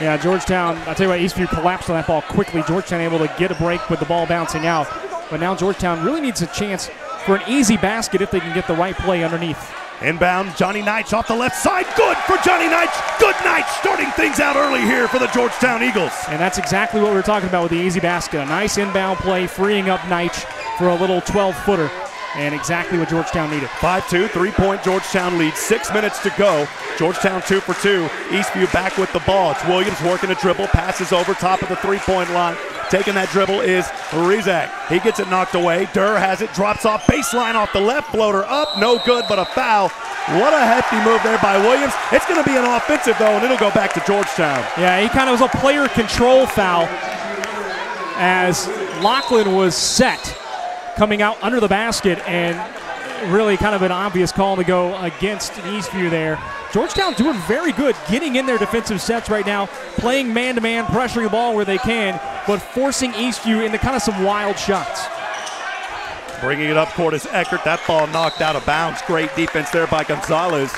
Yeah, Georgetown, I'll tell you what, Eastview collapsed on that ball quickly. Georgetown able to get a break with the ball bouncing out. But now Georgetown really needs a chance for an easy basket if they can get the right play underneath. Inbound, Johnny Nitch off the left side. Good for Johnny Nitch. Good Nitch starting things out early here for the Georgetown Eagles. And that's exactly what we were talking about with the easy basket. A nice inbound play, freeing up Nitch for a little 12-footer. And exactly what Georgetown needed. 5-2, three-point Georgetown lead. 6 minutes to go. Georgetown 2 for 2. Eastview back with the ball. It's Williams working a dribble, passes over top of the three-point line. Taking that dribble is Rizak. He gets it knocked away. Durr has it, drops off baseline off the left, floater up, no good, but a foul. What a hefty move there by Williams. It's going to be an offensive, though, and it'll go back to Georgetown. Yeah, he kind of was a player control foul as Lachlan was set coming out under the basket, and really kind of an obvious call to go against Eastview there. Georgetown doing very good, getting in their defensive sets right now, playing man-to-man, pressuring the ball where they can, but forcing Eastview into kind of some wild shots. Bringing it up court is Eckert. That ball knocked out of bounds. Great defense there by Gonzalez.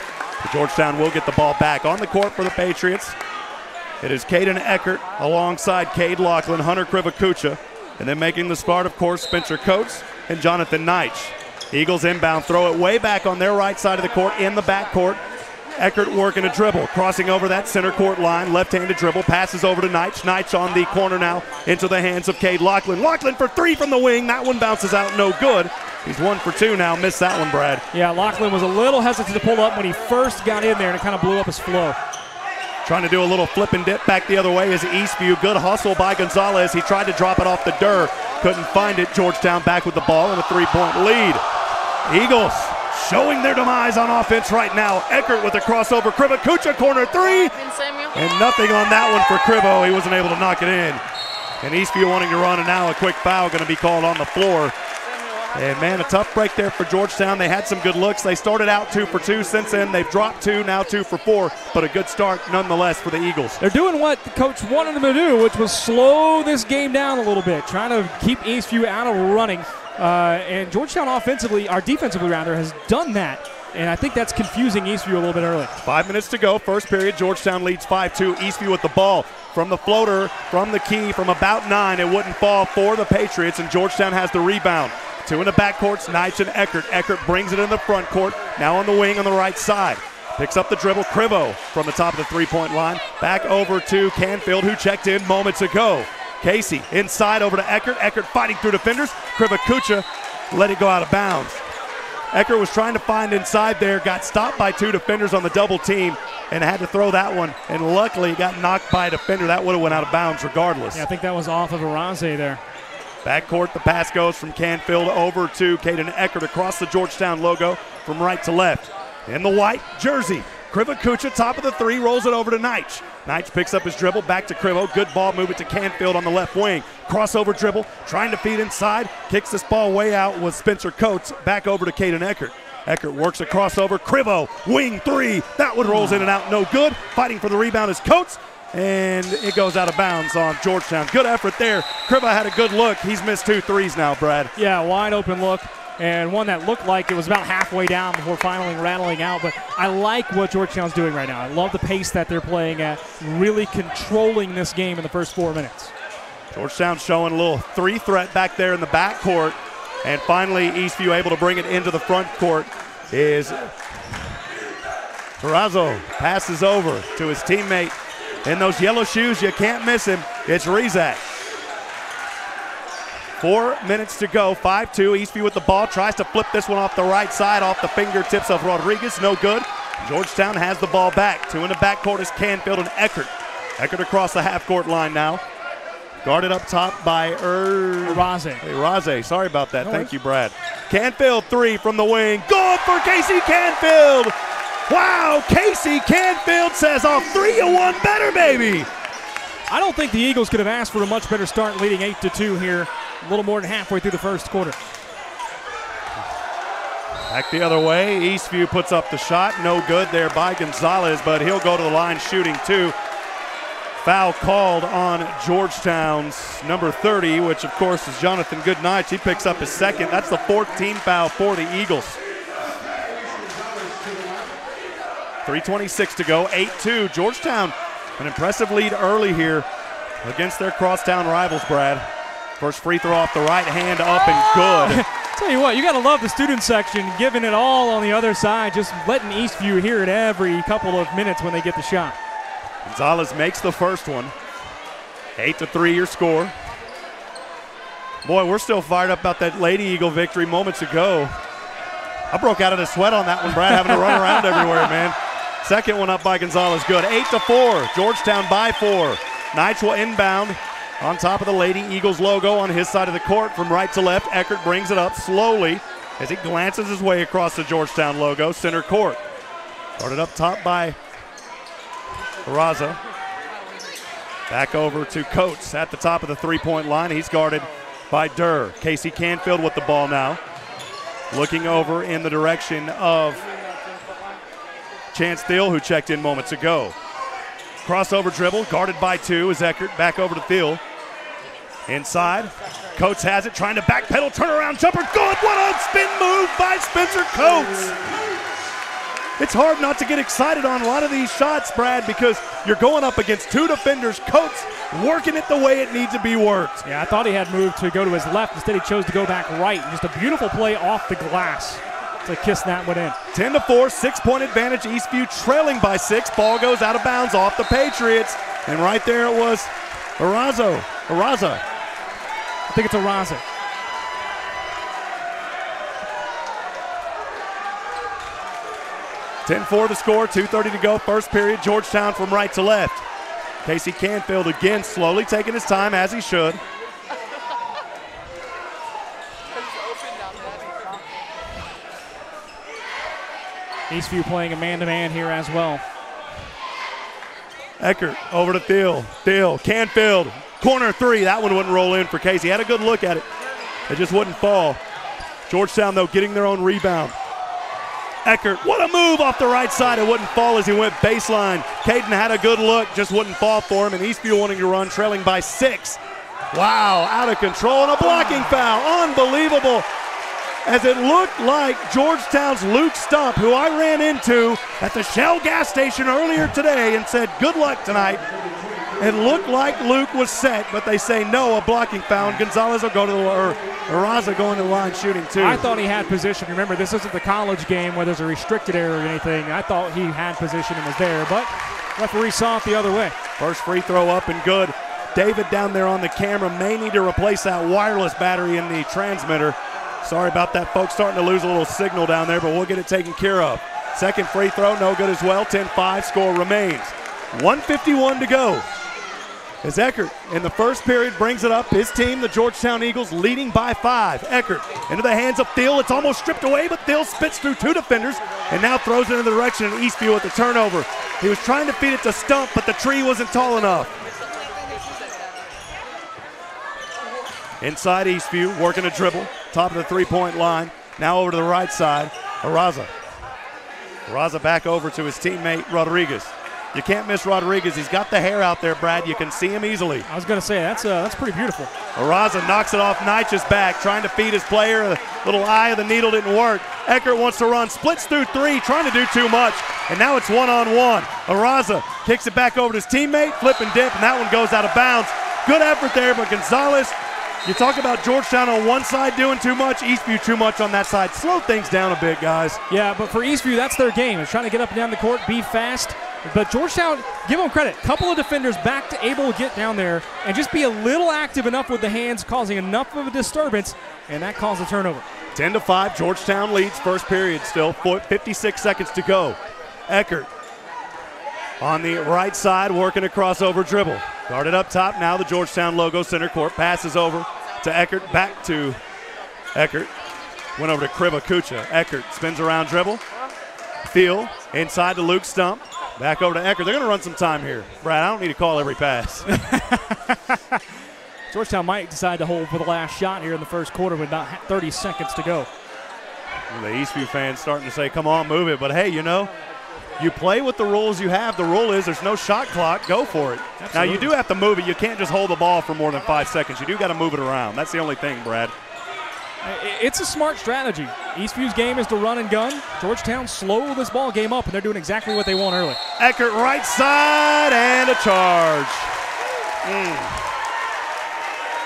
Georgetown will get the ball back on the court for the Patriots. It is Caden Eckert alongside Cade Lachlan, Hunter Krivakucha, and then making the start, of course, Spencer Coates and Jonathan Nitch. Eagles inbound, throw it way back on their right side of the court in the back court. Eckert working a dribble, crossing over that center court line, left-handed dribble, passes over to Nitch. Nitch on the corner now into the hands of Cade Lachlan. Lachlan for three from the wing. That one bounces out, no good. He's 1 for 2 now, missed that one, Brad. Yeah, Lachlan was a little hesitant to pull up when he first got in there, and it kind of blew up his flow. Trying to do a little flip and dip back the other way is Eastview. Good hustle by Gonzalez. He tried to drop it off the Durr. Couldn't find it. Georgetown back with the ball and a three-point lead. Eagles showing their demise on offense right now. Eckert with a crossover. Krivakucha corner three. And nothing on that one for Krivo. He wasn't able to knock it in. And Eastview wanting to run, and now a quick foul going to be called on the floor. And, man, a tough break there for Georgetown. They had some good looks. They started out 2 for 2. Since then, they've dropped 2, now 2 for 4. But a good start nonetheless for the Eagles. They're doing what the coach wanted them to do, which was slow this game down a little bit, trying to keep Eastview out of running. And Georgetown defensively has done that. And I think that's confusing Eastview a little bit early. 5 minutes to go. First period, Georgetown leads 5-2. Eastview with the ball. From the floater, from the key, from about 9. It wouldn't fall for the Patriots, and Georgetown has the rebound. 2 in the backcourts, Nitch and Eckert. Eckert brings it in the front court, now on the wing on the right side. Picks up the dribble, Krivo from the top of the three-point line. Back over to Canfield, who checked in moments ago. Casey inside over to Eckert. Eckert fighting through defenders. Krivakucha let it go out of bounds. Eckert was trying to find inside there, got stopped by 2 defenders on the double team, and had to throw that one. And luckily, got knocked by a defender. That would have went out of bounds regardless. Yeah, I think that was off of Araze there. Backcourt, the pass goes from Canfield over to Caden Eckert across the Georgetown logo from right to left. In the white jersey, Krivakucha, top of the three, rolls it over to Nitch. Nitch picks up his dribble, back to Krivo. Good ball, move it to Canfield on the left wing. Crossover dribble, trying to feed inside. Kicks this ball way out with Spencer Coates. Back over to Caden Eckert. Eckert works a crossover. Krivo, wing three. That one rolls in and out, no good. Fighting for the rebound is Coates. And it goes out of bounds on Georgetown. Good effort there. Krivo had a good look. He's missed 2 threes now, Brad. Yeah, wide open look. And one that looked like it was about halfway down before finally rattling out. But I like what Georgetown's doing right now. I love the pace that they're playing at, really controlling this game in the first 4 minutes. Georgetown showing a little 3 threat back there in the backcourt. And finally, Eastview able to bring it into the front court is Terrazzo. Passes over to his teammate. In those yellow shoes, you can't miss him. It's Rizak. 4 minutes to go, 5-2. Eastview with the ball, tries to flip this one off the right side, off the fingertips of Rodriguez, no good. Georgetown has the ball back. 2 in the backcourt is Canfield and Eckert. Eckert across the half-court line now. Guarded up top by Araze. Sorry about that. Thank you, Brad. Canfield 3 from the wing. Good for Casey Canfield. Wow, Casey Canfield says off 3-1 better, baby. I don't think the Eagles could have asked for a much better start, leading 8-2 here, a little more than halfway through the first quarter. Back the other way. Eastview puts up the shot. No good there by Gonzalez, but he'll go to the line shooting 2. Foul called on Georgetown's number 30, which of course is Jonathan Goodnight. He picks up his second. That's the 14th foul for the Eagles. 3:26 to go, 8-2. Georgetown, an impressive lead early here against their crosstown rivals, Brad. First free throw off the right hand, up and good. Tell you what, you got to love the student section giving it all on the other side, just letting Eastview hear it every couple of minutes when they get the shot. Gonzalez makes the first one. 8-3 your score. Boy, we're still fired up about that Lady Eagle victory moments ago. I broke out of the sweat on that one, Brad, having to run around everywhere, man. Second one up by Gonzalez, good. 8-4, Georgetown by 4. Knights will inbound on top of the Lady Eagles logo on his side of the court from right to left. Eckert brings it up slowly as he glances his way across the Georgetown logo, center court. Started up top by Raza. Back over to Coates at the top of the three-point line. He's guarded by Durr. Casey Canfield with the ball now. Looking over in the direction of Chance Thiel, who checked in moments ago. Crossover dribble, guarded by 2 as Eckert back over to Thiel. Inside, Coates has it, trying to backpedal, turnaround jumper, good! What a spin move by Spencer Coates! It's hard not to get excited on a lot of these shots, Brad, because you're going up against 2 defenders. Coates working it the way it needs to be worked. Yeah, I thought he had moved to go to his left. Instead, he chose to go back right. Just a beautiful play off the glass to kiss that one in. 10-4, 6-point advantage. Eastview trailing by 6. Ball goes out of bounds off the Patriots. And right there it was Araza. I think it's Araza. $10-4 the score, 2:30 to go. First period, Georgetown from right to left. Casey Canfield again slowly taking his time, as he should. Eastview playing a man-to-man here as well. Eckert over to Thiel. Canfield, corner 3. That one wouldn't roll in for Casey. Had a good look at it. It just wouldn't fall. Georgetown, though, getting their own rebound. Eckert, what a move off the right side. It wouldn't fall as he went baseline. Caden had a good look, just wouldn't fall for him. And Eastview wanting to run, trailing by 6. Wow, out of control and a blocking foul. Unbelievable. As it looked like Georgetown's Luke Stump, who I ran into at the Shell gas station earlier today and said, good luck tonight. It looked like Luke was set, but they say no, a blocking foul. And Gonzalez will go to Araza going to the line shooting 2. I thought he had position. Remember, this isn't the college game where there's a restricted area or anything. I thought he had position and was there, but referee saw it the other way. First free throw up and good. David down there on the camera may need to replace that wireless battery in the transmitter. Sorry about that, folks. Starting to lose a little signal down there, but we'll get it taken care of. Second free throw, no good as well. 10-5, score remains. 1:51 to go. As Eckert in the first period brings it up, his team, the Georgetown Eagles, leading by 5. Eckert into the hands of Thiel. It's almost stripped away, but Thiel spits through 2 defenders and now throws it in the direction of Eastview at the turnover. He was trying to feed it to Stump, but the tree wasn't tall enough. Inside Eastview, working a dribble, top of the three-point line. Now over to the right side, Araza. Araza back over to his teammate, Rodriguez. You can't miss Rodriguez. He's got the hair out there, Brad. You can see him easily. I was going to say, that's pretty beautiful. Araza knocks it off Neich's back, trying to feed his player. A little eye of the needle didn't work. Eckert wants to run, splits through 3, trying to do too much. And now it's one-on-one. Araza kicks it back over to his teammate, flip and dip, and that one goes out of bounds. Good effort there, but Gonzalez, you talk about Georgetown on one side doing too much, Eastview too much on that side. Slow things down a bit, guys. Yeah, but for Eastview, that's their game. It's trying to get up and down the court, be fast. But Georgetown, give them credit. Couple of defenders back to able to get down there and just be a little active enough with the hands, causing enough of a disturbance, and that caused a turnover. 10-5, Georgetown leads first period still. 56 seconds to go. Eckert on the right side, working a crossover dribble. Guarded up top, now the Georgetown logo, center court. Passes over to Eckert, back to Eckert. Went over to Kriva. Eckert spins around dribble. Thiel inside to Luke Stump. Back over to Eckert. They're going to run some time here. Brad, I don't need to call every pass. Georgetown might decide to hold for the last shot here in the first quarter with about 30 seconds to go. The Eastview fans starting to say, come on, move it. But, hey, you know, you play with the rules you have. The rule is there's no shot clock. Go for it. Absolutely. Now, you do have to move it. You can't just hold the ball for more than 5 seconds. You do got to move it around. That's the only thing, Brad. It's a smart strategy. Eastview's game is to run and gun. Georgetown slow this ball game up, and they're doing exactly what they want early. Eckert right side and a charge.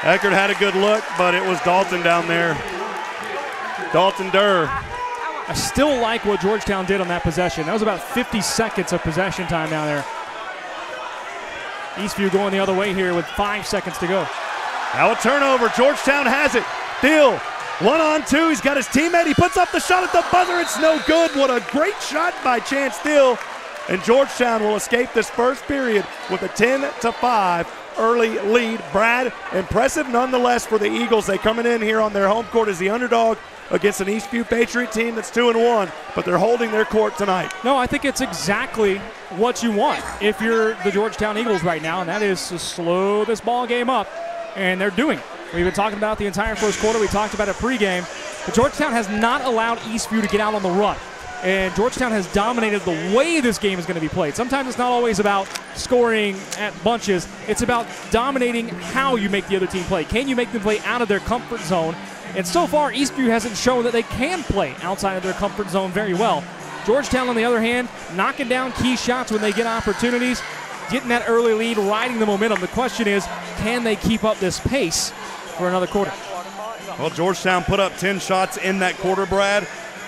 Eckert had a good look, but it was Dalton down there. Dalton Durr. I still like what Georgetown did on that possession. That was about 50 seconds of possession time down there. Eastview going the other way here with 5 seconds to go. Now a turnover. Georgetown has it. Thiel, 1-on-2. He's got his teammate. He puts up the shot at the buzzer. It's no good. What a great shot by Chance Thiel. And Georgetown will escape this first period with a 10-5 early lead. Brad, impressive nonetheless for the Eagles. They coming in here on their home court as the underdog against an Eastview Patriot team that's 2-1, but they're holding their court tonight. No, I think it's exactly what you want if you're the Georgetown Eagles right now, and that is to slow this ball game up, and they're doing it. We've been talking about the entire first quarter. We talked about it pregame. But Georgetown has not allowed Eastview to get out on the run, and Georgetown has dominated the way this game is going to be played. Sometimes it's not always about scoring at bunches. It's about dominating how you make the other team play. Can you make them play out of their comfort zone? And so far, Eastview hasn't shown that they can play outside of their comfort zone very well. Georgetown, on the other hand, knocking down key shots when they get opportunities, getting that early lead, riding the momentum. The question is, can they keep up this pace for another quarter? Well, Georgetown put up 10 shots in that quarter, Brad.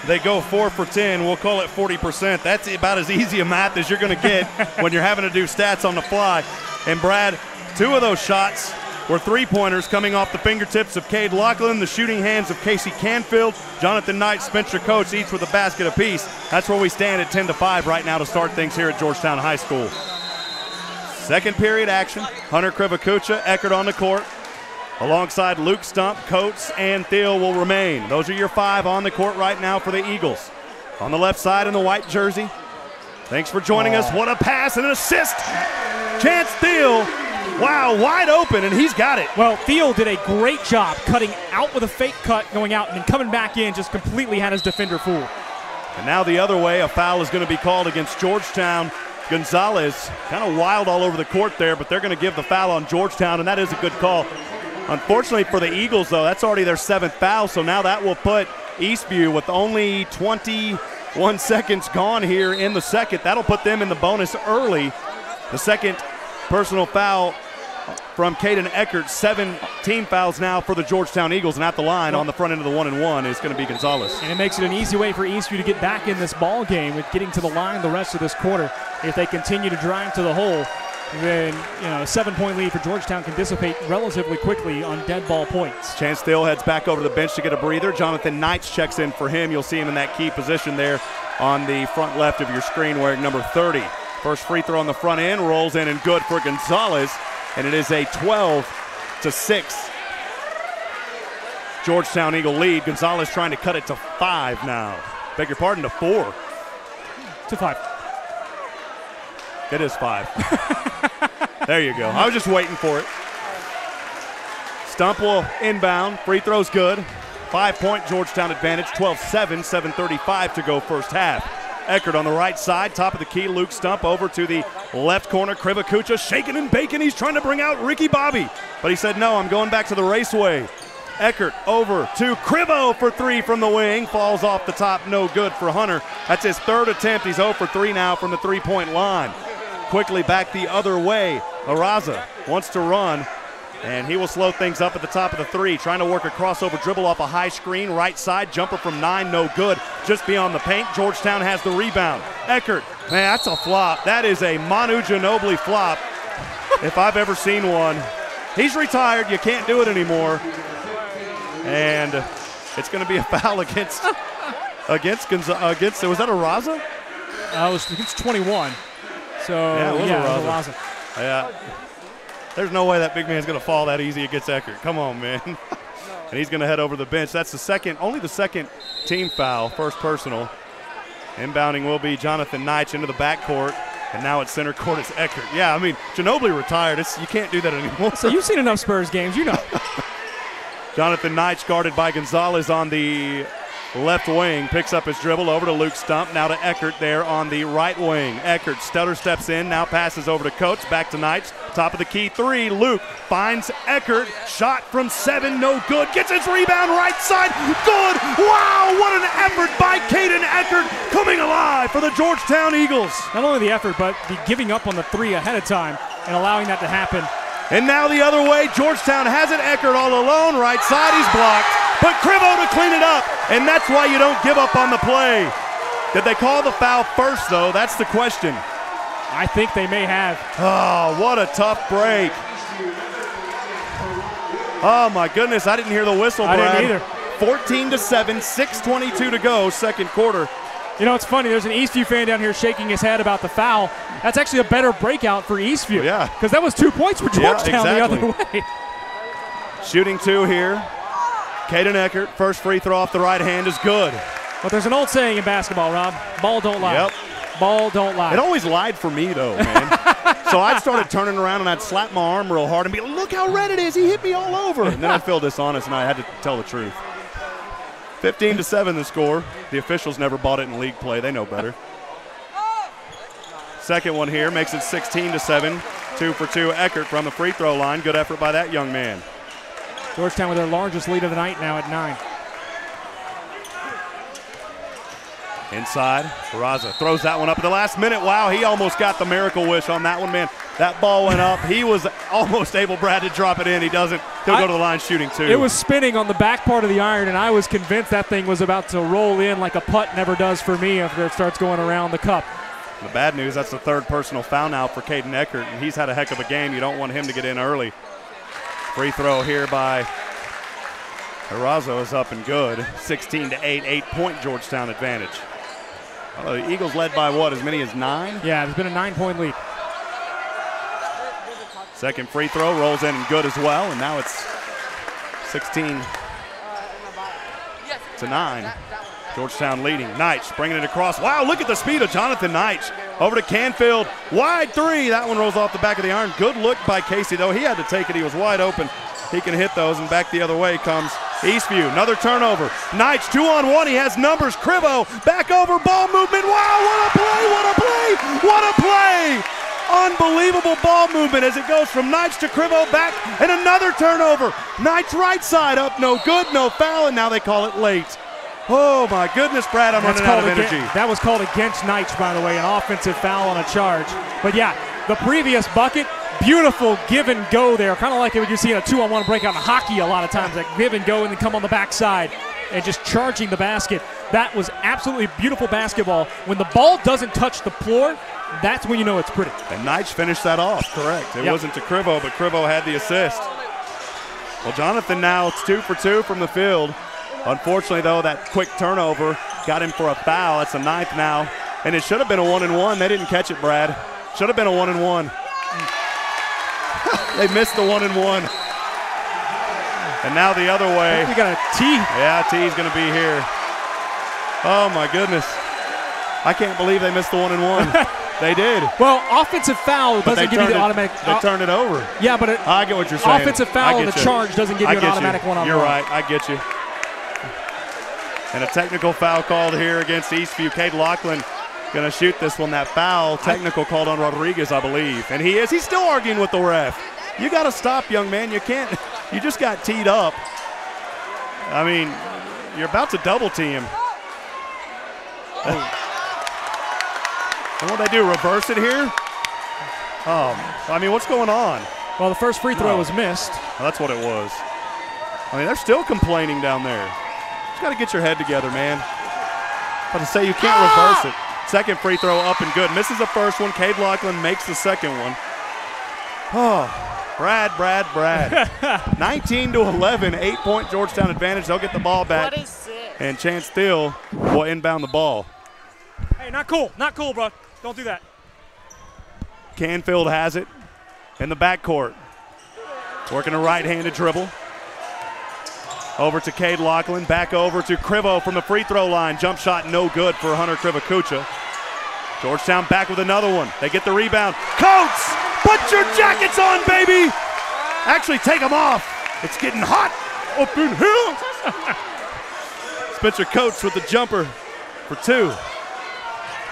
They go 4 for 10. We'll call it 40%. That's about as easy a math as you're going to get when you're having to do stats on the fly. And, Brad, 2 of those shots were three-pointers coming off the fingertips of Cade Lachlan, the shooting hands of Casey Canfield, Jonathan Knight, Spencer Coates, each with a basket apiece. That's where we stand at 10-5 right now to start things here at Georgetown High School. Second period action. Hunter Krivakucha, Eckert on the court. Alongside Luke Stump, Coates, and Thiel will remain. Those are your 5 on the court right now for the Eagles. On the left side in the white jersey. Thanks for joining us. What a pass and an assist. Chance Thiel. Wow, wide open, and he's got it. Well, Thiel did a great job cutting out with a fake cut, going out, and then coming back in, just completely had his defender fooled. And now the other way, a foul is going to be called against Georgetown. Gonzalez kind of wild all over the court there, but they're going to give the foul on Georgetown, and that is a good call. Unfortunately for the Eagles, though, that's already their 7th foul, so now that will put Eastview with only 21 seconds gone here in the second. That'll put them in the bonus early. The second personal foul from Caden Eckert. 17 fouls now for the Georgetown Eagles, and at the line on the front end of the 1-and-1 is going to be Gonzalez. And it makes it an easy way for Eastview to get back in this ball game with getting to the line the rest of this quarter. If they continue to drive to the hole, then a 7-point lead for Georgetown can dissipate relatively quickly on dead ball points. Chance Thiel heads back over to the bench to get a breather. Jonathan Knights checks in for him. You'll see him in that key position there on the front left of your screen wearing number 30. First free throw on the front end, rolls in and good for Gonzalez, and it is a 12-6 Georgetown Eagle lead. Gonzalez trying to cut it to 5 now. Beg your pardon, to 4. To 5. It is 5. There you go. I was just waiting for it. Stump will inbound. Free throw's good. 5-point Georgetown advantage, 12-7, 7:35 to go first half. Eckert on the right side, top of the key. Luke Stump over to the left corner. Krivakucha shaking and baking. He's trying to bring out Ricky Bobby, but he said, no, I'm going back to the raceway. Eckert over to Krivo for 3 from the wing. Falls off the top, no good for Hunter. That's his 3rd attempt. He's 0 for 3 now from the 3-point line. Quickly back the other way. Araza wants to run, and he will slow things up at the top of the 3. Trying to work a crossover dribble off a high screen. Right side, jumper from 9, no good. Just beyond the paint. Georgetown has the rebound. Eckert, man, that's a flop. That is a Manu Ginobili flop if I've ever seen one. He's retired. You can't do it anymore. And it's going to be a foul against was that Araza? It was against 21. So, yeah, it was Araza. Yeah. There's no way that big man's going to fall that easy against Eckert. Come on, man. And he's going to head over the bench. That's only the second team foul, first personal. Inbounding will be Jonathan Knight into the backcourt. And now at center court it's Eckert. Yeah, I mean, Ginobili retired. You can't do that anymore. So you've seen enough Spurs games, you know. Jonathan Knight guarded by Gonzalez on the left wing, picks up his dribble over to Luke Stump, now to Eckert there on the right wing. Eckert stutter steps in, now passes over to Coates, back to Knights, top of the key three. Luke finds Eckert, shot from 7, no good, gets his rebound right side, good! Wow, what an effort by Caden Eckert, coming alive for the Georgetown Eagles. Not only the effort, but the giving up on the 3 ahead of time and allowing that to happen. And now the other way, Georgetown has it, Eckert all alone, right side, he's blocked. But Crivo to clean it up, and that's why you don't give up on the play. Did they call the foul first, though? That's the question. I think they may have. Oh, what a tough break. Oh, my goodness, I didn't hear the whistle, Brad. I didn't either. 14-7, 6:22 to go, second quarter. You know, it's funny. There's an Eastview fan down here shaking his head about the foul. That's actually a better breakout for Eastview. Yeah. Because that was 2 points for Georgetown the other way. Shooting 2 here. Caden Eckert, first free throw off the right hand is good. But there's an old saying in basketball, Rob. Ball don't lie. Yep. Ball don't lie. It always lied for me, though, man. So I started turning around and I'd slap my arm real hard and be, look how red it is. He hit me all over. And then I'd feel dishonest and I had to tell the truth. 15-7 the score. The officials never bought it in league play. They know better. Second one here makes it 16-7. 2 for 2. Eckert from the free throw line. Good effort by that young man. Georgetown with their largest lead of the night now at 9. Inside, Peraza throws that one up at the last minute. Wow, he almost got the miracle wish on that one, man. That ball went up. He was almost able, Brad, to drop it in. He doesn't. He'll go to the line shooting, too. It was spinning on the back part of the iron, and I was convinced that thing was about to roll in like a putt never does for me after it starts going around the cup. The bad news, that's the 3rd personal foul now for Caden Eckert, and he's had a heck of a game. You don't want him to get in early. Free throw here by Peraza is up and good. 16-8, 8-point Georgetown advantage. The Eagles led by what, as many as 9? Yeah, there's been a 9-point lead. Second free throw rolls in and good as well, and now it's 16-9. Georgetown leading. Knights bringing it across. Wow, look at the speed of Jonathan Knights. Over to Canfield. Wide 3. That one rolls off the back of the iron. Good look by Casey, though. He had to take it. He was wide open. He can hit those, and back the other way comes Eastview. Another turnover. Knights 2-on-1. He has numbers. Crivo back over. Ball movement. Wow, what a play. What a play. What a play. Unbelievable ball movement as it goes from Knights to Crivo back, and another turnover. Knights right side up. No good, no foul, and now they call it late. Oh, my goodness, Brad, I'm running out of energy. That was called against Knights, by the way, an offensive foul on a charge. But, yeah, the previous bucket, beautiful give and go there, kind of like what you see in a 2-on-1 breakout in hockey a lot of times, like give and go and then come on the backside and just charging the basket. That was absolutely beautiful basketball. When the ball doesn't touch the floor, that's when you know it's pretty. And Knights finished that off, correct. It wasn't to Crivo, but Crivo had the assist. Well, Jonathan now, it's 2 for 2 from the field. Unfortunately, though, that quick turnover got him for a foul. That's a 9th now. And it should have been a 1-and-1. They didn't catch it, Brad. Should have been a 1-and-1. They missed the 1-and-1. And now the other way. We got a T. Yeah, T's going to be here. Oh, my goodness. I can't believe they missed the 1-and-1. They did. Well, offensive foul doesn't give you the automatic. They turned it over. Yeah, but I get what you're saying. Offensive foul on the charge doesn't give you an automatic one-on-one. You're right. I get you. And a technical foul called here against Eastview. Cade Lachlan going to shoot this one. That foul, technical called on Rodriguez, I believe. And he is. He's still arguing with the ref. You got to stop, young man. You can't. You just got teed up. I mean, you're about to double team. And what they do, reverse it here? I mean, what's going on? Well, the first free throw was missed. Well, that's what it was. I mean, they're still complaining down there. You got to get your head together, man. But to say you can't reverse it. Second free throw up and good. Misses the first one. Cade Lachlan makes the second one. Oh, Brad. 19-11, 8-point Georgetown advantage. They'll get the ball back. What is sick? And Chance Steele will inbound the ball. Hey, not cool, bro. Don't do that. Canfield has it in the backcourt. Working a right-handed dribble. Over to Cade Lachlan, back over to Crivo from the free throw line. Jump shot no good for Hunter Krivokucha. Georgetown back with another one. They get the rebound. Coates, put your jackets on, baby. Actually, take them off. It's getting hot up in here. Spencer Coates with the jumper for two.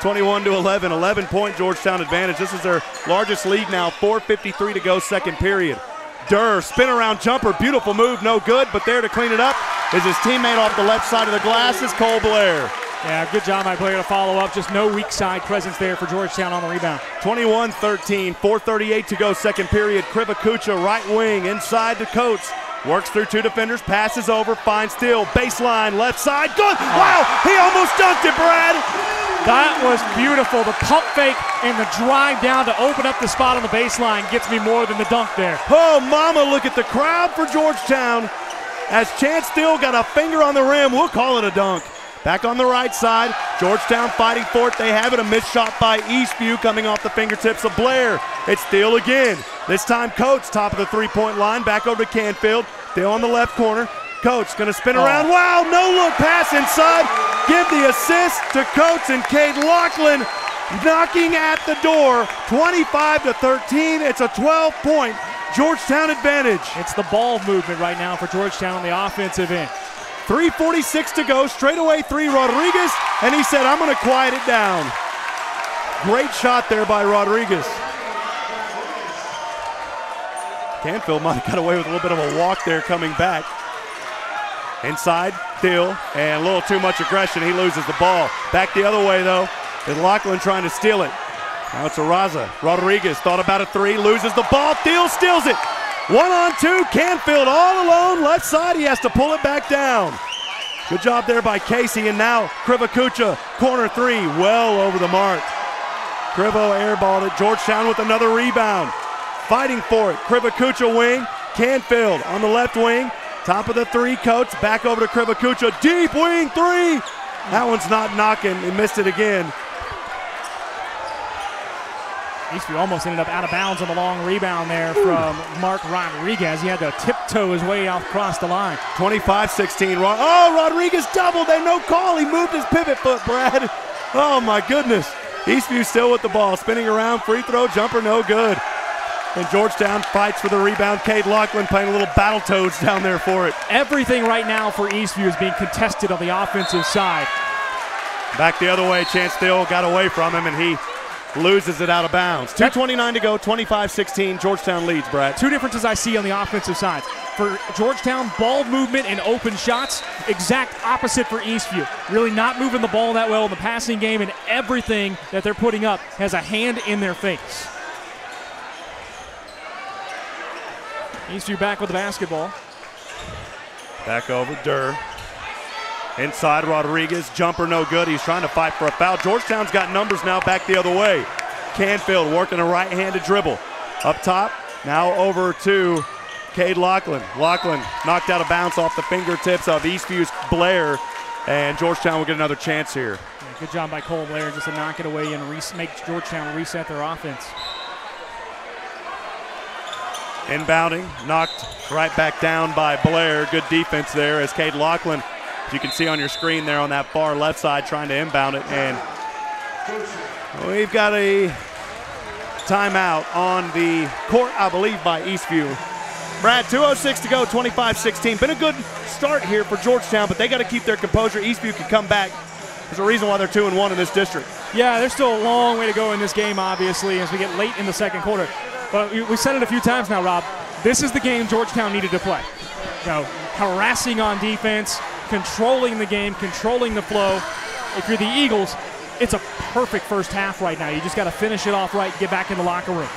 21-11, 11-point Georgetown advantage. This is their largest lead now, 4:53 to go, second period. Durr, spin around jumper, beautiful move, no good, but there to clean it up is his teammate off the left side of the glass, is Cole Blair. Yeah, good job by Blair to follow up. Just no weak side presence there for Georgetown on the rebound. 21-13, 4:38 to go, second period. Krivakucha, right wing, inside to Coates. Works through two defenders, passes over, finds Steele, baseline, left side, good! Wow, he almost dunked it, Brad! That was beautiful. The pump fake and the drive down to open up the spot on the baseline gets me more than the dunk there. Oh, mama, look at the crowd for Georgetown. As Chance Steele got a finger on the rim, we'll call it a dunk. Back on the right side, Georgetown fighting for it. They have it, a missed shot by Eastview coming off the fingertips of Blair. It's Steele again. This time Coates, top of the three-point line, back over to Canfield. Steele on the left corner. Coates gonna spin around. Wow, no look pass inside. Give the assist to Coates, and Cade Lachlan knocking at the door. 25-13. It's a 12-point Georgetown advantage. It's the ball movement right now for Georgetown on the offensive end. 3:46 to go, straightaway three, Rodriguez, and he said, I'm gonna quiet it down. Great shot there by Rodriguez. Canfield might have got away with a little bit of a walk there coming back. Inside, Steele, and a little too much aggression. He loses the ball. Back the other way, though, is Lachlan trying to steal it. Now it's Araza. Rodriguez thought about a three, loses the ball. Steele steals it. 1-on-2, Canfield all alone. Left side, he has to pull it back down. Good job there by Casey, and now Krivakucha, corner three, well over the mark. Krivo airballed it. Georgetown with another rebound. Fighting for it. Krivakucha wing, Canfield on the left wing. Top of the three, Coates, back over to Krivakucha, deep wing three. That one's not knocking, he missed it again. Eastview almost ended up out of bounds on the long rebound there from Mark Rodriguez. He had to tiptoe his way out across the line. 25-16, Rodriguez doubled, and no call, he moved his pivot foot, Brad. Oh my goodness. Eastview still with the ball, spinning around, free throw, jumper, no good. And Georgetown fights for the rebound. Cade Lachlan playing a little Battletoads down there for it. Everything right now for Eastview is being contested on the offensive side. Back the other way, Chance Steele got away from him, and he loses it out of bounds. 2:29 to go, 25-16, Georgetown leads, Brad. Two differences I see on the offensive side. For Georgetown, ball movement and open shots, exact opposite for Eastview. Really not moving the ball that well in the passing game, and everything that they're putting up has a hand in their face. Eastview back with the basketball. Back over, Durr. Inside, Rodriguez, jumper no good. He's trying to fight for a foul. Georgetown's got numbers now back the other way. Canfield working a right-handed dribble. Up top, now over to Cade Lachlan. Lachlan knocked out of bounds off the fingertips of Eastview's Blair, and Georgetown will get another chance here. Yeah, good job by Cole Blair just to knock it away and make Georgetown reset their offense. Inbounding, knocked right back down by Blair. Good defense there as Cade Lachlan, as you can see on your screen there on that far left side, trying to inbound it. And we've got a timeout on the court, I believe, by Eastview. Brad, 2:06 to go, 25-16. Been a good start here for Georgetown, but they got to keep their composure. Eastview can come back. There's a reason why they're 2-1 in this district. Yeah, there's still a long way to go in this game, obviously, as we get late in the second quarter. But we said it a few times now, Rob. This is the game Georgetown needed to play. You know, harassing on defense, controlling the game, controlling the flow. If you're the Eagles, it's a perfect first half right now. You just got to finish it off right and get back in the locker room.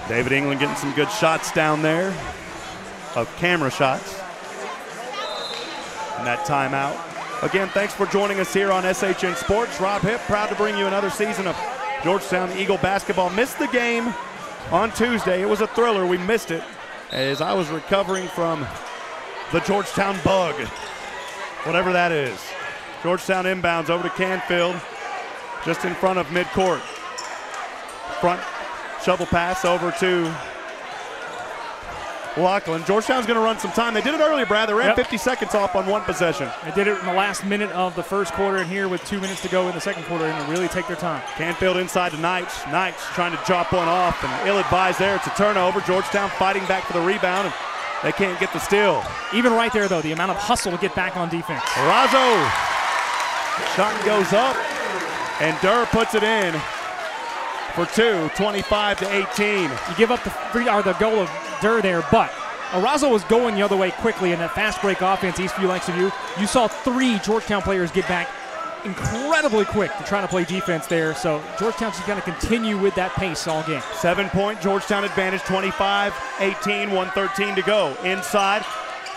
David England getting some good shots down there, of camera shots. And that timeout. Again, thanks for joining us here on SHN Sports. Rob Hipp, proud to bring you another season of Georgetown Eagle basketball. Missed the game on Tuesday. It was a thriller. We missed it as I was recovering from the Georgetown bug, whatever that is. Georgetown inbounds over to Canfield, just in front of midcourt. Front shovel pass over to Lachlan. Georgetown's going to run some time. They did it earlier, Brad. They ran 50 seconds off on one possession. They did it in the last minute of the first quarter, and here with 2 minutes to go in the second quarter, and really take their time. Canfield inside to Knights. Knights trying to chop one off, and ill-advised there. It's a turnover. Georgetown fighting back for the rebound. And They can't get the steal. Even right there, though, the amount of hustle to get back on defense. Razzo. Shot goes up, and Durr puts it in for two, 25-18. You give up the goal of Durr there, but Arazo was going the other way quickly in that fast break offense. Eastview likes to do. You saw 3 Georgetown players get back incredibly quick to try to play defense there. So Georgetown's just going to continue with that pace all game. 7-point Georgetown advantage, 25-18, 1:13 to go. Inside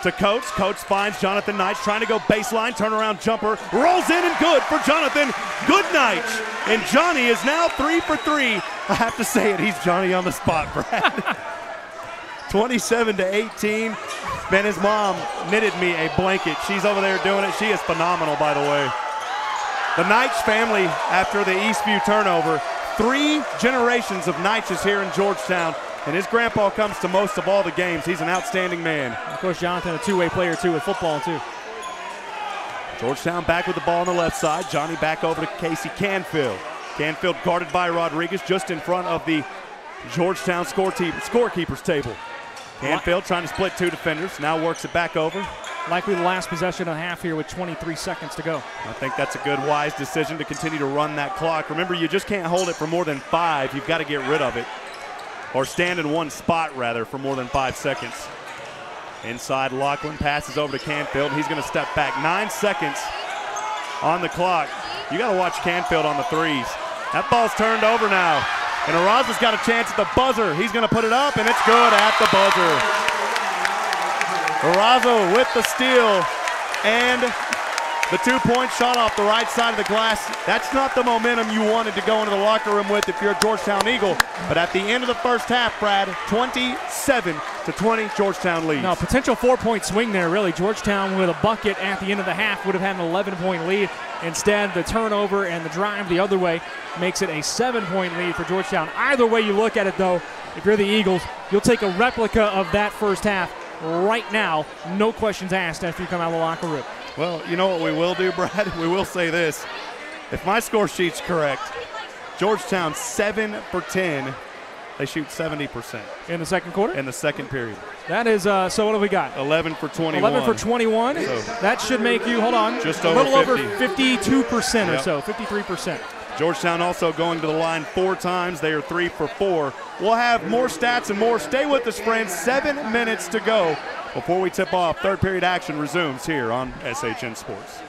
to Coates. Coates finds Jonathan Knights trying to go baseline, turnaround jumper, rolls in and good for Jonathan. Good night. And Johnny is now 3 for 3. I have to say it, he's Johnny on the spot, Brad. 27-18. Man, his mom knitted me a blanket. She's over there doing it. She is phenomenal, by the way. The Knights family, after the Eastview turnover, 3 generations of Knights is here in Georgetown, and his grandpa comes to most of all the games. He's an outstanding man. Of course, Jonathan, a two-way player, too, with football, too. Georgetown back with the ball on the left side. Johnny back over to Casey Canfield. Canfield guarded by Rodriguez just in front of the Georgetown scorekeeper's table. Canfield trying to split 2 defenders, now works it back over. Likely the last possession of the half here with 23 seconds to go. I think that's a good, wise decision to continue to run that clock. Remember, you just can't hold it for more than 5. You've got to get rid of it. Or stand in one spot, rather, for more than 5 seconds. Inside, Lachlan passes over to Canfield. He's going to step back. 9 seconds on the clock. You got to watch Canfield on the threes. That ball's turned over now. And Araza's got a chance at the buzzer. He's going to put it up, and it's good at the buzzer. Arazo with the steal and the 2-point shot off the right side of the glass. That's not the momentum you wanted to go into the locker room with if you're a Georgetown Eagle. But at the end of the first half, Brad, 27-20, Georgetown leads. No, potential 4-point swing there, really. Georgetown with a bucket at the end of the half would have had an 11-point lead. Instead, the turnover and the drive the other way makes it a 7-point lead for Georgetown. Either way you look at it, though, if you're the Eagles, you'll take a replica of that first half right now, no questions asked after you come out of the locker room. Well, you know what we will do, Brad? We will say this. If my score sheet's correct, Georgetown 7 for 10. They shoot 70%. In the second quarter? In the second period. That is, so what have we got? 11 for 21. 11 for 21. So that should make you, hold on, just a over little 50. over 52% or so, 53%. Georgetown also going to the line 4 times. They are 3 for 4. We'll have more stats and more. Stay with us, friends. 7 minutes to go before we tip off. Third period action resumes here on SHN Sports.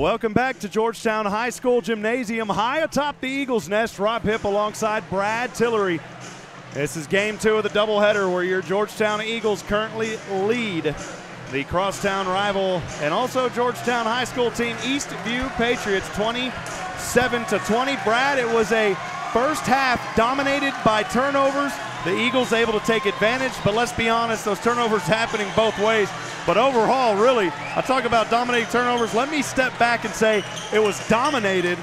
Welcome back to Georgetown High School Gymnasium. High atop the Eagles' nest, Rob Hipp alongside Brad Tillery. This is game 2 of the doubleheader where your Georgetown Eagles currently lead the crosstown rival and also Georgetown High School team Eastview Patriots 27-20. Brad, it was a first half dominated by turnovers. The Eagles able to take advantage, but let's be honest, those turnovers happening both ways. But overall, really, I talk about dominating turnovers. Let me step back and say it was dominated,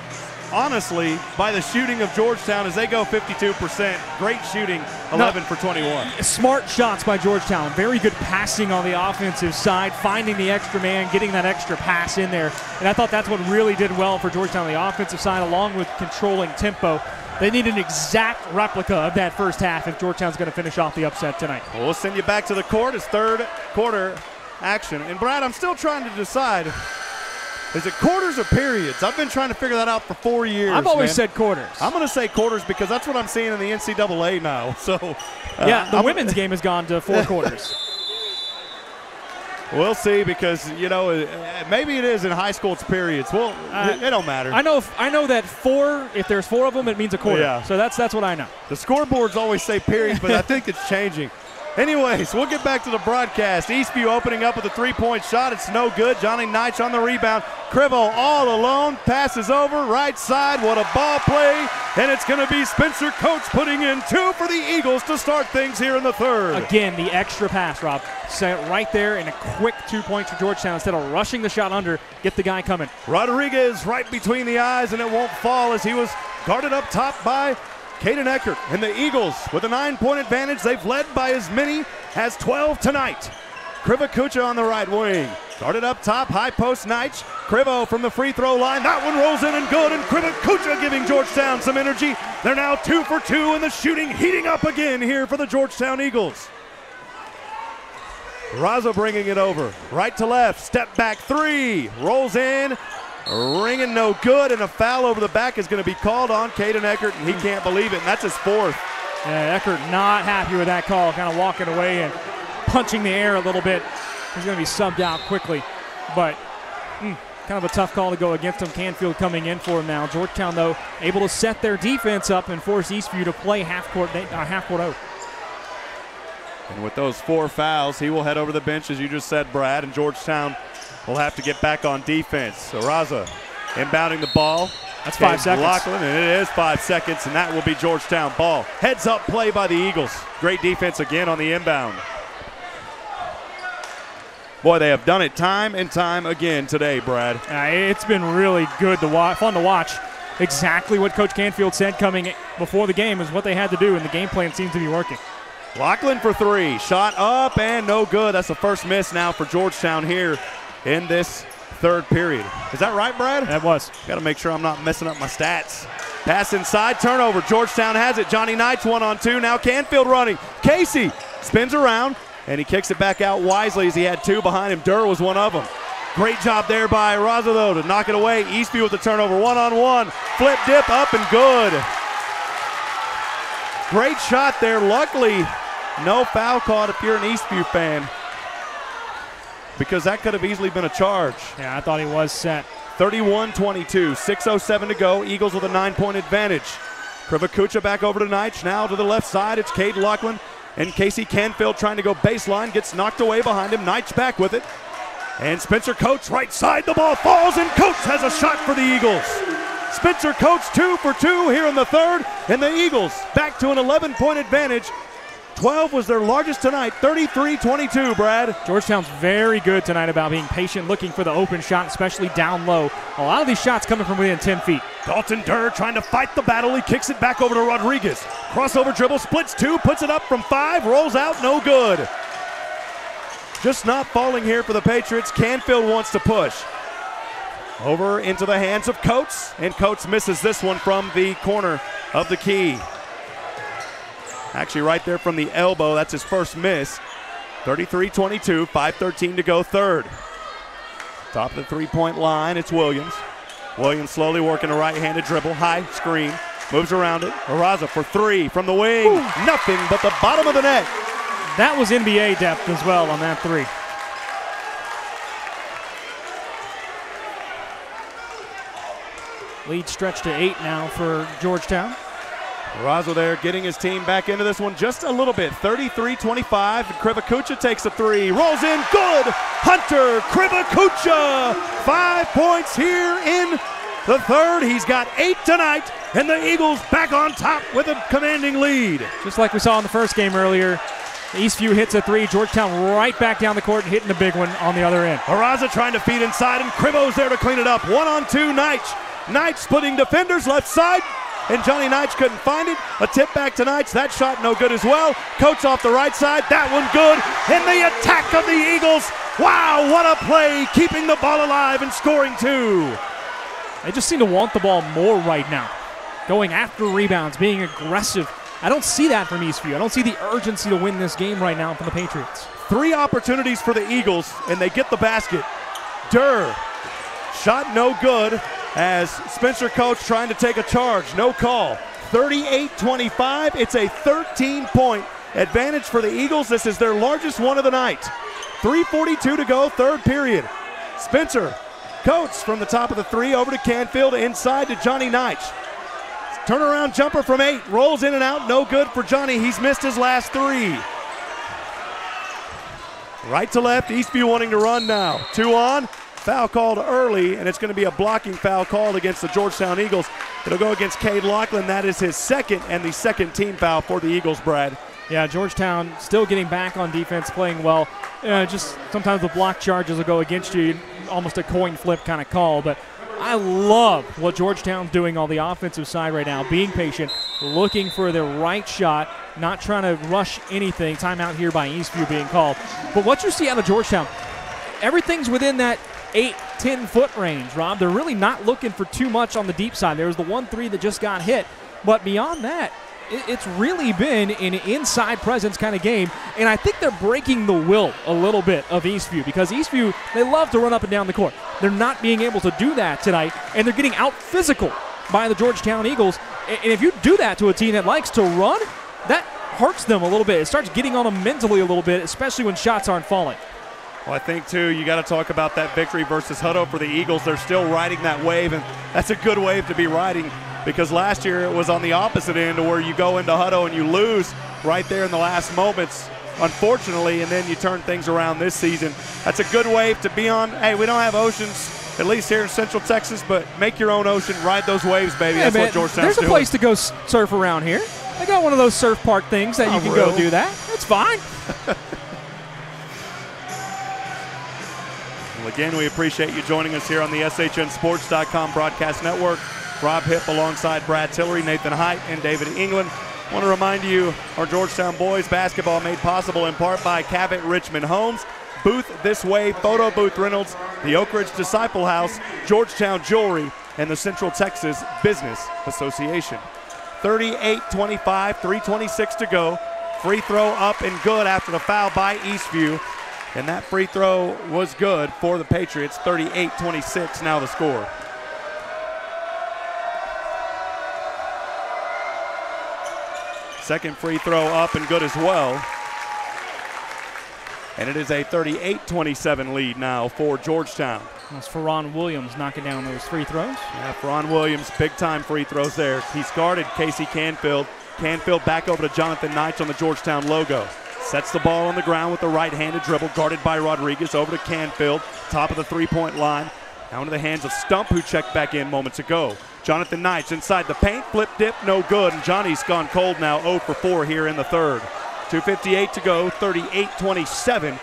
honestly, by the shooting of Georgetown as they go 52%. Great shooting, 11 for 21. Smart shots by Georgetown. Very good passing on the offensive side, finding the extra man, getting that extra pass in there. And I thought that's what really did well for Georgetown on the offensive side, along with controlling tempo. They need an exact replica of that first half if Georgetown's going to finish off the upset tonight. Well, we'll send you back to the court. It's third quarter action. And Brad, I'm still trying to decide, is it quarters or periods? I've been trying to figure that out for 4 years. I've always said quarters. I'm going to say quarters because that's what I'm seeing in the NCAA now. So yeah, the women's game has gone to 4 quarters. We'll see because, you know, maybe it is in high school it's periods. Well, it don't matter. I know that 4, if there's 4 of them, it means a quarter. Yeah. So that's what I know. The scoreboards always say periods, but I think it's changing. Anyways, we'll get back to the broadcast. Eastview opening up with a 3-point shot. It's no good. Johnny Knight on the rebound. Crivo all alone. Passes over. Right side. What a ball play. And it's going to be Spencer Coates putting in 2 for the Eagles to start things here in the third. Again, the extra pass, Rob. Set right there and a quick 2 points for Georgetown instead of rushing the shot under. Get the guy coming. Rodriguez right between the eyes, and it won't fall as he was guarded up top by Caden Eckert. And the Eagles with a 9-point advantage. They've led by as many as 12 tonight. Krivokucha on the right wing. Guarded up top, high post Knight. Krivo from the free throw line. That one rolls in and good, and Krivokucha giving Georgetown some energy. They're now 2 for 2, and the shooting heating up again here for the Georgetown Eagles. Raza bringing it over. Right to left, step back 3. Rolls in. Ringing no good, and a foul over the back is going to be called on Caden Eckert, and he can't believe it, and that's his 4th. Yeah, Eckert not happy with that call, kind of walking away and punching the air a little bit. He's going to be subbed out quickly, but kind of a tough call to go against him. Canfield coming in for him now. Georgetown, though, able to set their defense up and force Eastview to play half court out. And with those 4 fouls, he will head over the bench, as you just said, Brad, and Georgetown will have to get back on defense. So Raza inbounding the ball. That's 5 seconds. Lachlan, and it is 5 seconds, and that will be Georgetown ball. Heads up play by the Eagles. Great defense again on the inbound. Boy, they have done it time and time again today, Brad. It's been really good to watch, fun to watch. Exactly what Coach Canfield said coming before the game is what they had to do, and the game plan seems to be working. Lachlan for 3. Shot up and no good. That's the first miss now for Georgetown here in this third period. Is that right, Brad? That was. Got to make sure I'm not messing up my stats. Pass inside, turnover. Georgetown has it. Johnny Knight's 1-on-2. Now Canfield running. Casey spins around, and he kicks it back out wisely as he had 2 behind him. Durr was one of them. Great job there by Raza, though, to knock it away. Eastview with the turnover. 1-on-1. Flip, dip, up and good. Great shot there. Luckily, no foul called if you're an Eastview fan, because that could have easily been a charge. Yeah, I thought he was set. 31-22, 6:07 to go. Eagles with a 9-point advantage. Krivokucha back over to Knight. Now to the left side, it's Cade Lachlan. And Casey Canfield trying to go baseline, gets knocked away behind him. Knight's back with it. And Spencer Coates right side, the ball falls, and Coates has a shot for the Eagles. Spencer Coates 2 for 2 here in the third, and the Eagles back to an 11-point advantage. 12 was their largest tonight, 33-22, Brad. Georgetown's very good tonight about being patient, looking for the open shot, especially down low. A lot of these shots coming from within 10 feet. Dalton Durr trying to fight the battle. He kicks it back over to Rodriguez. Crossover dribble, splits 2, puts it up from 5, rolls out, no good. Just not falling here for the Patriots. Canfield wants to push. Over into the hands of Coates, and Coates misses this one from the corner of the key. Actually right there from the elbow, that's his first miss. 33-22, 5:13 to go third. Top of the 3-point line, it's Williams. Williams slowly working a right-handed dribble, high screen, moves around it. Araza for 3 from the wing. Ooh. Nothing but the bottom of the net. That was NBA depth as well on that 3. Lead stretched to 8 now for Georgetown. Razzo there getting his team back into this one just a little bit. 33-25. Krivakucha takes a three. Rolls in. Good. Hunter Krivakucha. 5 points here in the third. He's got 8 tonight. And the Eagles back on top with a commanding lead. Just like we saw in the first game earlier, Eastview hits a three. Georgetown right back down the court and hitting the big one on the other end. Araza trying to feed inside, and Krivo's there to clean it up. 1-on-2, Knight. Knight splitting defenders left side, and Johnny Knight couldn't find it. A tip back to Knight. That shot no good as well. Coates off the right side. That one good. And the attack of the Eagles. Wow, what a play, keeping the ball alive and scoring 2. They just seem to want the ball more right now. Going after rebounds, being aggressive. I don't see that from Eastview. I don't see the urgency to win this game right now from the Patriots. 3 opportunities for the Eagles, and they get the basket. Durr, shot no good as Spencer Coates trying to take a charge. No call. 38-25. It's a 13-point advantage for the Eagles. This is their largest one of the night. 3:42 to go, third period. Spencer Coates from the top of the 3 over to Canfield, inside to Johnny Knight. Turnaround jumper from 8, rolls in and out, no good for Johnny. He's missed his last 3. Right to left, Eastview wanting to run now. 2 on, foul called early, and it's going to be a blocking foul called against the Georgetown Eagles. It'll go against Cade Lachlan. That is his second and the second team foul for the Eagles, Brad. Yeah, Georgetown still getting back on defense, playing well. Just sometimes the block charges will go against you, almost a coin flip kind of call, but I love what Georgetown's doing on the offensive side right now, being patient, looking for the right shot, not trying to rush anything. Timeout here by Eastview being called. But what you see out of Georgetown, everything's within that 8-10 foot range, Rob. They're really not looking for too much on the deep side. There was the 1-3 that just got hit, but beyond that, it's really been an inside presence kind of game, and I think they're breaking the will a little bit of Eastview, because Eastview, they love to run up and down the court. They're not being able to do that tonight, and they're getting out physical by the Georgetown Eagles, and if you do that to a team that likes to run, that hurts them a little bit. It starts getting on them mentally a little bit, especially when shots aren't falling. Well, I think, too, you got to talk about that victory versus Hutto for the Eagles. They're still riding that wave, and that's a good wave to be riding, because last year it was on the opposite end, where you go into Hutto and you lose right there in the last moments, unfortunately, and then you turn things around this season. That's a good wave to be on. Hey, we don't have oceans, at least here in Central Texas, but make your own ocean, ride those waves, baby. Hey, that's man, what Georgetown's there's doing. A place to go surf around here. They got one of those surf park things that you can go do that. It's fine. Well, again, we appreciate you joining us here on the SHNSports.com broadcast network. Rob Hipp alongside Brad Tillery, Nathan Height, and David England. I want to remind you, our Georgetown boys basketball made possible in part by Cabot Richmond Homes, Booth This Way, Photo Booth Reynolds, the Oak Ridge Disciple House, Georgetown Jewelry, and the Central Texas Business Association. 38-25, 3:26 to go. Free throw up and good after the foul by Eastview. And that free throw was good for the Patriots. 38-26 now the score. Second free throw up and good as well. And it is a 38-27 lead now for Georgetown. That's Ferron Williams knocking down those free throws. Yeah, Ferron Williams, big-time free throws there. He's guarded Casey Canfield. Canfield back over to Jonathan Knight on the Georgetown logo. Sets the ball on the ground with the right-handed dribble, guarded by Rodriguez, over to Canfield, top of the three-point line. Now into the hands of Stump, who checked back in moments ago. Jonathan Knight's inside the paint, flip dip, no good, and Johnny's gone cold now, 0 for 4 here in the third. 2:58 to go, 38-27.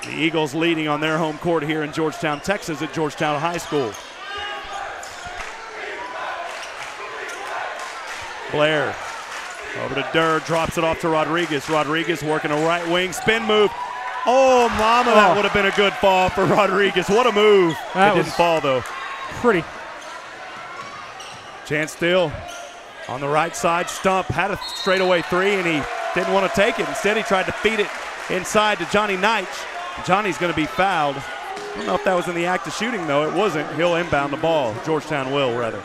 The Eagles leading on their home court here in Georgetown, Texas at Georgetown High School. Blair over to Durr, drops it off to Rodriguez. Rodriguez working a right wing spin move. Oh, mama, that would have been a good fall for Rodriguez. What a move. It didn't fall, though. Pretty. Chance still on the right side. Stump had a straightaway three, and he didn't want to take it. Instead, he tried to feed it inside to Johnny Knight. Johnny's going to be fouled. I don't know if that was in the act of shooting, though. It wasn't. He'll inbound the ball. Georgetown will, rather.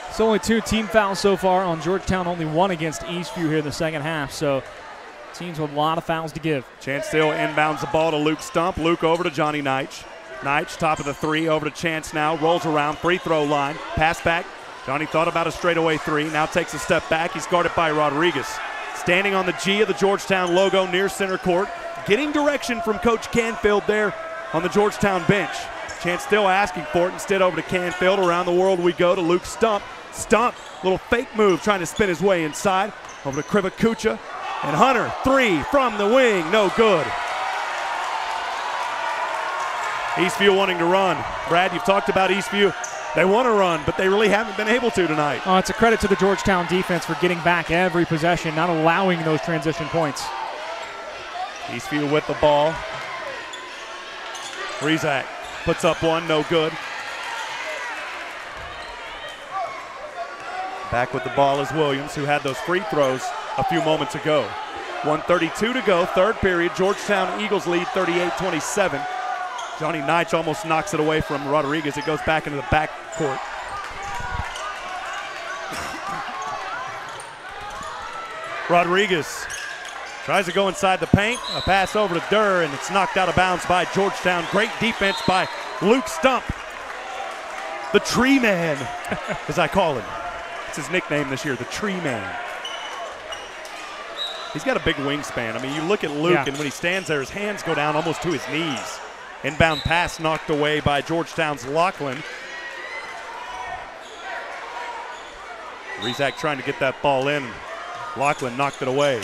It's only 2 team fouls so far on Georgetown, only 1 against Eastview here in the second half. So teams with a lot of fouls to give. Chance still inbounds the ball to Luke Stump. Luke over to Johnny Knight. Knight, top of the three, over to Chance now, rolls around, free throw line, pass back. Johnny thought about a straightaway three, now takes a step back. He's guarded by Rodriguez. Standing on the G of the Georgetown logo near center court, getting direction from Coach Canfield there on the Georgetown bench. Chance still asking for it, instead over to Canfield. Around the world we go to Luke Stump. Stump, little fake move, trying to spin his way inside. Over to Krivakucha. And Hunter, three from the wing, no good. Eastview wanting to run. Brad, you've talked about Eastview. They want to run, but they really haven't been able to tonight. Oh, it's a credit to the Georgetown defense for getting back every possession, not allowing those transition points. Eastview with the ball. Rizak puts up one, no good. Back with the ball is Williams, who had those free throws a few moments ago. 1:32 to go, third period. Georgetown Eagles lead 38-27. Johnny Knight almost knocks it away from Rodriguez. It goes back into the back court. Rodriguez tries to go inside the paint. A pass over to Durr, and it's knocked out of bounds by Georgetown. Great defense by Luke Stump. The Tree Man, as I call him. It's his nickname this year, the Tree Man. He's got a big wingspan. I mean, you look at Luke, and when he stands there, his hands go down almost to his knees. Inbound pass knocked away by Georgetown's Lachlan. Rizak trying to get that ball in. Lachlan knocked it away.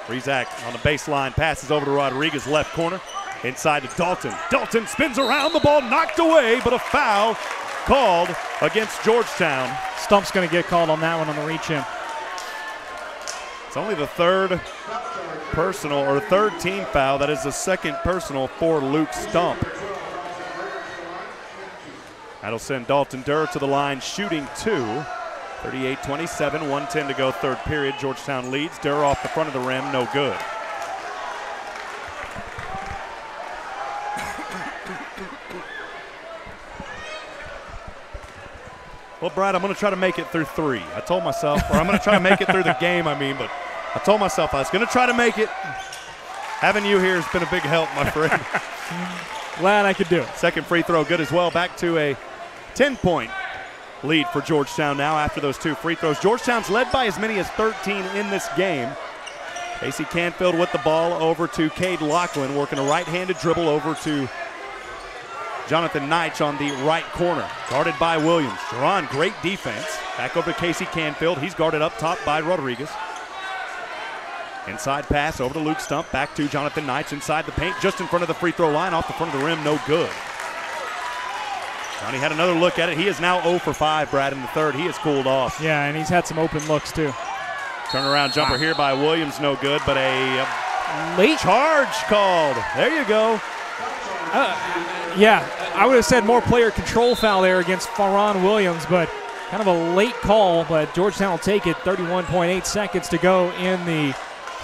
Rizak on the baseline, passes over to Rodriguez, left corner. Inside to Dalton. Dalton spins around, the ball knocked away, but a foul called against Georgetown. Stump's going to get called on that one on the reach in. It's only the third personal, or third team foul. That is the second personal for Luke Stump. That'll send Dalton Durr to the line, shooting two. 38-27, 1:10 to go, third period. Georgetown leads. Durr off the front of the rim, no good. Well, Brad, I'm going to try to make it through three. I told myself, or I'm going to try to make it through the game, but I told myself I was going to try to make it. Having you here has been a big help, my friend. Glad I could do it. Second free throw good as well. Back to a 10-point lead for Georgetown now after those two free throws. Georgetown's led by as many as 13 in this game. Casey Canfield with the ball over to Cade Lachlan, working a right-handed dribble over to Jonathan Knight on the right corner, guarded by Williams. Jerron, great defense. Back over to Casey Canfield. He's guarded up top by Rodriguez. Inside pass over to Luke Stump. Back to Jonathan Knight inside the paint, just in front of the free throw line, off the front of the rim, no good. Johnny had another look at it. He is now 0 for 5, Brad, in the third. He has cooled off. Yeah, and he's had some open looks, too. Turnaround jumper here by Williams, no good, but a late charge called. There you go. Yeah, I would have said more player control foul there against Farron Williams, but kind of a late call, but Georgetown will take it. 31.8 seconds to go in the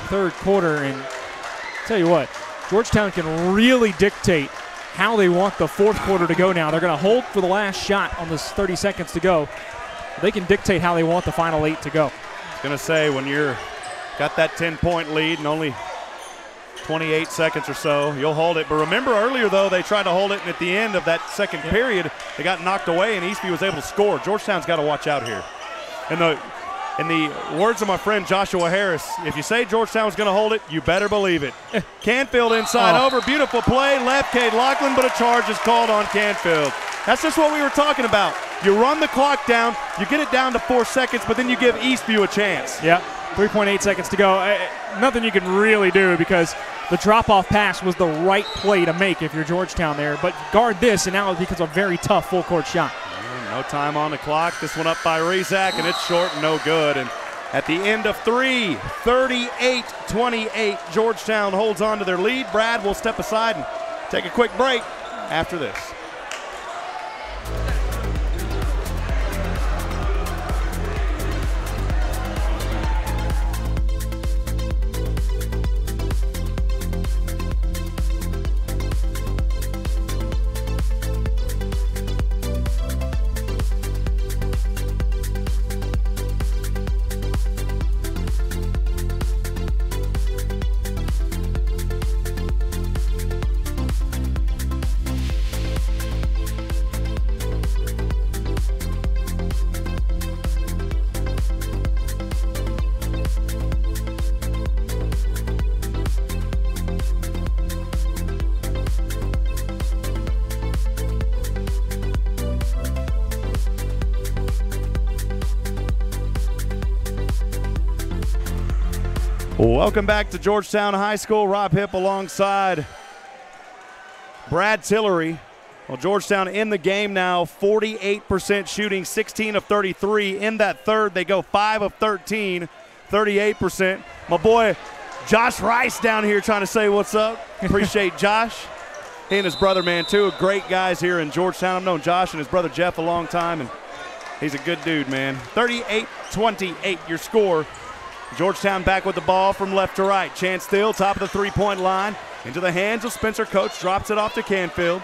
third quarter, and I'll tell you what, Georgetown can really dictate how they want the fourth quarter to go now. They're going to hold for the last shot on this 30 seconds to go. They can dictate how they want the final 8 to go. I was going to say, when you're got that 10-point lead and only 28 seconds or so, you'll hold it. But remember earlier, though, they tried to hold it, and at the end of that second period, they got knocked away, and Eastview was able to score. Georgetown's got to watch out here. In the words of my friend Joshua Harris, if you say Georgetown was going to hold it, you better believe it. Canfield inside over, beautiful play, left Cade Lachlan, but a charge is called on Canfield. That's just what we were talking about. You run the clock down, you get it down to 4 seconds, but then you give Eastview a chance. Yeah, 3.8 seconds to go. Nothing you can really do, because the drop-off pass was the right play to make if you're Georgetown there. But guard this, and now it becomes a very tough full-court shot. No time on the clock. This one up by Rizak, and it's short and no good. And at the end of three, 38-28, Georgetown holds on to their lead. Brad will step aside and take a quick break after this. Welcome back to Georgetown High School. Rob Hipp alongside Brad Tillery. Well, Georgetown in the game now, 48% shooting, 16 of 33. In that third, they go 5 of 13, 38%. My boy Josh Rice down here trying to say what's up. Appreciate Josh. He and his brother, man, two great guys here in Georgetown. I've known Josh and his brother Jeff a long time, and he's a good dude, man. 38-28 your score. Georgetown back with the ball from left to right. Chance Steele, top of the three-point line. Into the hands of Spencer Coates, drops it off to Canfield.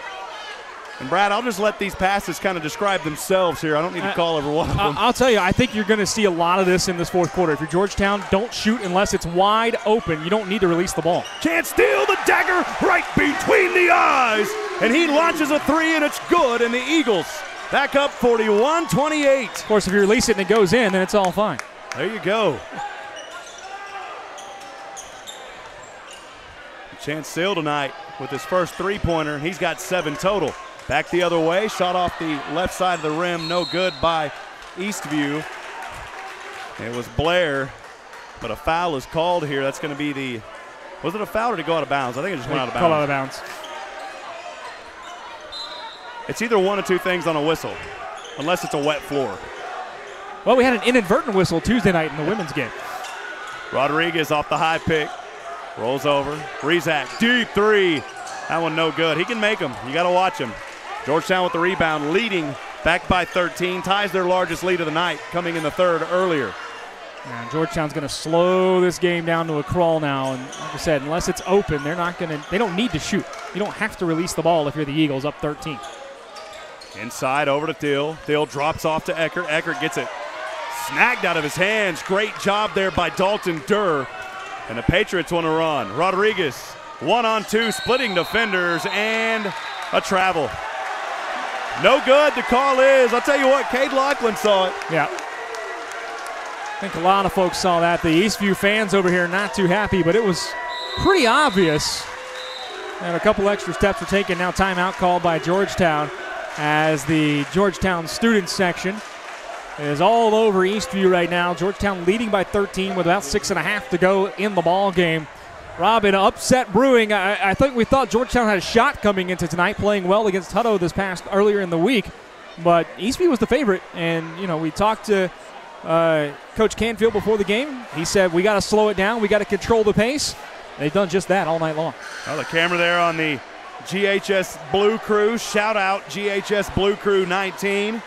And Brad, I'll just let these passes kind of describe themselves here. I don't need to call every one of them. I'll tell you, I think you're going to see a lot of this in this fourth quarter. If you're Georgetown, don't shoot unless it's wide open. You don't need to release the ball. Chance Steele, the dagger right between the eyes. And he launches a three, and it's good. And the Eagles back up 41-28. Of course, if you release it and it goes in, then it's all fine. There you go. Chance Steele tonight with his first three-pointer. He's got 7 total. Back the other way, shot off the left side of the rim, no good by Eastview. It was Blair, but a foul is called here. That's going to be the, was it a foul or did it go out of bounds? I think it just went out of bounds. Called out of bounds. It's either one of two things on a whistle, unless it's a wet floor. Well, we had an inadvertent whistle Tuesday night in the women's game. Rodriguez off the high pick. Rolls over. Rezak, deep three. That one no good. He can make them. You got to watch him. Georgetown with the rebound, leading back by 13. Ties their largest lead of the night, coming in the third earlier. And Georgetown's going to slow this game down to a crawl now. And like I said, unless it's open, they're not going to. They don't need to shoot. You don't have to release the ball if you're the Eagles up 13. Inside over to Thiel. Thiel drops off to Eckert. Eckert gets it snagged out of his hands. Great job there by Dalton Durr. And the Patriots want to run. Rodriguez, 1-on-2, splitting defenders, and a travel. No good, the call is. I'll tell you what, Cade Laughlin saw it. Yeah. I think a lot of folks saw that. The Eastview fans over here not too happy, but it was pretty obvious. And a couple extra steps were taken. Now timeout called by Georgetown as the Georgetown student section is all over Eastview right now. Georgetown leading by 13 with about 6.5 to go in the ball game. Rob, in upset brewing. I think we thought Georgetown had a shot coming into tonight, playing well against Hutto earlier in the week. But Eastview was the favorite, and you know we talked to Coach Canfield before the game. He said we got to slow it down, we got to control the pace. They've done just that all night long. Well, the camera there on the GHS Blue Crew. Shout out GHS Blue Crew 19.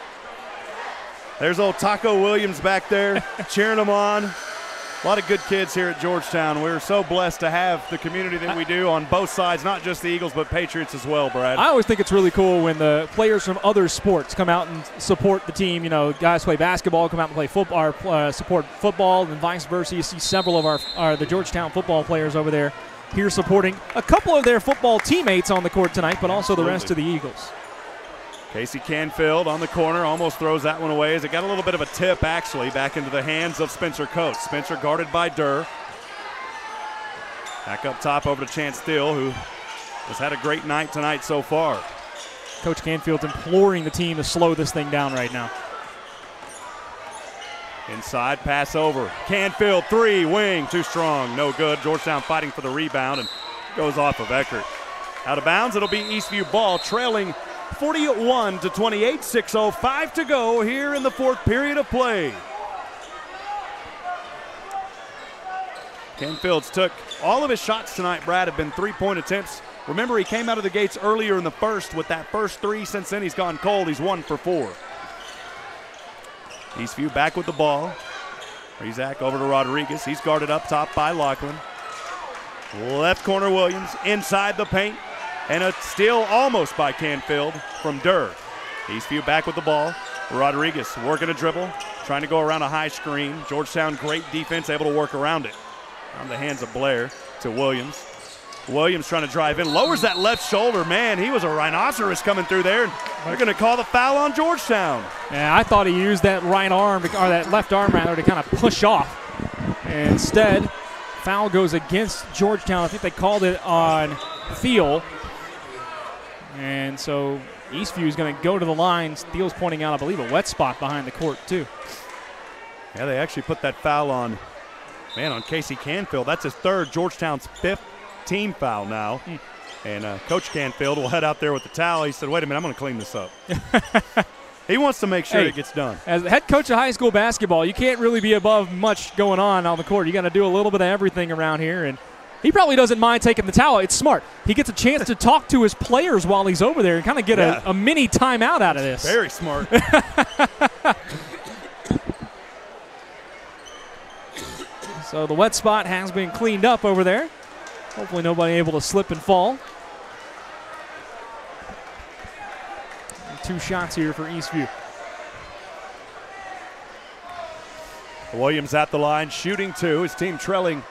There's old Taco Williams back there cheering them on. A lot of good kids here at Georgetown. We're so blessed to have the community that we do on both sides, not just the Eagles, but Patriots as well, Brad. I always think it's really cool when the players from other sports come out and support the team. You know, guys play basketball, come out and play football, support football, and vice versa. You see several of the Georgetown football players over there here supporting a couple of their football teammates on the court tonight, but also the rest of the Eagles. Casey Canfield on the corner, almost throws that one away as it got a little bit of a tip, actually, back into the hands of Spencer Coates. Spencer guarded by Durr. Back up top over to Chance Steele, who has had a great night tonight so far. Coach Canfield's imploring the team to slow this thing down right now. Inside, pass over. Canfield, three, wing, too strong, no good. Georgetown fighting for the rebound and goes off of Eckert. Out of bounds, it'll be Eastview ball, trailing 41-28, 6:05 to go here in the fourth period of play. Canfield's took all of his shots tonight, Brad, have been three-point attempts. Remember, he came out of the gates earlier in the first with that first three. Since then, he's gone cold. He's 1 for 4. Eastview back with the ball. Rezak over to Rodriguez. He's guarded up top by Laughlin. Left corner Williams inside the paint. And a steal almost by Canfield from Durr. Eastview back with the ball. Rodriguez working a dribble, trying to go around a high screen. Georgetown, great defense, able to work around it. On the hands of Blair to Williams. Williams trying to drive in, lowers that left shoulder. Man, he was a rhinoceros coming through there. And they're going to call the foul on Georgetown. Yeah, I thought he used that right arm, or that left arm rather, to kind of push off. And instead, foul goes against Georgetown. I think they called it on Thiel. And so Eastview is going to go to the line. Thiel's pointing out, I believe, a wet spot behind the court, too. Yeah, they actually put that foul on Man, on Casey Canfield, that's his third, Georgetown's 5th team foul now. And Coach Canfield will head out there with the towel. He said, wait a minute, I'm going to clean this up. He wants to make sure it gets done. As the head coach of high school basketball, you can't really be above much going on the court. You got to do a little bit of everything around here. And he probably doesn't mind taking the towel. It's smart. He gets a chance to talk to his players while he's over there and kind of get a mini timeout out of this. Very smart. So the wet spot has been cleaned up over there. Hopefully nobody able to slip and fall. 2 shots here for Eastview. Williams at the line, shooting 2. His team trailing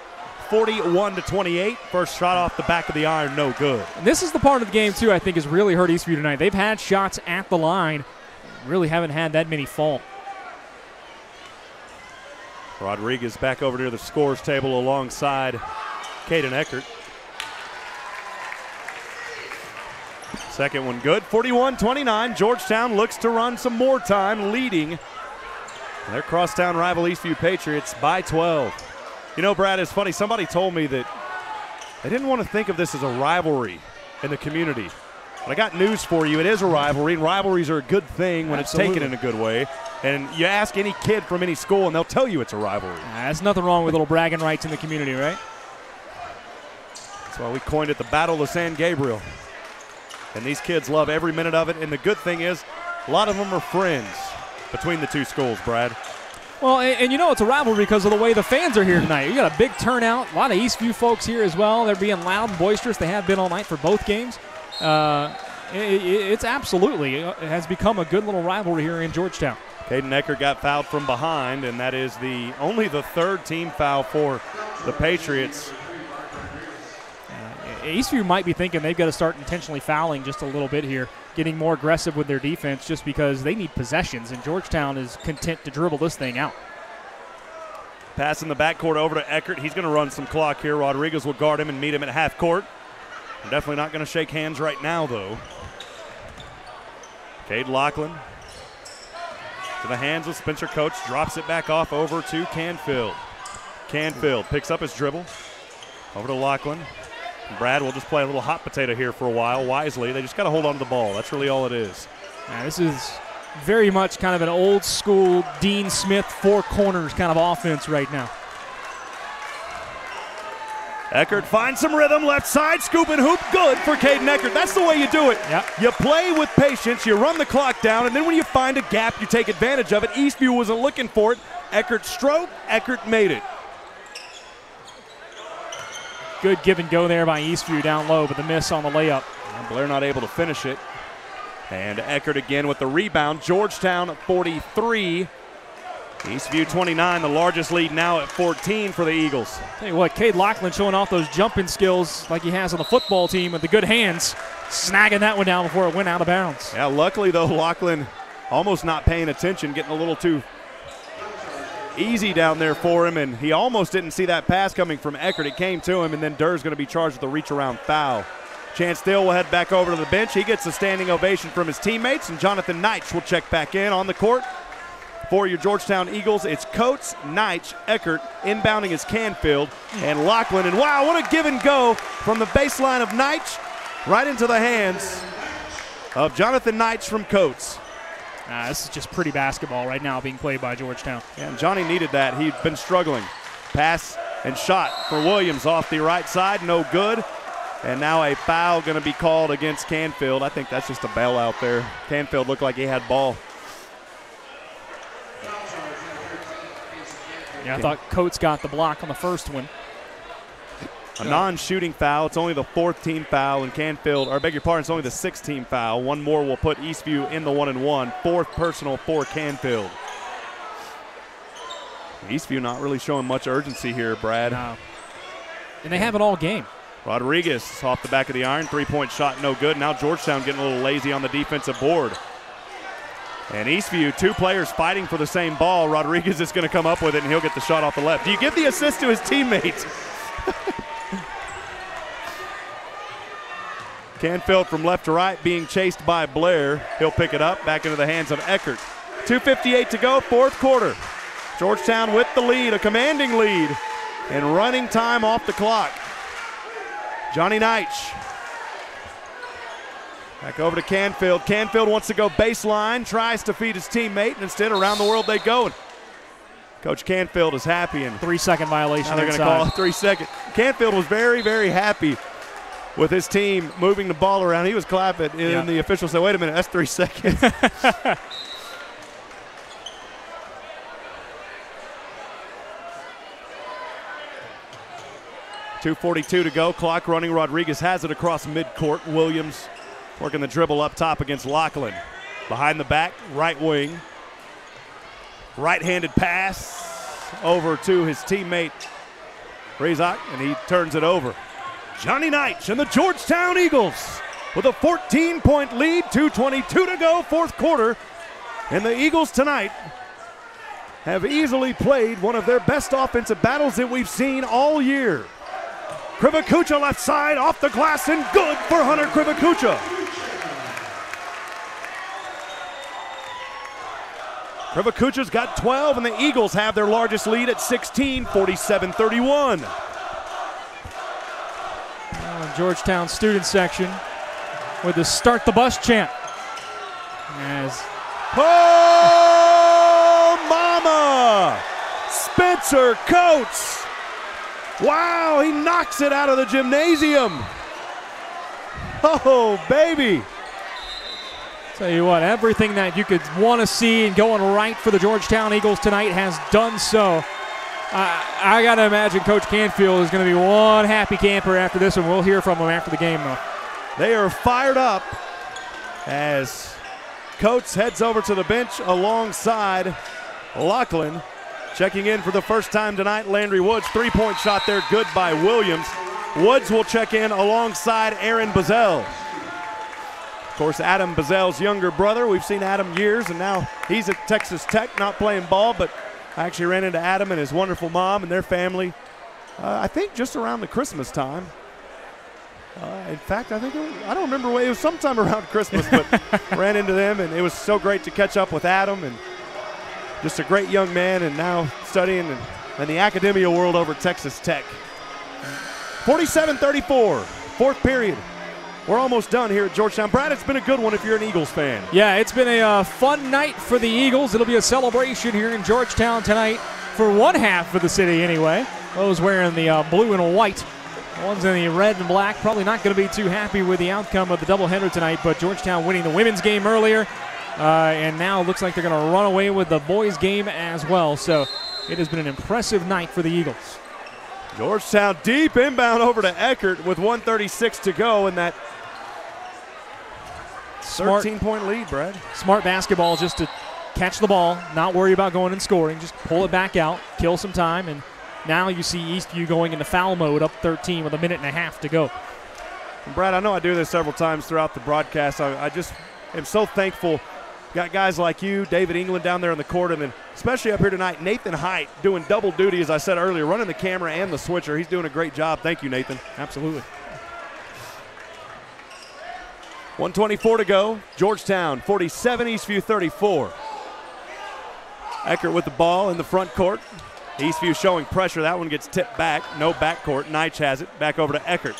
41-28. First shot off the back of the iron, no good. And this is the part of the game, too, I think has really hurt Eastview tonight. They've had shots at the line. Really haven't had that many fall. Rodriguez back over near the scores table alongside Caden Eckert. Second one good, 41-29. Georgetown looks to run some more time, leading their crosstown rival Eastview Patriots by 12. You know, Brad, it's funny. Somebody told me that they didn't want to think of this as a rivalry in the community. But I got news for you. It is a rivalry, and rivalries are a good thing when it's taken in a good way. And you ask any kid from any school, and they'll tell you it's a rivalry. There's nothing wrong with little bragging rights in the community, right? That's why we coined it the Battle of San Gabriel. And these kids love every minute of it. And the good thing is, a lot of them are friends between the two schools, Brad. Well, and you know it's a rivalry because of the way the fans are here tonight. You got a big turnout, a lot of Eastview folks here as well. They're being loud and boisterous. They have been all night for both games. It's absolutely, it has become a good little rivalry here in Georgetown. Caden Eckert got fouled from behind, and that is only the 3rd team foul for the Patriots. Eastview might be thinking they've got to start intentionally fouling just a little bit here, getting more aggressive with their defense just because they need possessions, and Georgetown is content to dribble this thing out. Pass in the backcourt over to Eckert. He's going to run some clock here. Rodriguez will guard him and meet him at half court. I'm definitely not going to shake hands right now, though. Cade Lachlan to the hands of Spencer Coates, drops it back off over to Canfield. Canfield picks up his dribble. Over to Lachlan. Brad will just play a little hot potato here for a while, wisely. They just got to hold on to the ball. That's really all it is. This is very much kind of an old school Dean Smith 4 corners kind of offense right now. Eckert finds some rhythm, left side, scoop and hoop, good for Caden Eckert. That's the way you do it. Yep. You play with patience, you run the clock down, and then when you find a gap, you take advantage of it. Eastview wasn't looking for it. Eckert stroke, Eckert made it. Good give and go there by Eastview down low, but the miss on the layup. And Blair not able to finish it. And Eckert again with the rebound. Georgetown 43. Eastview 29, the largest lead now at 14 for the Eagles. Tell you what, Cade Lachlan showing off those jumping skills like he has on the football team with the good hands, snagging that one down before it went out of bounds. Yeah, luckily though, Lachlan almost not paying attention, getting a little too easy down there for him, and he almost didn't see that pass coming from Eckert. It came to him, and then Durr's going to be charged with a reach-around foul. Chance Steele will head back over to the bench. He gets a standing ovation from his teammates, and Jonathan Neitch will check back in on the court. For your Georgetown Eagles, it's Coates, Neitch, Eckert, inbounding is Canfield, and Lachlan. And wow, what a give and go from the baseline of Neitch right into the hands of Jonathan Neitch from Coates. This is just pretty basketball right now being played by Georgetown. Yeah, and Johnny needed that. He'd been struggling. Pass and shot for Williams off the right side, no good. And now a foul going to be called against Canfield. I think that's just a bailout there. Canfield looked like he had ball. Yeah, I thought Coates got the block on the first one. A non-shooting foul. It's only the 4th team foul, and Canfield, or I beg your pardon, it's only the 6th team foul. One more will put Eastview in the 1-and-1. 4th personal for Canfield. Eastview not really showing much urgency here, Brad. No. And they have it all game. Rodriguez off the back of the iron. 3-point shot, no good. Now Georgetown getting a little lazy on the defensive board. And Eastview, 2 players fighting for the same ball. Rodriguez is going to come up with it, and he'll get the shot off the left. Do you give the assist to his teammates? Canfield from left to right being chased by Blair. He'll pick it up, back into the hands of Eckert. 2:58 to go, 4th quarter. Georgetown with the lead, a commanding lead, and running time off the clock. Johnny Knight. Back over to Canfield. Canfield wants to go baseline, tries to feed his teammate, and instead around the world they go. And Coach Canfield is happy. And 3-second violation. now they're going to call a 3-second. Canfield was very, very happy with his team moving the ball around. He was clapping, and the official said, wait a minute, that's 3 seconds. 2:42 to go, clock running. Rodriguez has it across midcourt. Williams working the dribble up top against Lachlan. Behind the back, right wing. Right-handed pass over to his teammate, Razak, and he turns it over. Johnny Knight and the Georgetown Eagles with a 14-point lead, 2:22 to go, fourth quarter. And the Eagles tonight have easily played one of their best offensive battles that we've seen all year. Krivakucha left side, off the glass, and good for Hunter Krivakucha. Krivakucha's got 12, and the Eagles have their largest lead at 16, 47-31. Georgetown student section with the Start the Bus chant. As oh, mama! Spencer Coates. Wow, he knocks it out of the gymnasium. Oh, baby. Tell you what, everything that you could want to see and going right for the Georgetown Eagles tonight has done so. I got to imagine Coach Canfield is going to be one happy camper after this, and we'll hear from him after the game, though. They are fired up as Coates heads over to the bench alongside Lachlan. Checking in for the first time tonight, Landry Woods. Three-point shot there, good by Williams. Woods will check in alongside Aaron Bazell. Of course, Adam Bazell's younger brother. We've seen Adam years, and now he's at Texas Tech, not playing ball, but I actually ran into Adam and his wonderful mom and their family, I think just around the Christmas time. In fact, I don't remember when, it was sometime around Christmas, but ran into them, and it was so great to catch up with Adam, and just a great young man, and now studying in the academia world over at Texas Tech. 47-34, fourth period. We're almost done here at Georgetown. Brad, it's been a good one if you're an Eagles fan. Yeah, it's been a fun night for the Eagles. It'll be a celebration here in Georgetown tonight for one half of the city anyway. Those wearing the blue and white. The ones in the red and black probably not going to be too happy with the outcome of the doubleheader tonight, but Georgetown winning the women's game earlier. And now it looks like they're going to run away with the boys' game as well. So it has been an impressive night for the Eagles. Georgetown deep inbound over to Eckert with 1:36 to go, and that 13-point lead, Brad. Smart basketball just to catch the ball, not worry about going and scoring, just pull it back out, kill some time, and now you see Eastview going into foul mode up 13 with a minute and a half to go. And Brad, I know I do this several times throughout the broadcast. I just am so thankful. Got guys like you, David England down there on the court, and then especially up here tonight, Nathan Height doing double duty, as I said earlier, running the camera and the switcher. He's doing a great job. Thank you, Nathan. Absolutely. 1:24 to go. Georgetown 47, Eastview 34. Eckert with the ball in the front court. Eastview showing pressure. That one gets tipped back. No backcourt. Neitch has it. Back over to Eckert.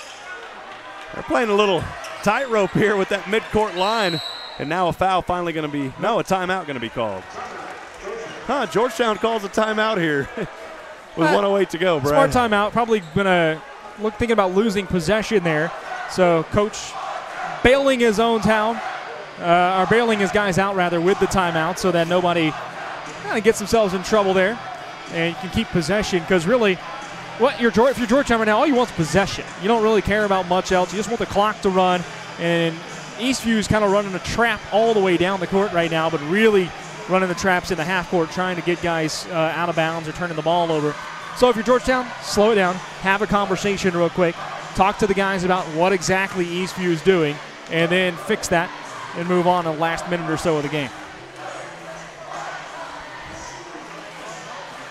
They're playing a little tightrope here with that midcourt line. And now a foul finally going to be, no, a timeout going to be called. Georgetown calls a timeout here with 1:08 to go, Brad. Smart timeout. Probably going to thinking about losing possession there. So Coach bailing his own town, or bailing his guys out rather with the timeout so that nobody kind of gets themselves in trouble there. And you can keep possession because really, if you're Georgetown right now, all you want is possession. You don't really care about much else. You just want the clock to run. And Eastview's kind of running a trap all the way down the court right now, but really running the traps in the half court, trying to get guys out of bounds or turning the ball over. So if you're Georgetown, slow it down, have a conversation real quick, talk to the guys about what exactly Eastview is doing, and then fix that and move on in the last minute or so of the game.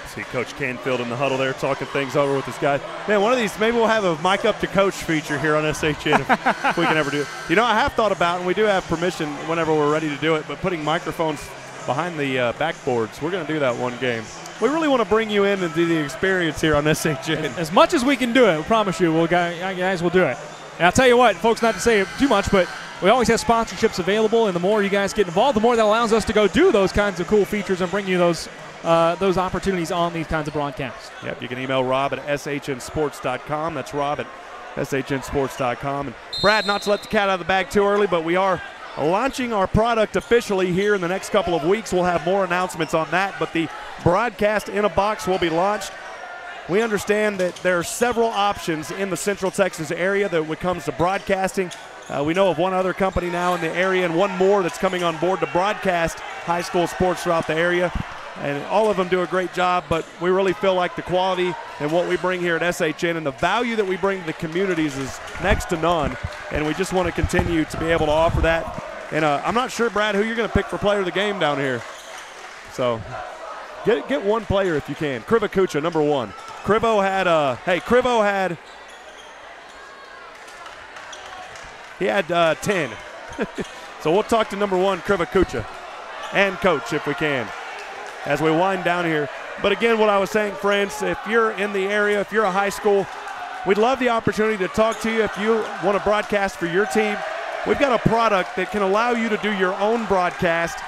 See Coach Canfield in the huddle there talking things over with his guys. Man, one of these, maybe we'll have a mic up to coach feature here on SHN if we can ever do it. You know, I have thought about, and we do have permission whenever we're ready to do it, but putting microphones behind the backboards. We're going to do that one game. We really want to bring you in and do the experience here on SHN. As much as we can do it, I promise you, guys will do it. And I'll tell you what, folks, not to say too much, but we always have sponsorships available, and the more you guys get involved, the more that allows us to go do those kinds of cool features and bring you those opportunities on these kinds of broadcasts. Yep, you can email Rob at shnsports.com. That's Rob at shnsports.com. And Brad, not to let the cat out of the bag too early, but we are launching our product officially here in the next couple of weeks. We'll have more announcements on that, but the broadcast in a box will be launched. We understand that there are several options in the Central Texas area that when it comes to broadcasting. We know of one other company now in the area and one more that's coming on board to broadcast high school sports throughout the area. And all of them do a great job, but we really feel like the quality and what we bring here at SHN and the value that we bring to the communities is next to none. And we just want to continue to be able to offer that. And I'm not sure, Brad, who you're going to pick for player of the game down here. So get one player if you can. Krivokucha, number 1. Krivo had 10. So we'll talk to number 1, Krivokucha, and coach if we can as we wind down here. But again, what I was saying, friends, if you're in the area, if you're a high school, we'd love the opportunity to talk to you. If you want to broadcast for your team, we've got a product that can allow you to do your own broadcast,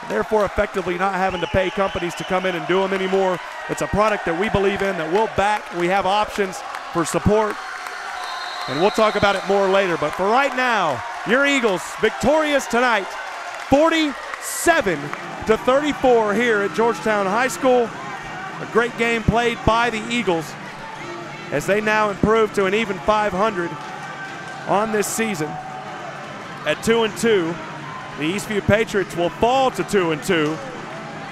therefore effectively not having to pay companies to come in and do them anymore. It's a product that we believe in, that we'll back. We have options for support, and we'll talk about it more later. But for right now, your Eagles victorious tonight, 47-34 here at Georgetown High School. A great game played by the Eagles as they now improve to an even 500 on this season. At 2-2, the Eastview Patriots will fall to 2-2.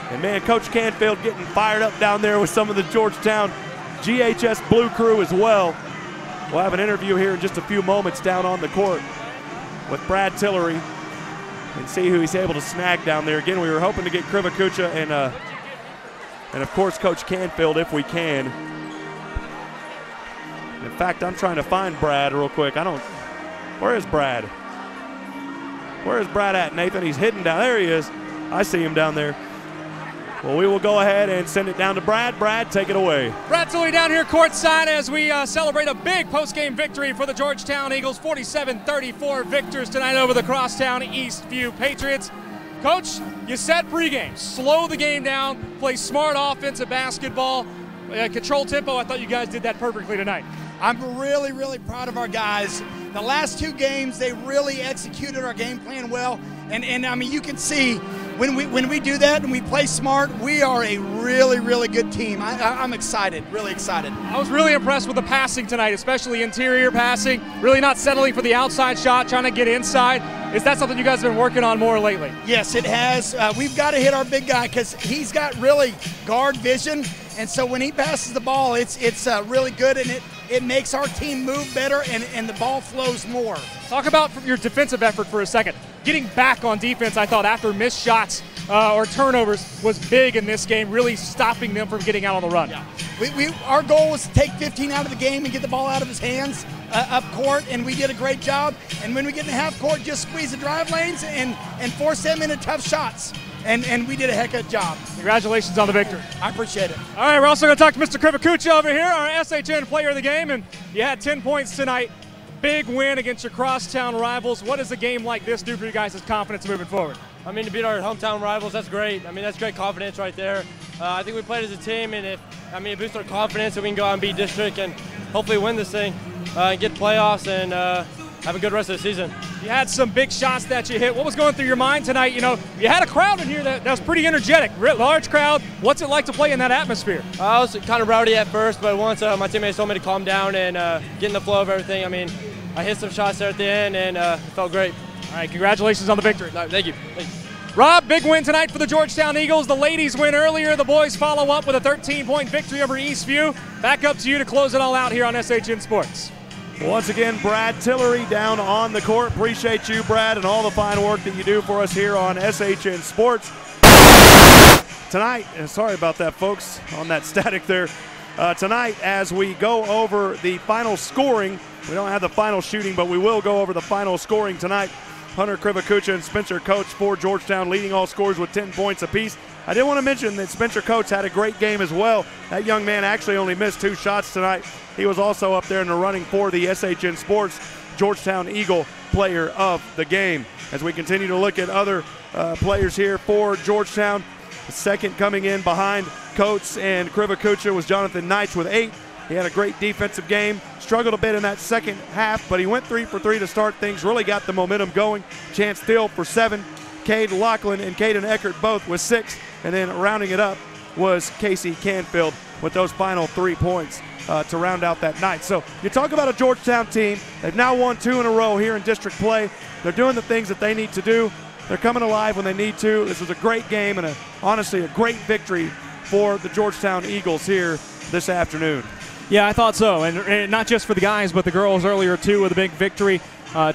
And man, Coach Canfield getting fired up down there with some of the Georgetown GHS Blue Crew as well. We'll have an interview here in just a few moments down on the court with Brad Tillery and see who he's able to snag down there. Again, we were hoping to get Krivokucha and of course Coach Canfield if we can. In fact, I'm trying to find Brad real quick. Where is Brad? Where is Brad at, Nathan? He's hidden down. There he is. I see him down there. Well, we will go ahead and send it down to Brad. Brad, take it away. Brad Tillery down here courtside as we celebrate a big post-game victory for the Georgetown Eagles. 47-34 victors tonight over the crosstown Eastview Patriots. Coach, you said pregame. Slow the game down, play smart offensive basketball, control tempo. I thought you guys did that perfectly tonight. I'm really, really proud of our guys. The last 2 games, they really executed our game plan well. And I mean, you can see when we do that and we play smart, we are a really, really good team. I'm excited, really excited. I was really impressed with the passing tonight, especially interior passing, really not settling for the outside shot, trying to get inside. Is that something you guys have been working on more lately? Yes, it has. We've got to hit our big guy because he's got really guard vision. And so when he passes the ball, it's really good, and it makes our team move better, and the ball flows more. Talk about your defensive effort for a second. Getting back on defense, I thought, after missed shots or turnovers was big in this game, really stopping them from getting out on the run. Yeah. Our goal was to take 15 out of the game and get the ball out of his hands up court, and we did a great job. And when we get in half court, just squeeze the drive lanes and force them into tough shots. And we did a heck of a job. Congratulations on the victory. I appreciate it. All right, we're also going to talk to Mr. Krivokucha over here, our SHN player of the game, and you had 10 points tonight. Big win against your crosstown rivals. What does a game like this do for you guys' confidence moving forward? I mean, to beat our hometown rivals, that's great. I mean, that's great confidence right there. I think we played as a team, and it boosts our confidence so we can go out and beat district and hopefully win this thing, get playoffs, and have a good rest of the season. You had some big shots that you hit. What was going through your mind tonight? You know, you had a crowd in here that was pretty energetic, large crowd. What's it like to play in that atmosphere? I was kind of rowdy at first, but once my teammates told me to calm down and get in the flow of everything, I mean, I hit some shots there at the end, and it felt great. All right, congratulations on the victory. No, thank you. Rob, big win tonight for the Georgetown Eagles. The ladies win earlier. The boys follow up with a 13-point victory over Eastview. Back up to you to close it all out here on SHN Sports. Once again, Brad Tillery down on the court. Appreciate you, Brad, and all the fine work that you do for us here on SHN Sports. Tonight, sorry about that, folks, on that static there. Tonight, as we go over the final scoring, we don't have the final shooting, but we will go over the final scoring tonight. Hunter Krivakucha and Spencer Coates for Georgetown, leading all scorers with 10 points apiece. I did want to mention that Spencer Coates had a great game as well. That young man actually only missed 2 shots tonight. He was also up there in the running for the SHN Sports Georgetown Eagle Player of the Game. As we continue to look at other players here for Georgetown, the second coming in behind Coates and Krivakucha was Jonathan Knights with 8. He had a great defensive game, struggled a bit in that second half, but he went 3 for 3 to start things, really got the momentum going. Chance Thiel for 7, Cade Lachlan and Caden Eckert both with 6, and then rounding it up was Casey Canfield with those final 3 points to round out that night. So you talk about a Georgetown team, they've now won 2 in a row here in district play. They're doing the things that they need to do. They're coming alive when they need to. This was a great game and honestly a great victory for the Georgetown Eagles here this afternoon. Yeah, I thought so, and not just for the guys, but the girls earlier too with a big victory,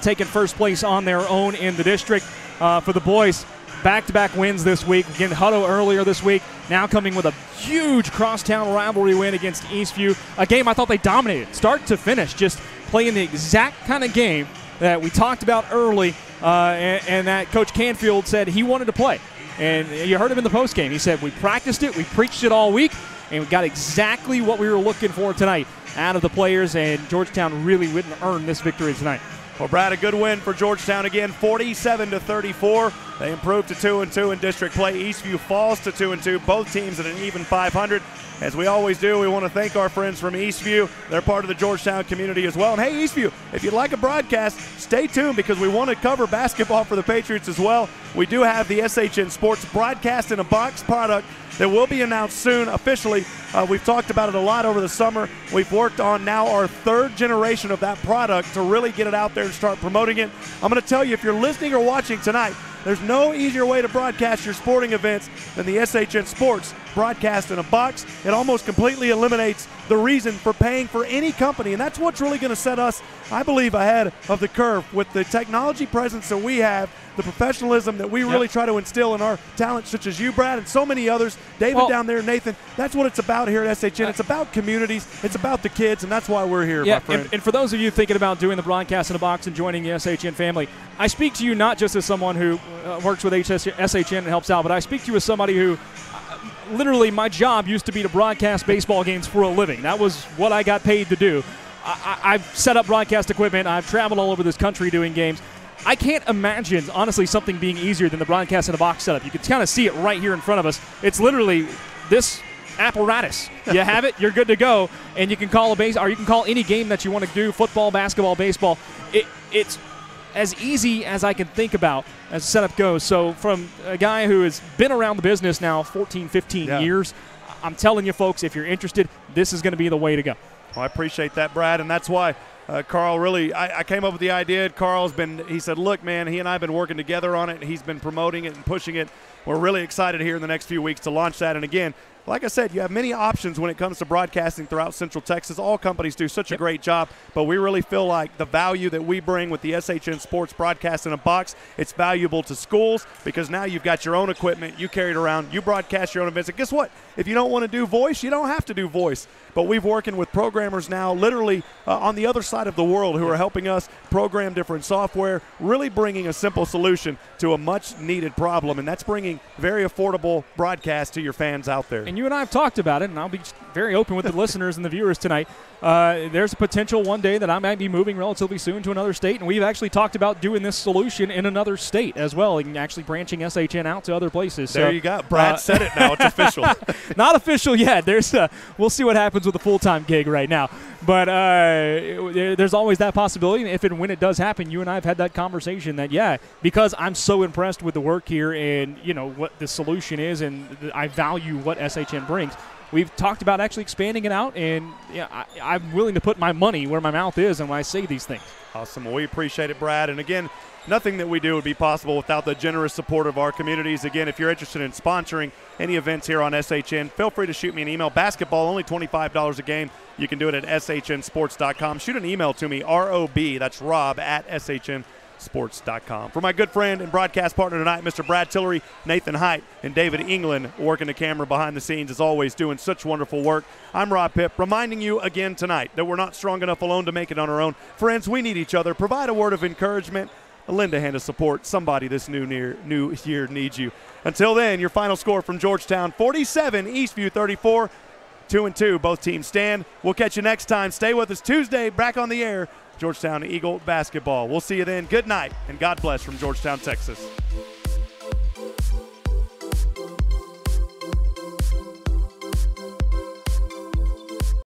taking first place on their own in the district. For the boys, back-to-back wins this week. Again, Hutto earlier this week, now coming with a huge crosstown rivalry win against Eastview. A game I thought they dominated, start to finish, just playing the exact kind of game that we talked about early, and that Coach Canfield said he wanted to play. And you heard him in the postgame. He said, we practiced it, we preached it all week, and we got exactly what we were looking for tonight out of the players, and Georgetown really wouldn't earn this victory tonight. Well, Brad, a good win for Georgetown again, 47-34. They improved to 2-2 in district play. Eastview falls to 2-2. Both teams at an even 500. As we always do, we want to thank our friends from Eastview. They're part of the Georgetown community as well. And hey, Eastview, if you'd like a broadcast, stay tuned because we want to cover basketball for the Patriots as well. We do have the SHN Sports Broadcast in a Box product that will be announced soon officially. We've talked about it a lot over the summer. We've worked on now our 3rd generation of that product to really get it out there and start promoting it. I'm going to tell you, if you're listening or watching tonight, there's no easier way to broadcast your sporting events than the SHN Sports Broadcast in a Box. It almost completely eliminates the reason for paying for any company, and that's what's really going to set us, I believe, ahead of the curve with the technology presence that we have, the professionalism that we really try to instill in our talents, such as you, Brad, and so many others. David down there, Nathan, that's what it's about here at SHN. It's about communities. It's about the kids, and that's why we're here, my friend. And for those of you thinking about doing the broadcast in a box and joining the SHN family, I speak to you not just as someone who works with SHN and helps out, but I speak to you as somebody who literally my job used to be to broadcast baseball games for a living. That was what I got paid to do. I've set up broadcast equipment. I've traveled all over this country doing games. I can't imagine, honestly, something being easier than the broadcast in a box setup. You can kind of see it right here in front of us. It's literally this apparatus. You have it, you're good to go, and you can call you can call any game that you want to do, football, basketball, baseball. It's as easy as I can think about as the setup goes. So from a guy who has been around the business now 14, 15 years, I'm telling you folks, if you're interested, this is going to be the way to go. Well, I appreciate that, Brad, and that's why Carl really, I came up with the idea. He said, look, man, he and I have been working together on it. He's been promoting it and pushing it. We're really excited here in the next few weeks to launch that. And again, like I said, you have many options when it comes to broadcasting throughout Central Texas. All companies do such a great job, but we really feel like the value that we bring with the SHN Sports Broadcast in a Box, it's valuable to schools because now you've got your own equipment. You carry it around. You broadcast your own events. And guess what? If you don't want to do voice, you don't have to do voice. But we've working with programmers now literally on the other side of the world who are helping us program different software, really bringing a simple solution to a much-needed problem, and that's bringing very affordable broadcast to your fans out there. And you and I have talked about it, and I'll be very open with the listeners and the viewers tonight. There's a potential one day that I might be moving relatively soon to another state, and we've actually talked about doing this solution in another state as well, and actually branching SHN out to other places. There you go. Brad said it now. It's official. Not official yet. We'll see what happens with a full-time gig right now. But there's always that possibility. And if and when it does happen, you and I have had that conversation that, because I'm so impressed with the work here and, what the solution is and I value what SHN brings, we've talked about actually expanding it out, and I'm willing to put my money where my mouth is and when I say these things. Awesome. Well, we appreciate it, Brad. And again, nothing that we do would be possible without the generous support of our communities. Again, if you're interested in sponsoring any events here on SHN, feel free to shoot me an email. Basketball, only $25 a game. You can do it at shnsports.com. Shoot an email to me, ROB, that's Rob, at shnsports.com. For my good friend and broadcast partner tonight, Mr. Brad Tillery, Nathan Hipp, and David England working the camera behind the scenes, as always, doing such wonderful work. I'm Rob Hipp, reminding you again tonight that we're not strong enough alone to make it on our own. Friends, we need each other. Provide a word of encouragement. lend a hand of support. Somebody this new year needs you. Until then, your final score from Georgetown, 47, Eastview 34. 2-2, both teams stand. We'll catch you next time. Stay with us Tuesday, back on the air, Georgetown Eagle basketball. We'll see you then. Good night, and God bless from Georgetown, Texas.